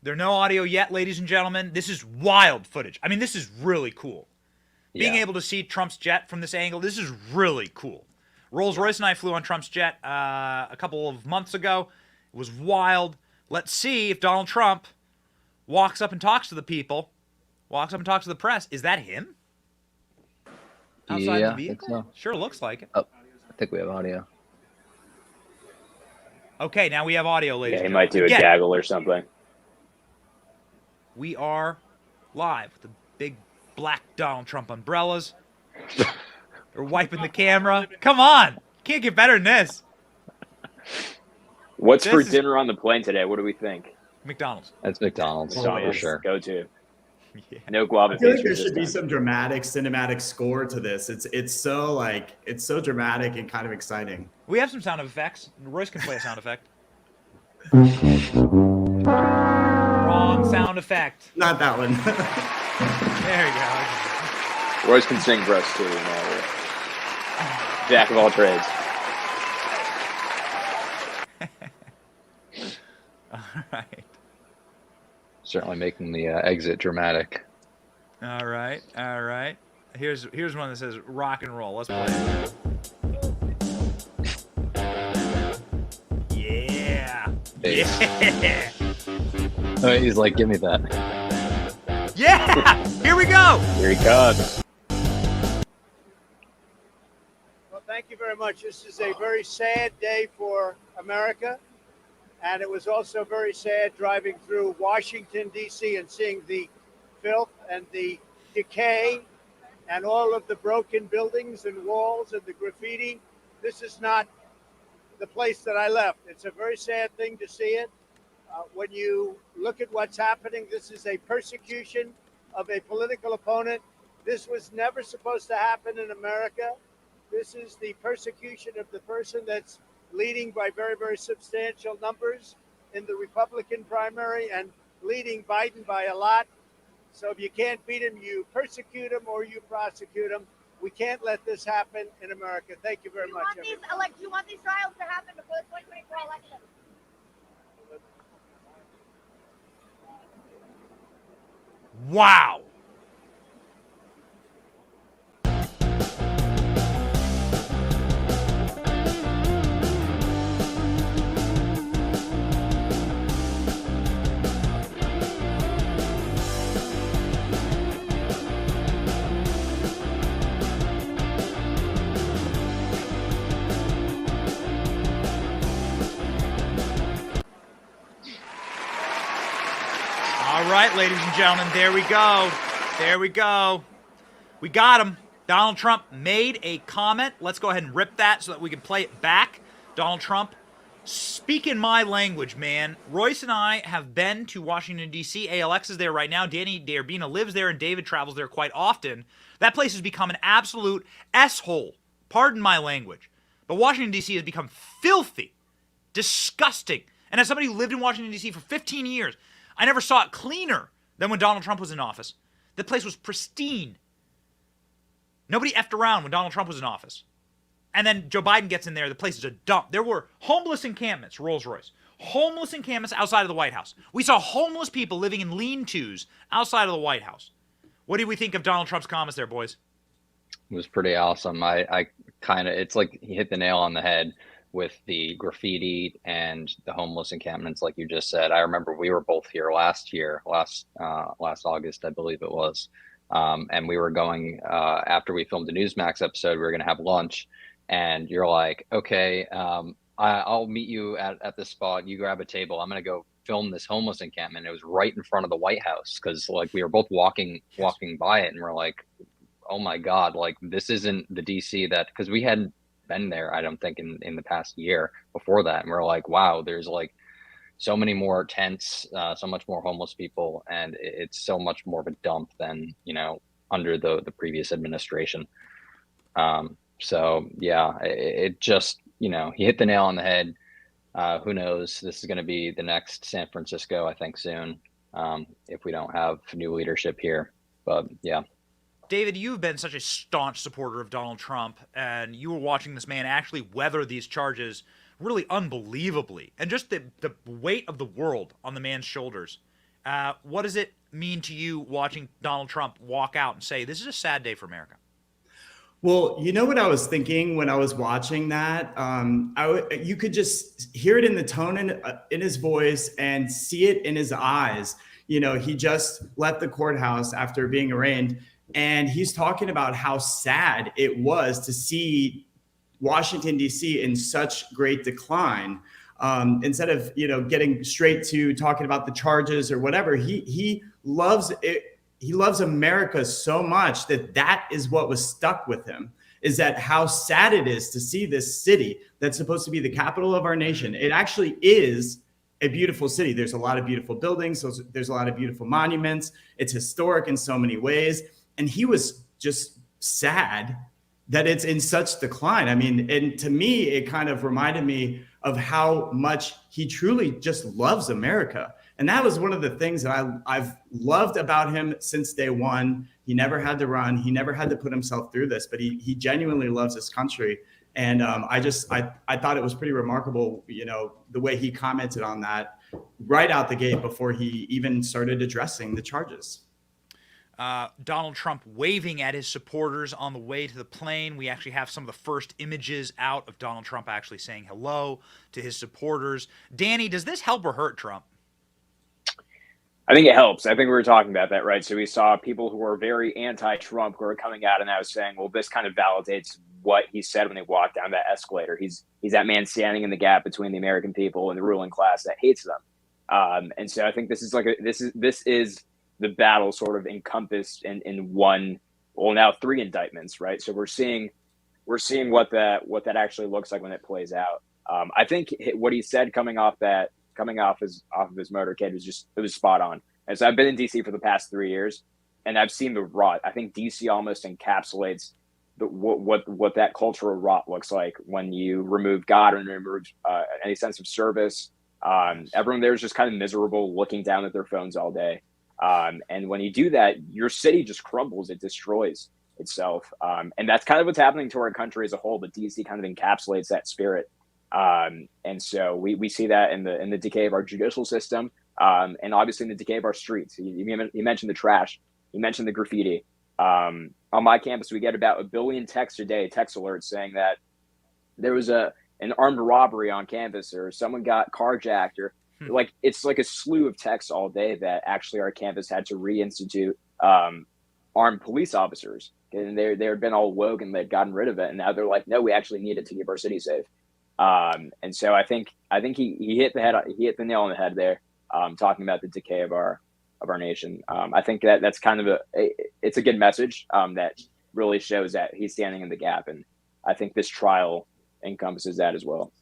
There's no audio yet, ladies and gentlemen. This is wild footage. I mean, this is really cool. Being able to see Trump's jet from this angle, this is really cool. Rolls-Royce and I flew on Trump's jet a couple of months ago. It was wild. Let's see if Donald Trump walks up and talks to the people, walks up and talks to the press. Is that him? Outside the vehicle? So. Sure looks like it. Oh, I think we have audio. Okay, now we have audio, ladies and he might do a gaggle or something. We are live with the big black Donald Trump umbrellas. They're wiping the camera. Come on. Can't get better than this. What's for dinner on the plane today? What do we think? McDonald's. That's McDonald's for sure. Go to. No guava I feel like pastries there should be this time. some dramatic cinematic score to this. It's so dramatic and kind of exciting. We have some sound effects. Royce can play a sound effect. Wrong sound effect. Not that one. There you go. Royce can sing for us too. Jack of all trades. All right. Certainly making the exit dramatic. All right. All right. Here's one that says rock and roll. Let's play it. Yeah. Yeah. Oh, he's like, give me that. Yeah. Here we go. Here he comes. Well, thank you very much. This is a very sad day for America. And it was also very sad driving through Washington, D.C. and seeing the filth and the decay and all of the broken buildings and walls and the graffiti. This is not the place that I left. It's a very sad thing to see it. When you look at what's happening, this is a persecution of a political opponent. This was never supposed to happen in America. This is the persecution of the person that's leading by very, very substantial numbers in the Republican primary and leading Biden by a lot. So if you can't beat him, you persecute him or you prosecute him. We can't let this happen in America. Thank you very much. Do you want these trials to happen before the 2024 election? Wow. All right, ladies and gentlemen, there we go. There we go. We got him. Donald Trump made a comment. Let's go ahead and rip that so that we can play it back. Donald Trump, speaking my language, man. Royce and I have been to Washington, D.C. ALX is there right now. Danny D'Arbina lives there, and David travels there quite often. That place has become an absolute S-hole. Pardon my language. But Washington, D.C. has become filthy, disgusting. And as somebody who lived in Washington, D.C. for 15 years, I never saw it cleaner than when Donald Trump was in office. The place was pristine. Nobody effed around when Donald Trump was in office. And then Joe Biden gets in there, the place is a dump. There were homeless encampments, Rolls-Royce. Homeless encampments outside of the White House. We saw homeless people living in lean-tos outside of the White House. What do we think of Donald Trump's comments there, boys? It was pretty awesome. I kind of, it's like he hit the nail on the head with the graffiti and the homeless encampments, like you just said. I remember we were both here last August, I believe it was. And we were going, after we filmed the Newsmax episode, we were going to have lunch. And you're like, okay, I'll meet you at this spot. You grab a table. I'm going to go film this homeless encampment. It was right in front of the White House because like we were both walking by it, and we're like, oh my God, like this isn't the DC that, because we hadn't been there, I don't think, in the past year before that. And we're like, wow, there's like so many more tents, so much more homeless people, and it's so much more of a dump than, you know, under the previous administration. So yeah, it just, you know, he hit the nail on the head. Who knows? This is going to be the next San Francisco, I think, soon, if we don't have new leadership here. But yeah. David, you've been such a staunch supporter of Donald Trump, and you were watching this man actually weather these charges really unbelievably, and just the weight of the world on the man's shoulders. What does it mean to you watching Donald Trump walk out and say, this is a sad day for America? Well, you know what I was thinking when I was watching that? You could just hear it in the tone in his voice and see it in his eyes. You know, he just left the courthouse after being arraigned, and he's talking about how sad it was to see Washington, D.C. in such great decline. Instead of, you know, getting straight to talking about the charges or whatever, he loves it. He loves America so much that is what was stuck with him, is that how sad it is to see this city that's supposed to be the capital of our nation. It actually is a beautiful city. There's a lot of beautiful buildings. There's a lot of beautiful monuments. It's historic in so many ways. And he was just sad that it's in such decline. I mean, and to me, it kind of reminded me of how much he truly just loves America. And that was one of the things that I've loved about him since day one. He never had to run. He never had to put himself through this, but he genuinely loves his country. And I thought it was pretty remarkable, you know, the way he commented on that right out the gate before he even started addressing the charges. Donald Trump waving at his supporters on the way to the plane. We actually have some of the first images out of Donald Trump actually saying hello to his supporters. Danny, does this help or hurt Trump? I think it helps. I think we were talking about that, right? So we saw people who were very anti-Trump who are coming out and now saying, well, this kind of validates what he said when he walked down that escalator. He's that man standing in the gap between the American people and the ruling class that hates them. And so I think this is this is the battle sort of encompassed in one, well, now 3 indictments, right? So we're seeing what that actually looks like when it plays out. I think what he said coming off of his motorcade was spot on. And so I've been in DC for the past 3 years, and I've seen the rot. I think DC almost encapsulates what that cultural rot looks like when you remove God and remove any sense of service. Everyone there is just kind of miserable, looking down at their phones all day. And when you do that, your city just crumbles. It destroys itself. And that's kind of what's happening to our country as a whole. But DC kind of encapsulates that spirit. And so we see that in the decay of our judicial system, and obviously in the decay of our streets. You mentioned the trash. You mentioned the graffiti. On my campus, we get about 1 billion texts a day, text alerts saying that there was an armed robbery on campus, or someone got carjacked, or it's like a slew of texts all day that actually our campus had to reinstitute armed police officers. And they had been all woke and they'd gotten rid of it, and now they're like, no, we actually need it to keep our city safe. And so I think he hit the nail on the head there, talking about the decay of our nation. I think that's kind of it's a good message that really shows that he's standing in the gap, and I think this trial encompasses that as well.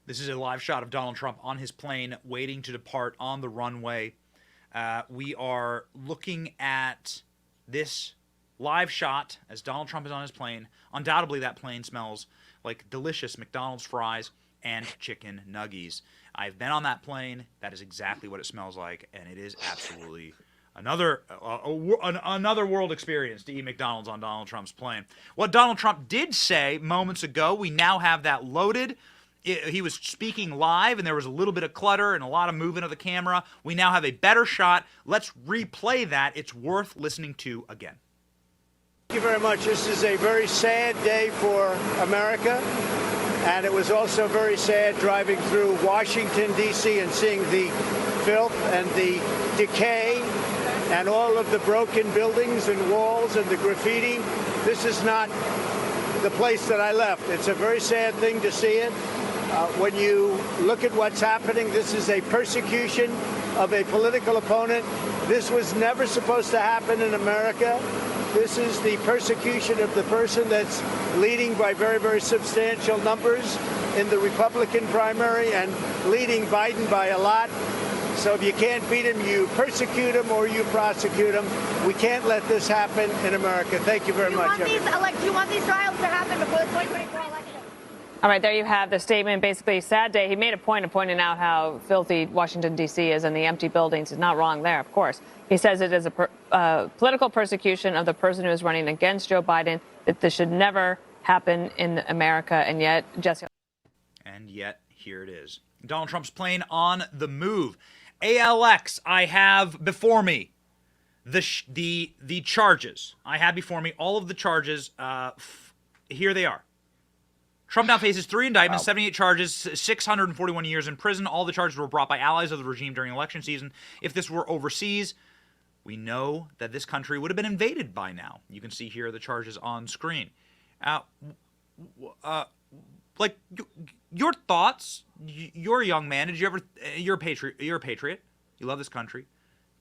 This is a live shot of Donald Trump on his plane waiting to depart on the runway. We are looking at this live shot as Donald Trump is on his plane. Undoubtedly, that plane smells like delicious McDonald's fries and chicken nuggies. I've been on that plane. That is exactly what it smells like, and it is absolutely another world experience to eat McDonald's on Donald Trump's plane. What Donald Trump did say moments ago, we now have that loaded. He was speaking live, and there was a little bit of clutter and a lot of movement of the camera. We now have a better shot. Let's replay that. It's worth listening to again. Thank you very much. This is a very sad day for America, and it was also very sad driving through Washington, D.C. and seeing the filth and the decay and all of the broken buildings and walls and the graffiti. This is not the place that I left. It's a very sad thing to see it. When you look at what's happening, this is a persecution of a political opponent. This was never supposed to happen in America. This is the persecution of the person that's leading by very, very substantial numbers in the Republican primary and leading Biden by a lot. So if you can't beat him, you persecute him or you prosecute him. We can't let this happen in America. Thank you very much. Do you want these trials to happen before the 2024 election? All right, there you have the statement. Basically, sad day. He made a point of pointing out how filthy Washington, D.C. is and the empty buildings. He's not wrong there, of course. He says it is a political persecution of the person who is running against Joe Biden, that this should never happen in America. And yet, Jesse. And yet, here it is. Donald Trump's plane on the move. ALX, I have before me the charges. I have before me all of the charges. Here they are. Trump now faces 3 indictments, 78 charges, 641 years in prison. All the charges were brought by allies of the regime during election season. If this were overseas, we know that this country would have been invaded by now. You can see here the charges on screen. Your thoughts? You're a young man. Did you ever? You're a patriot. You're a patriot. You love this country.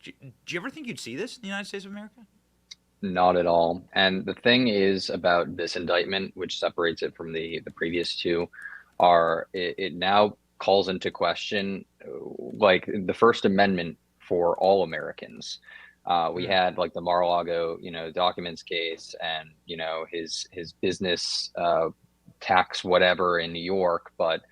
Did you ever think you'd see this in the United States of America? Not at all. And the thing is about this indictment, which separates it from the previous 2, it now calls into question like the First Amendment for all Americans. We had like the Mar-a-Lago, documents case, and his business tax whatever in New York. But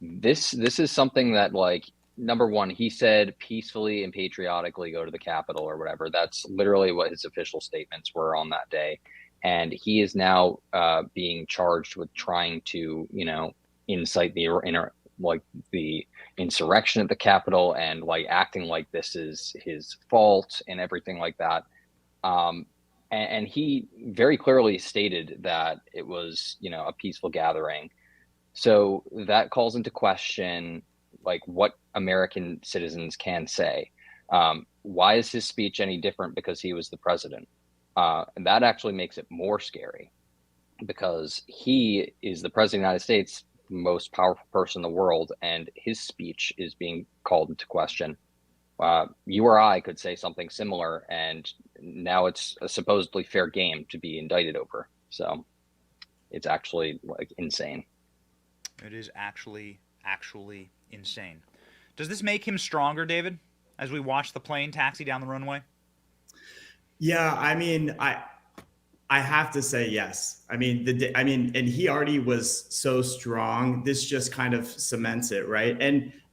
this is something that, like, number one, he said peacefully and patriotically go to the Capitol or whatever. That's literally what his official statements were on that day. And he is now being charged with trying to, incite the insurrection at the Capitol, and like acting like this is his fault and everything like that. And he very clearly stated that it was, a peaceful gathering. So that calls into question like what American citizens can say. Why is his speech any different because he was the president? And that actually makes it more scary, because he is the president of the United States, the most powerful person in the world, and his speech is being called into question. You or I could say something similar, and now it's a supposedly fair game to be indicted over. So it's actually like insane. It is actually insane. Does this make him stronger, David, as we watch the plane taxi down the runway? Yeah, I mean, I have to say yes. I mean, and he already was so strong. This just kind of cements it, right?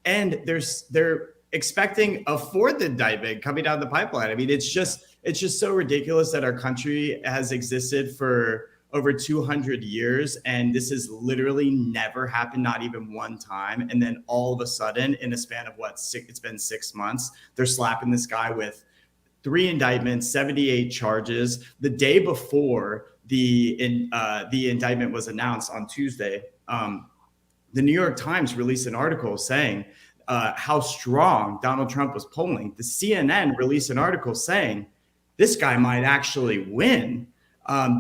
And they're expecting a fourth indictment coming down the pipeline. I mean, it's just so ridiculous that our country has existed for over 200 years, and this has literally never happened, not even one time. And then all of a sudden, in a span of it's been 6 months, they're slapping this guy with 3 indictments, 78 charges. The day before the indictment was announced on Tuesday, the New York Times released an article saying how strong Donald Trump was polling. The CNN released an article saying this guy might actually win.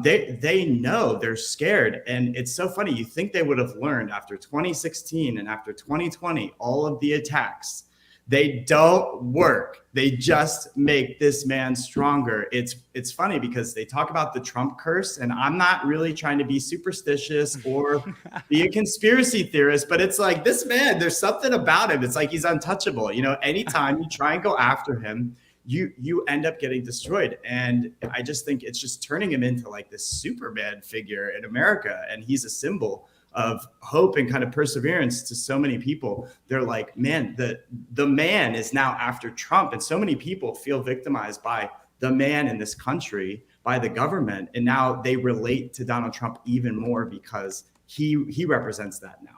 They know, they're scared. And it's so funny. You think they would have learned after 2016 and after 2020, all of the attacks. They don't work. They just make this man stronger. It's funny because they talk about the Trump curse, and I'm not really trying to be superstitious or be a conspiracy theorist, but it's like this man, there's something about him. It's like he's untouchable. Anytime you try and go after him, you end up getting destroyed. And I just think it's just turning him into like this Superman figure in America. And he's a symbol of hope and kind of perseverance to so many people. They're like, man, the man is now after Trump. And so many people feel victimized by the man in this country, by the government. And now they relate to Donald Trump even more because he represents that now.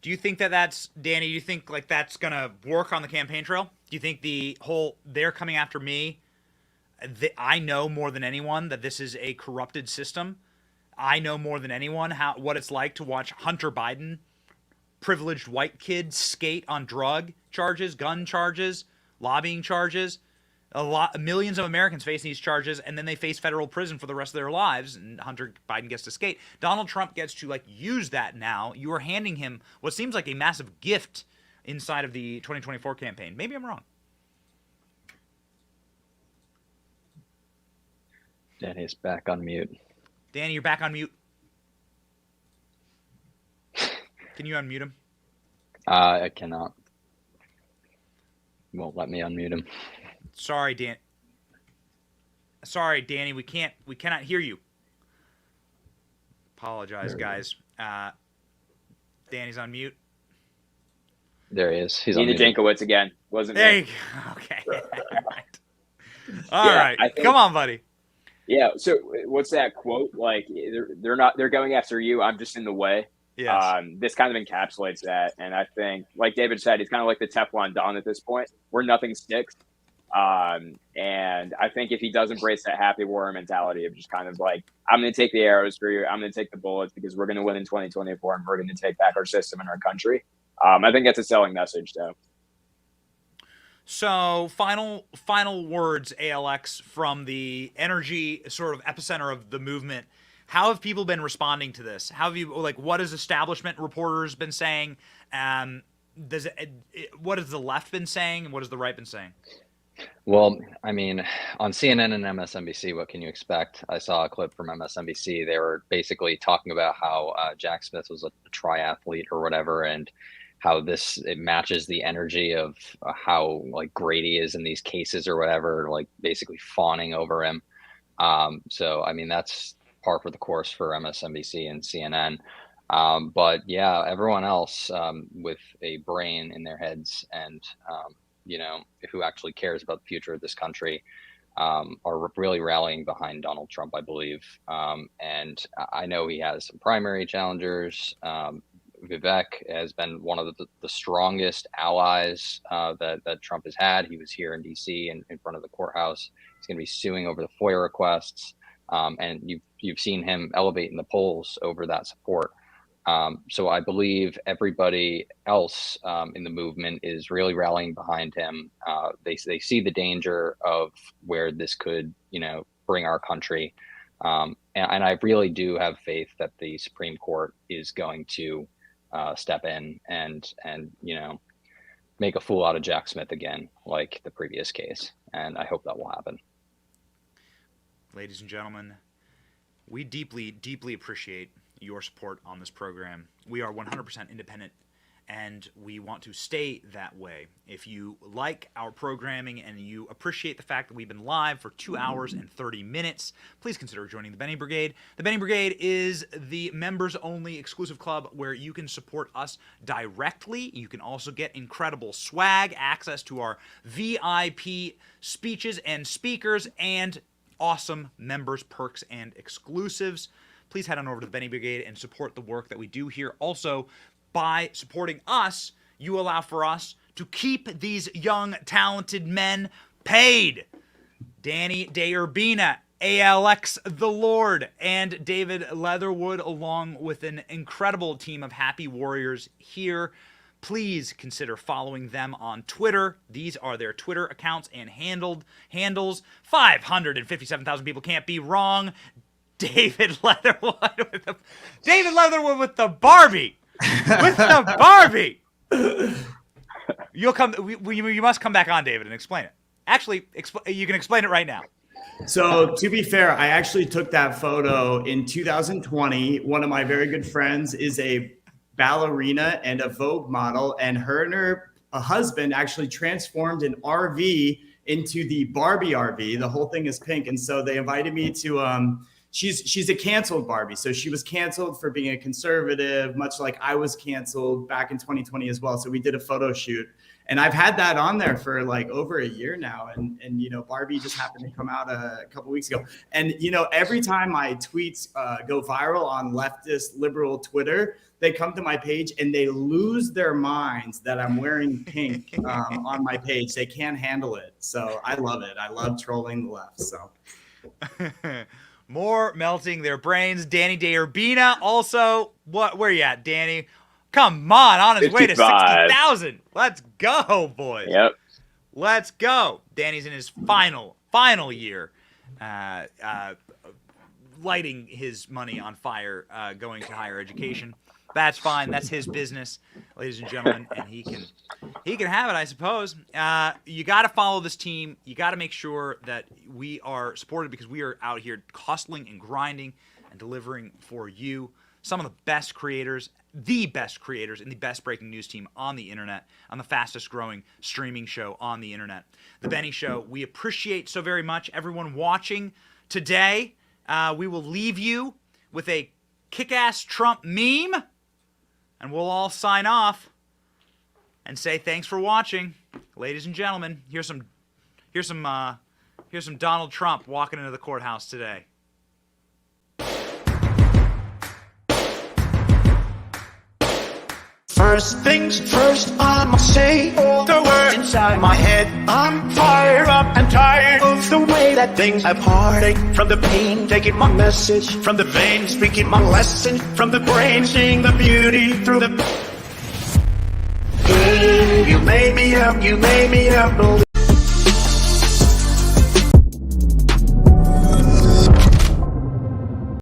Do you think that's, Danny, do you think like that's going to work on the campaign trail? Do you think the whole, they're coming after me, I know more than anyone that this is a corrupted system. I know more than anyone what it's like to watch Hunter Biden, privileged white kids, skate on drug charges, gun charges, lobbying charges. Millions of Americans face these charges, and then they face federal prison for the rest of their lives, and Hunter Biden gets to skate. Donald Trump gets to use that now. You are handing him what seems like a massive gift inside of the 2024 campaign. Maybe I'm wrong. Danny's back on mute. Danny, you're back on mute. Can you unmute him? I cannot. Won't let me unmute him. Sorry, Dan. Sorry, Danny. We cannot hear you. Apologize, guys. Danny's on mute. There he is. He's Nina on Jankowicz again. Wasn't there me. you go. Okay. All right. Come on, buddy. Yeah. So what's that quote? Like they're going after you. I'm just in the way. Yes. This kind of encapsulates that. And I think, like David said, it's kind of like the Teflon Don at this point, where nothing sticks. And I think if he does embrace that happy warrior mentality of just kind of like, I'm going to take the arrows for you, I'm going to take the bullets because we're going to win in 2024 and we're going to take back our system and our country. I think that's a selling message, though. So final words, ALX, from the energy sort of epicenter of the movement. How have people been responding to this? How have you, what has establishment reporters been saying? What has the left been saying, and what has the right been saying? Well, I mean, on CNN and MSNBC, what can you expect? I saw a clip from MSNBC. They were basically talking about how Jack Smith was a triathlete or whatever, and how it matches the energy of how like great he is in these cases or whatever, like basically fawning over him. So, I mean, that's par for the course for MSNBC and CNN. But yeah, everyone else with a brain in their heads and, who actually cares about the future of this country are really rallying behind Donald Trump, I believe. And I know he has some primary challengers. Vivek has been one of the strongest allies that Trump has had. He was here in D.C. in front of the courthouse. He's going to be suing over the FOIA requests. And you've seen him elevate in the polls over that support. So I believe everybody else in the movement is really rallying behind him. They see the danger of where this could, bring our country. And I really do have faith that the Supreme Court is going to step in and make a fool out of Jack Smith again, like the previous case. And I hope that will happen. Ladies and gentlemen, we deeply, deeply appreciate your support on this program. We are 100% independent, and we want to stay that way. If you like our programming and you appreciate the fact that we've been live for 2 hours and 30 minutes, please consider joining the Benny Brigade. The Benny Brigade is the members-only exclusive club where you can support us directly. You can also get incredible swag, access to our VIP speeches and speakers, and awesome members, perks, and exclusives. Please head on over to the Benny Brigade and support the work that we do here. Also, by supporting us, you allow for us to keep these young, talented men paid. Danny DeUrbina, ALX The Lord, and David Leatherwood, along with an incredible team of happy warriors here. Please consider following them on Twitter. These are their Twitter accounts and handles. 557,000 people can't be wrong. David Leatherwood with the Barbie. With the Barbie. You must come back on, David, and explain it. Actually, you can explain it right now. So to be fair, I actually took that photo in 2020. One of my very good friends is a ballerina and a Vogue model, and her husband actually transformed an RV into the Barbie RV. The whole thing is pink, and so they invited me to she's a canceled Barbie. So she was canceled for being a conservative, much like I was canceled back in 2020 as well. So we did a photo shoot, and I've had that on there for like over a year now. And Barbie just happened to come out a couple weeks ago. And, every time my tweets go viral on leftist liberal Twitter, they come to my page and they lose their minds that I'm wearing pink on my page. They can't handle it. So I love it. I love trolling the left. So. More melting their brains. Danny DeUrbina also. Where you at, Danny? Come on his way to 60,000. Let's go, boys. Yep. Let's go. Danny's in his final year, lighting his money on fire, going to higher education. That's fine. That's his business, ladies and gentlemen, and he can have it, I suppose. You got to follow this team. You got to make sure that we are supported, because we are out here hustling and grinding and delivering for you. Some of the best creators, and the best breaking news team on the internet, on the fastest growing streaming show on the internet, The Benny Show. We appreciate so very much everyone watching today. We will leave you with a kick-ass Trump meme, and we'll all sign off and say thanks for watching, ladies and gentlemen. Here's some Donald Trump walking into the courthouse today. First things first, I'ma say all the words inside my head. I'm fired up and tired of the way that things have heartache. From the pain, taking my message. From the veins, speaking my lesson. From the brain, seeing the beauty through the... You made me up, believe.